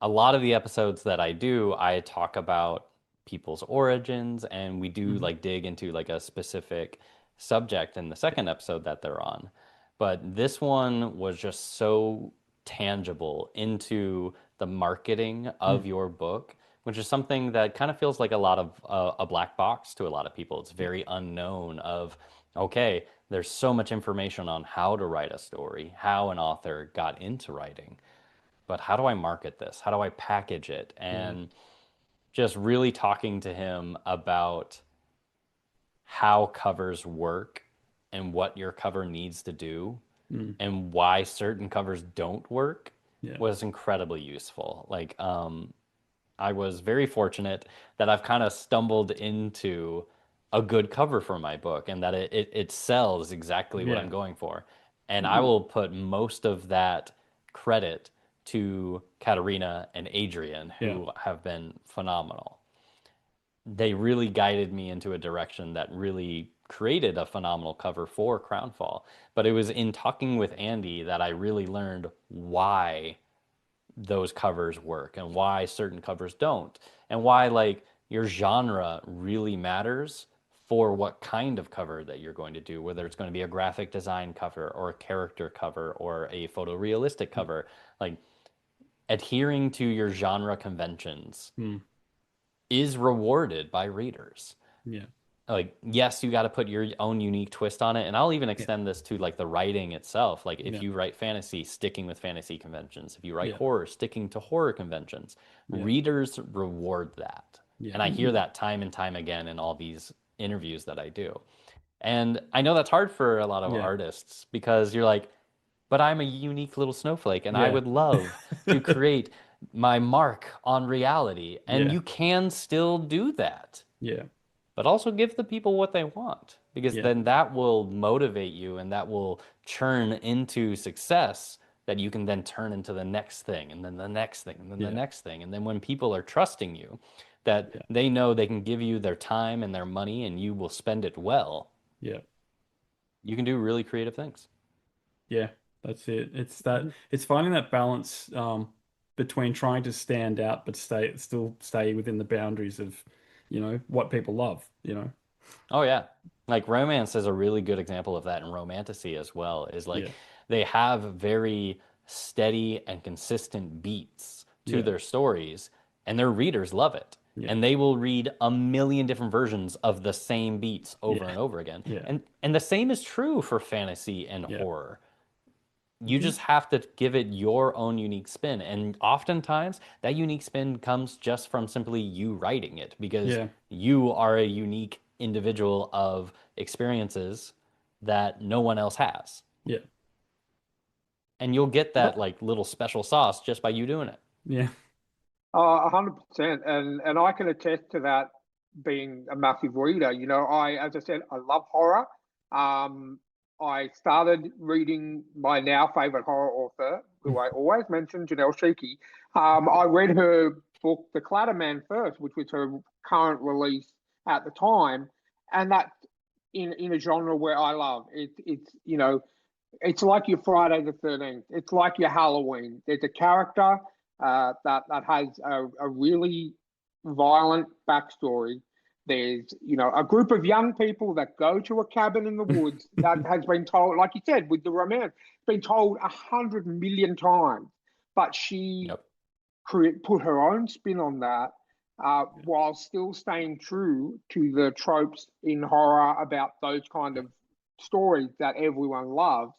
Speaker 4: a lot of the episodes that I do, I talk about people's origins, and we do like dig into like a specific subject in the second episode that they're on. But this one was just so tangible into the marketing of your book, which is something that kind of feels like a lot of a black box to a lot of people. It's very unknown of, okay, there's so much information on how to write a story, how an author got into writing, but how do I market this? How do I package it? And just really talking to him about how covers work and what your cover needs to do and why certain covers don't work was incredibly useful. Like, I was very fortunate that I've kind of stumbled into a good cover for my book and that it sells exactly what I'm going for. And I will put most of that credit to Katerina and Adrian, who have been phenomenal. They really guided me into a direction that really created a phenomenal cover for Crownfall. But it was in talking with Andy that I really learned why those covers work and why certain covers don't, and why like your genre really matters for what kind of cover that you're going to do, whether it's going to be a graphic design cover or a character cover or a photorealistic cover. Like, adhering to your genre conventions is rewarded by readers. Yeah. Like, yes, you got to put your own unique twist on it. And I'll even extend this to like the writing itself. Like if you write fantasy, sticking with fantasy conventions. If you write horror, sticking to horror conventions. Readers reward that. And I hear that time and time again in all these interviews that I do. And I know that's hard for a lot of artists because you're like, but I'm a unique little snowflake and I would love to create my mark on reality. And you can still do that. Yeah. But also give the people what they want, because then that will motivate you and that will churn into success that you can then turn into the next thing and then the next thing and then the next thing. And then when people are trusting you, that they know they can give you their time and their money and you will spend it well. Yeah. You can do really creative things.
Speaker 2: Yeah, that's it. It's finding that balance between trying to stand out but still stay within the boundaries of, you know, what people love, you know.
Speaker 4: Oh yeah. Like romance is a really good example of that, and romantasy as well, is like they have very steady and consistent beats to their stories, and their readers love it.
Speaker 2: Yeah.
Speaker 4: And they will read a million different versions of the same beats over and over again.
Speaker 2: Yeah.
Speaker 4: And the same is true for fantasy and horror. You
Speaker 2: Mm-hmm.
Speaker 4: just have to give it your own unique spin. And oftentimes that unique spin comes just from simply you writing it, because you are a unique individual of experiences that no one else has.
Speaker 2: Yeah.
Speaker 4: And you'll get that like little special sauce just by you doing it.
Speaker 2: Yeah.
Speaker 3: 100%. And I can attest to that, being a massive reader. You know, as I said, I love horror. I started reading my now favorite horror author, who I always mention, Janelle Sheikey. I read her book, The Clatterman, first, which was her current release at the time. And that's in a genre where I love. It's you know, it's like your Friday the 13th. It's like your Halloween. There's a character that has a really violent backstory. There's, you know, a group of young people that go to a cabin in the woods that has been told, like you said, with the romance, been told 100 million times, but she put her own spin on that, while still staying true to the tropes in horror about those kind of stories that everyone loves,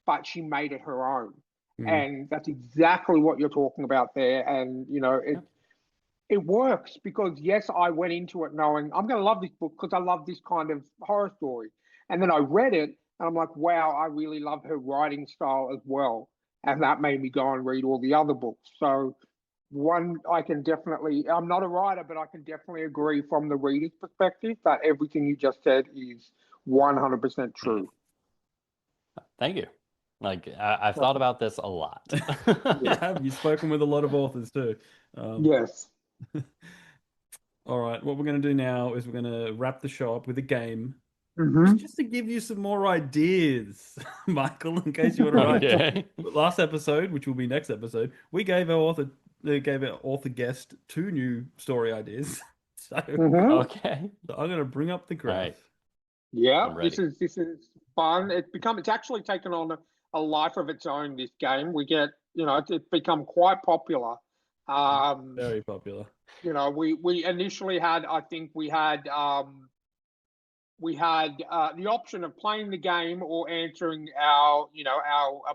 Speaker 3: but she made it her own. And that's exactly what you're talking about there. And, you know, it works because, yes, I went into it knowing I'm going to love this book because I love this kind of horror story. And then I read it and I'm like, wow, I really love her writing style as well. And that made me go and read all the other books. So I can definitely, I'm not a writer, but I can definitely agree from the reader's perspective that everything you just said is 100% true.
Speaker 4: Thank you. Like, I've thought about this a lot.
Speaker 2: You've spoken with a lot of authors too.
Speaker 3: Yes.
Speaker 2: All right, what we're going to do now is we're going to wrap the show up with a game, just to give you some more ideas, Michael, in case you want to write.
Speaker 4: Okay.
Speaker 2: Last episode, which will be next episode, we gave our author guest 2 new story ideas. So,
Speaker 4: okay,
Speaker 2: so I'm going to bring up the graph.
Speaker 4: Right.
Speaker 3: Yeah, this is fun. It's actually taken on a life of its own. This game, we get, you know, it's become quite popular.
Speaker 2: Very popular.
Speaker 3: You know, we initially had, I think we had the option of playing the game or answering our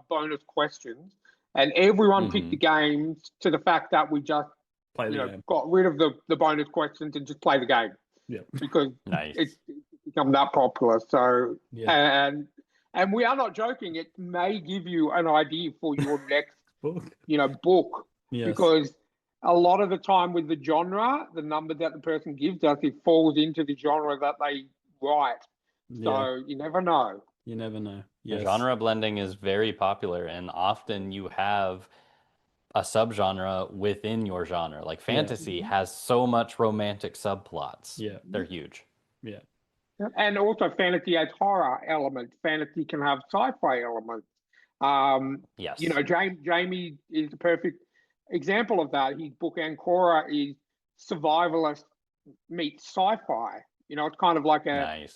Speaker 3: bonus questions, and everyone picked the games to the fact that we just got rid of the bonus questions and just play the game.
Speaker 2: Yeah,
Speaker 3: because it's become that popular. So and we are not joking. It may give you an idea for your next book.
Speaker 2: Yes.
Speaker 3: Because a lot of the time with the genre, the number that the person gives us, it falls into the genre that they write. So you never know.
Speaker 2: You never know. Yes.
Speaker 4: Genre blending is very popular, and often you have a subgenre within your genre. Like fantasy has so much romantic subplots.
Speaker 2: Yeah.
Speaker 4: They're huge.
Speaker 2: Yeah.
Speaker 3: And also fantasy has horror elements. Fantasy can have sci-fi elements.
Speaker 4: Yes.
Speaker 3: You know, Jamie is the perfect example of that. His book Ancora is survivalist meets sci-fi. You know, it's kind of like an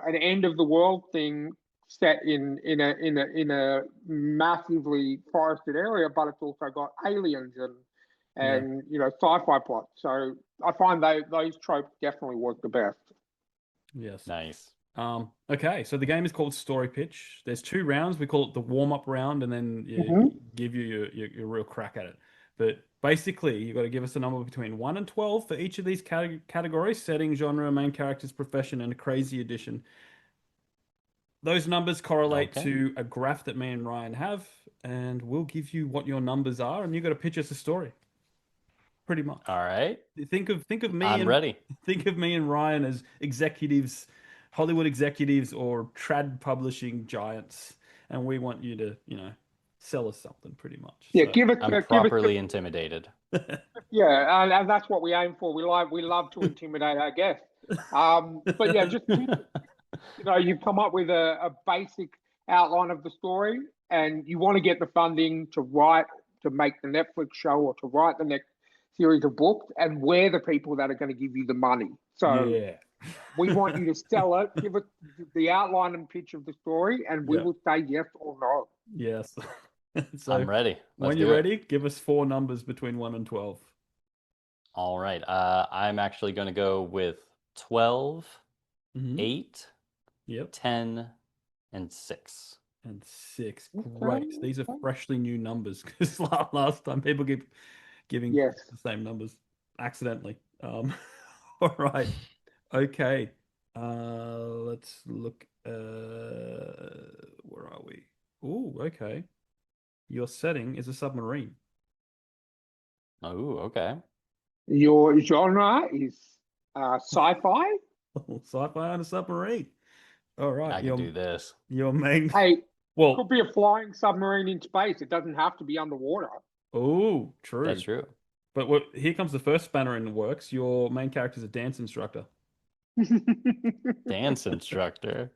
Speaker 3: end of the world thing set in a massively forested area, but it's also got aliens and you know, sci-fi plots. So I find those tropes definitely work the best.
Speaker 2: Yes.
Speaker 4: Nice.
Speaker 2: Okay, so the game is called Story Pitch. There's 2 rounds. We call it the warm-up round, and then give you your real crack at it. But basically, you've got to give us a number between 1 and 12 for each of these categories: setting, genre, main characters, profession, and a crazy addition. Those numbers correlate to a graph that me and Ryan have, and we'll give you what your numbers are, and you've got to pitch us a story. Pretty much.
Speaker 4: All right.
Speaker 2: Think of me.
Speaker 4: I'm ready.
Speaker 2: Think of me and Ryan as executives, Hollywood executives, or trad publishing giants, and we want you to, you know, sell us something. Pretty much.
Speaker 3: Yeah,
Speaker 2: so.
Speaker 4: I'm properly intimidated.
Speaker 3: Yeah, and that's what we aim for. We love to intimidate our guests. But yeah, just you know, you've come up with a basic outline of the story, and you want to get the funding to make the Netflix show or to write the next series of books, and we're the people that are going to give you the money. So we want you to sell it, give us the outline and pitch of the story, and we will say yes or no.
Speaker 2: Yes. So
Speaker 4: I'm ready.
Speaker 2: when
Speaker 4: Let's
Speaker 2: you're
Speaker 4: do it.
Speaker 2: ready, give us 4 numbers between 1 and 12.
Speaker 4: All right. I'm actually going to go with 12,
Speaker 2: Mm-hmm.
Speaker 4: 8,
Speaker 2: Yep.
Speaker 4: 10, and 6.
Speaker 2: And 6. Great. These are freshly new numbers because last time people keep giving
Speaker 3: Yes.
Speaker 2: the same numbers accidentally. All right. Okay. Let's look. Where are we? Oh, okay. Your setting is a submarine.
Speaker 4: Oh, okay.
Speaker 3: Your genre is sci-fi.
Speaker 2: Sci-fi on a submarine. All right.
Speaker 4: I can do this.
Speaker 2: Your main.
Speaker 3: Hey,
Speaker 2: Well,
Speaker 3: could be a flying submarine in space. It doesn't have to be underwater.
Speaker 2: oh, true.
Speaker 4: That's true.
Speaker 2: But here comes the first spanner in the works. Your main character is a dance instructor.
Speaker 4: Dance instructor.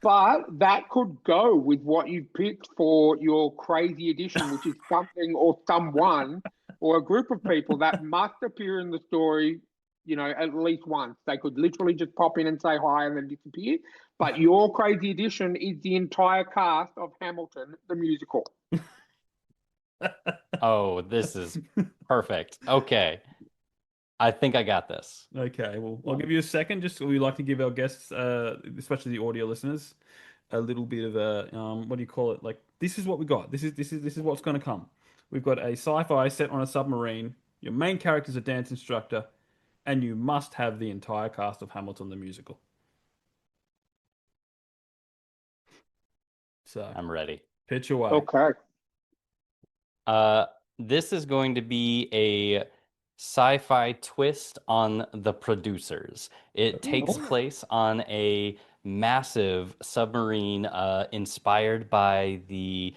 Speaker 3: But that could go with what you picked for your crazy edition, which is something or someone or a group of people that must appear in the story, at least once. They could literally just pop in and say hi and then disappear. But your crazy edition is the entire cast of Hamilton, the musical.
Speaker 4: Oh, this is perfect. Okay. I think I got this.
Speaker 2: Okay, well, I'll give you a second. Just we like to give our guests, especially the audio listeners, a little bit of a what do you call it? Like this is what we got. This is what's going to come. We've got a sci-fi set on a submarine. Your main character is a dance instructor, and you must have the entire cast of Hamilton the musical. So
Speaker 4: I'm ready.
Speaker 2: pitch away.
Speaker 3: Okay.
Speaker 4: This is going to be a sci-fi twist on the producers. It takes place on a massive submarine inspired by the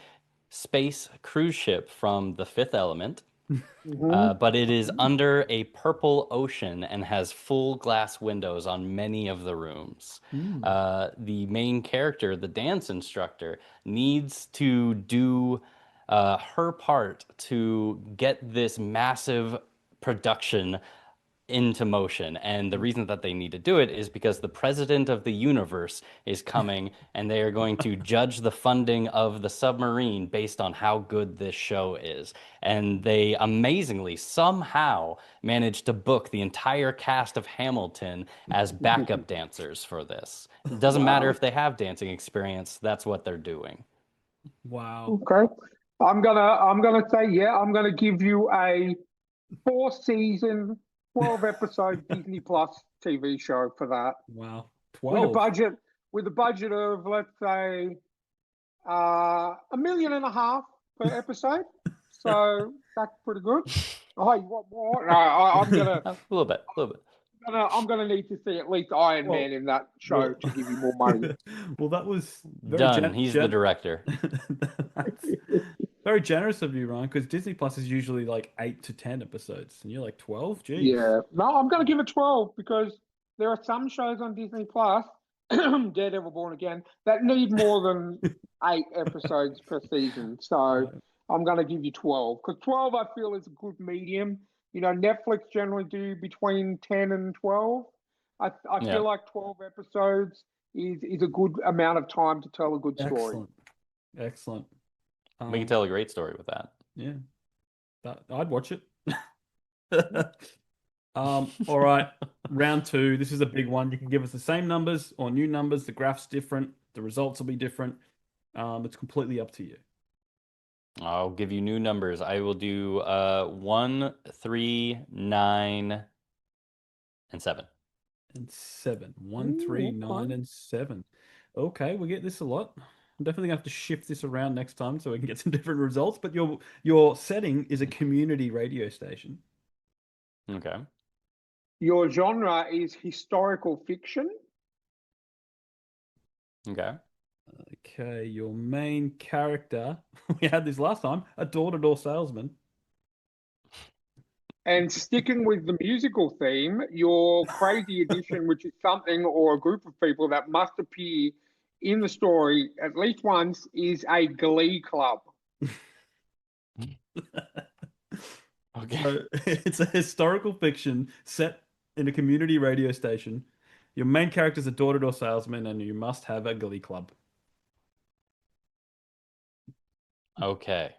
Speaker 4: space cruise ship from The Fifth Element. But it is under a purple ocean and has full glass windows on many of the rooms. The main character, the dance instructor, needs to do her part to get this massive production into motion. And the reason that they need to do it is because the president of the universe is coming and they are going to judge the funding of the submarine based on how good this show is. And they amazingly somehow managed to book the entire cast of Hamilton as backup dancers for this. It doesn't matter if they have dancing experience, that's what they're doing.
Speaker 2: Wow.
Speaker 3: Okay. I'm gonna say, I'm gonna give you a 4-season, 12-episode Disney Plus TV show for that.
Speaker 2: Wow.
Speaker 3: With a
Speaker 2: 12.
Speaker 3: budget of, let's say, $1.5 million per episode. So that's pretty good. Oh, you want more? No, I'm gonna
Speaker 4: A little bit.
Speaker 3: I'm gonna need to see at least Iron Man in that show to give you more money.
Speaker 2: Well, that was very
Speaker 4: Done. He's the director.
Speaker 2: That's very generous of you, Ryan, because Disney Plus is usually like 8 to 10 episodes, and you're like 12. Jeez.
Speaker 3: Yeah. No, I'm gonna give it 12 because there are some shows on Disney Plus, Daredevil Born Again, that need more than 8 episodes per season. So I'm gonna give you 12 because 12 I feel is a good medium. Netflix generally do between 10 and 12. I feel like 12 episodes is a good amount of time to tell a good story.
Speaker 2: Excellent.
Speaker 4: We can tell a great story with that.
Speaker 2: Yeah. I'd watch it. All right. Round 2. This is a big one. You can give us the same numbers or new numbers. The graph's different. The results will be different. It's completely up to you.
Speaker 4: I'll give you new numbers. I will do 1, 3, 9, and 7.
Speaker 2: And 7. 1, 3, 9, and 7. Okay, we get this a lot. I'm definitely gonna have to shift this around next time so we can get some different results. But your setting is a community radio station.
Speaker 4: Okay.
Speaker 3: Your genre is historical fiction.
Speaker 4: Okay.
Speaker 2: Okay, your main character, we had this last time, a door-to-door salesman.
Speaker 3: And sticking with the musical theme, your crazy edition, which is something or a group of people that must appear in the story at least once, is a glee club.
Speaker 4: Okay.
Speaker 2: So it's a historical fiction set in a community radio station. Your main character is a door-to-door salesman, and you must have a glee club.
Speaker 4: Okay.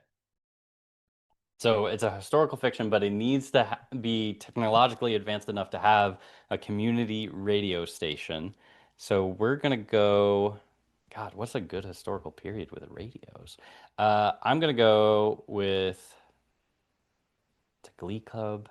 Speaker 4: So it's a historical fiction, but it needs to be technologically advanced enough to have a community radio station. So we're gonna go. God, what's a good historical period with radios? I'm gonna go with the Glee Club.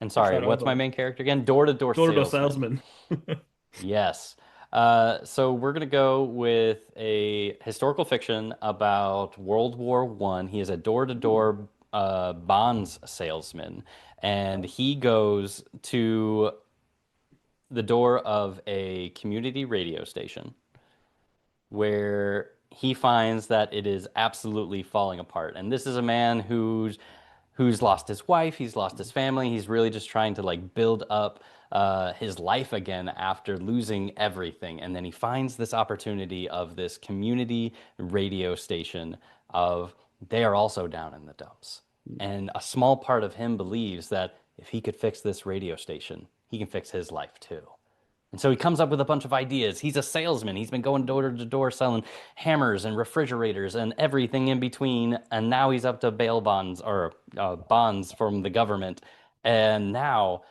Speaker 4: And sorry,
Speaker 2: Start
Speaker 4: what's
Speaker 2: over.
Speaker 4: my main character again? Door-to-door
Speaker 2: Door-to-door
Speaker 4: salesman.
Speaker 2: salesman.
Speaker 4: Yes. So we're gonna go with a historical fiction about World War One. He is a door-to-door bonds salesman, and he goes to the door of a community radio station where he finds that it is absolutely falling apart. And this is a man who's lost his wife, he's lost his family, he's really just trying to like build up his life again after losing everything. And then he finds this opportunity of this community radio station of they are also down in the dumps. And a small part of him believes that if he could fix this radio station, he can fix his life too. And so he comes up with a bunch of ideas. He's a salesman. He's been going door to door selling hammers and refrigerators and everything in between. And now he's up to bail bonds or bonds from the government. And now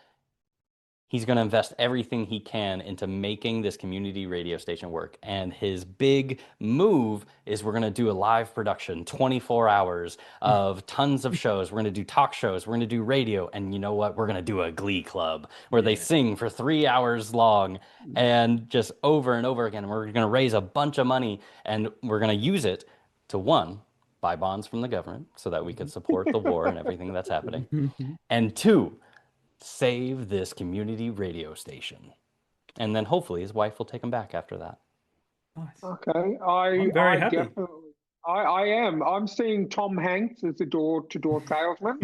Speaker 4: he's going to invest everything he can into making this community radio station work. And his big move is we're going to do a live production, 24 hours of tons of shows. We're going to do talk shows. We're going to do radio. And you know what? We're going to do a glee club where they sing for 3 hours long and just over and over again. We're going to raise a bunch of money and we're going to use it to, one, buy bonds from the government so that we can support the war and everything that's happening. And two, save this community radio station. And then hopefully his wife will take him back after that.
Speaker 2: Nice.
Speaker 3: Okay,
Speaker 2: I'm very happy.
Speaker 3: definitely, I am. I'm seeing Tom Hanks as the door-to-door salesman.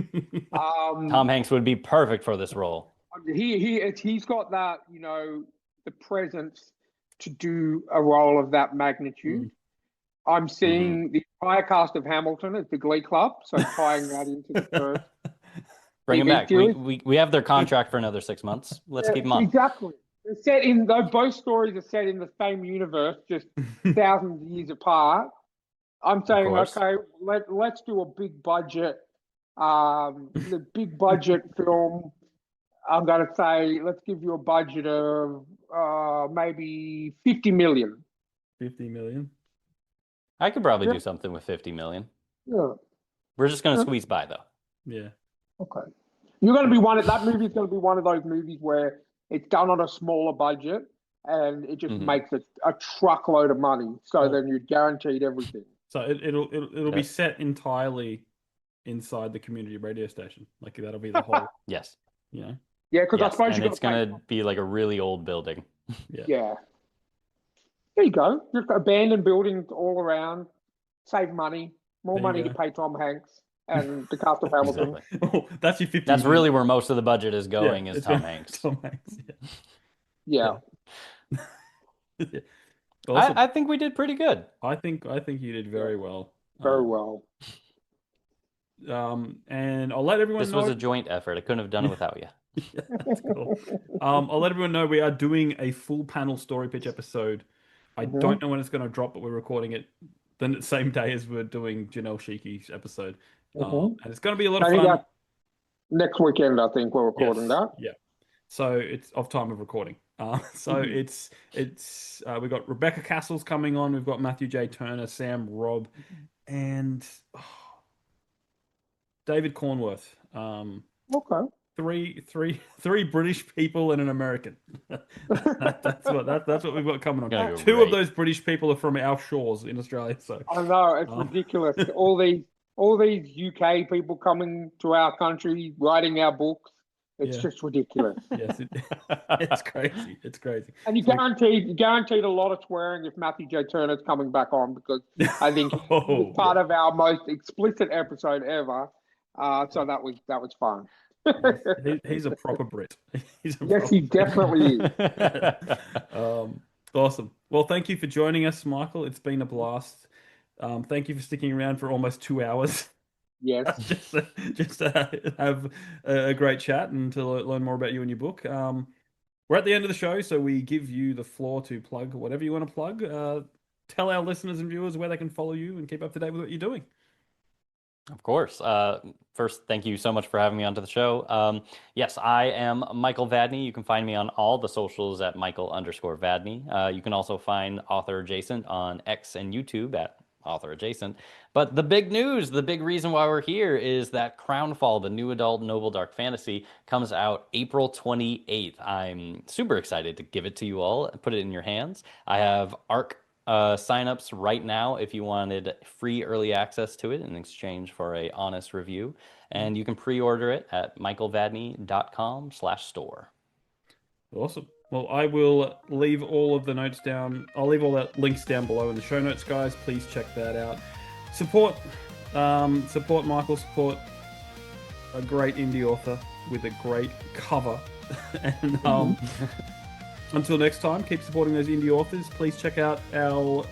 Speaker 4: Tom Hanks would be perfect for this role.
Speaker 3: He's got that, you know, the presence to do a role of that magnitude. I'm seeing the entire cast of Hamilton as the Glee Club, so tying that into the first.
Speaker 4: Bring him back. We have their contract for another 6 months. Let's keep him on.
Speaker 3: Exactly. They're set in, though both stories are set in the same universe, just thousands of years apart. I'm saying, okay, let's do a big budget, the big budget film. I'm going to say, let's give you a budget of maybe 50 million.
Speaker 2: 50 million.
Speaker 4: I could probably do something with 50 million.
Speaker 3: Yeah.
Speaker 4: We're just going to squeeze by, though.
Speaker 2: Yeah.
Speaker 3: Okay. You're going to be that movie's going to be one of those movies where it's done on a smaller budget and it just makes it a truckload of money. So then you're guaranteed everything.
Speaker 2: So it'll be set entirely inside the community radio station. Like that'll be the whole.
Speaker 4: Yes.
Speaker 2: You know?
Speaker 3: Yeah, because I suppose
Speaker 4: it's going to be like a really old building.
Speaker 3: Yeah. There you go. Just abandoned buildings all around. Save money. More money to pay Tom Hanks and the cast of Hamilton.
Speaker 2: Exactly. Oh, that's your 50.
Speaker 4: That's really where most of the budget is going. Is Tom Hanks.
Speaker 2: Tom Hanks.
Speaker 3: Yeah.
Speaker 2: Awesome.
Speaker 4: I think we did pretty good.
Speaker 2: I think you did very well.
Speaker 3: Very well.
Speaker 2: And I'll let everyone know.
Speaker 4: This was a joint effort. I couldn't have done it without you.
Speaker 2: Yeah, that's cool. I'll let everyone know we are doing a full panel story pitch episode. I don't know when it's going to drop, but we're recording it the same day as we're doing Janelle Sheiky's episode. And it's going to be a lot of fun.
Speaker 3: Next weekend, I think we're recording that.
Speaker 2: Yeah. So it's off time of recording. It's we've got Rebecca Castles coming on. We've got Matthew J. Turner, Sam Robb, and David Cornworth.
Speaker 3: Okay.
Speaker 2: Three British people and an American. That's what we've got coming on. Two of those British people are from our shores in Australia. So
Speaker 3: I know it's ridiculous. All these UK people coming to our country, writing our books. It's just ridiculous.
Speaker 2: Yes, it's crazy. It's crazy.
Speaker 3: And you guaranteed a lot of swearing if Matthew J. Turner's coming back on because I think he's part of our most explicit episode ever. So that was fun.
Speaker 2: He's a proper Brit.
Speaker 3: He definitely is.
Speaker 2: Awesome. Well, thank you for joining us, Michael. It's been a blast. Thank you for sticking around for almost 2 hours.
Speaker 3: Yes.
Speaker 2: just to have a great chat and to learn more about you and your book. We're at the end of the show, so we give you the floor to plug whatever you want to plug. Tell our listeners and viewers where they can follow you and keep up to date with what you're doing.
Speaker 4: Of course. First, thank you so much for having me onto the show. Yes, I am Michael Vadney. You can find me on all the socials at Michael_Vadney. You can also find Author Adjacent on X and YouTube at Author Adjacent. But the big news, the big reason why we're here is that Crownfall, the new adult noble dark fantasy, comes out April 28th. I'm super excited to give it to you all and put it in your hands. I have ARC signups right now if you wanted free early access to it in exchange for a honest review. And you can pre-order it at michaelvadney.com/store.
Speaker 2: Awesome. Well, I will leave all of the notes down. I'll leave all that links down below in the show notes, guys. Please check that out. Support Michael. Support a great indie author with a great cover. And until next time, keep supporting those indie authors. Please check out our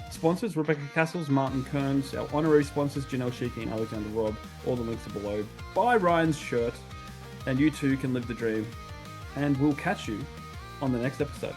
Speaker 2: sponsors, Rebecca Castles, Martin Kearns, our honorary sponsors, Janelle Sheeky and Alexander Robb. All the links are below. Buy Ryan's shirt, and you too can live the dream. And we'll catch you on the next episode.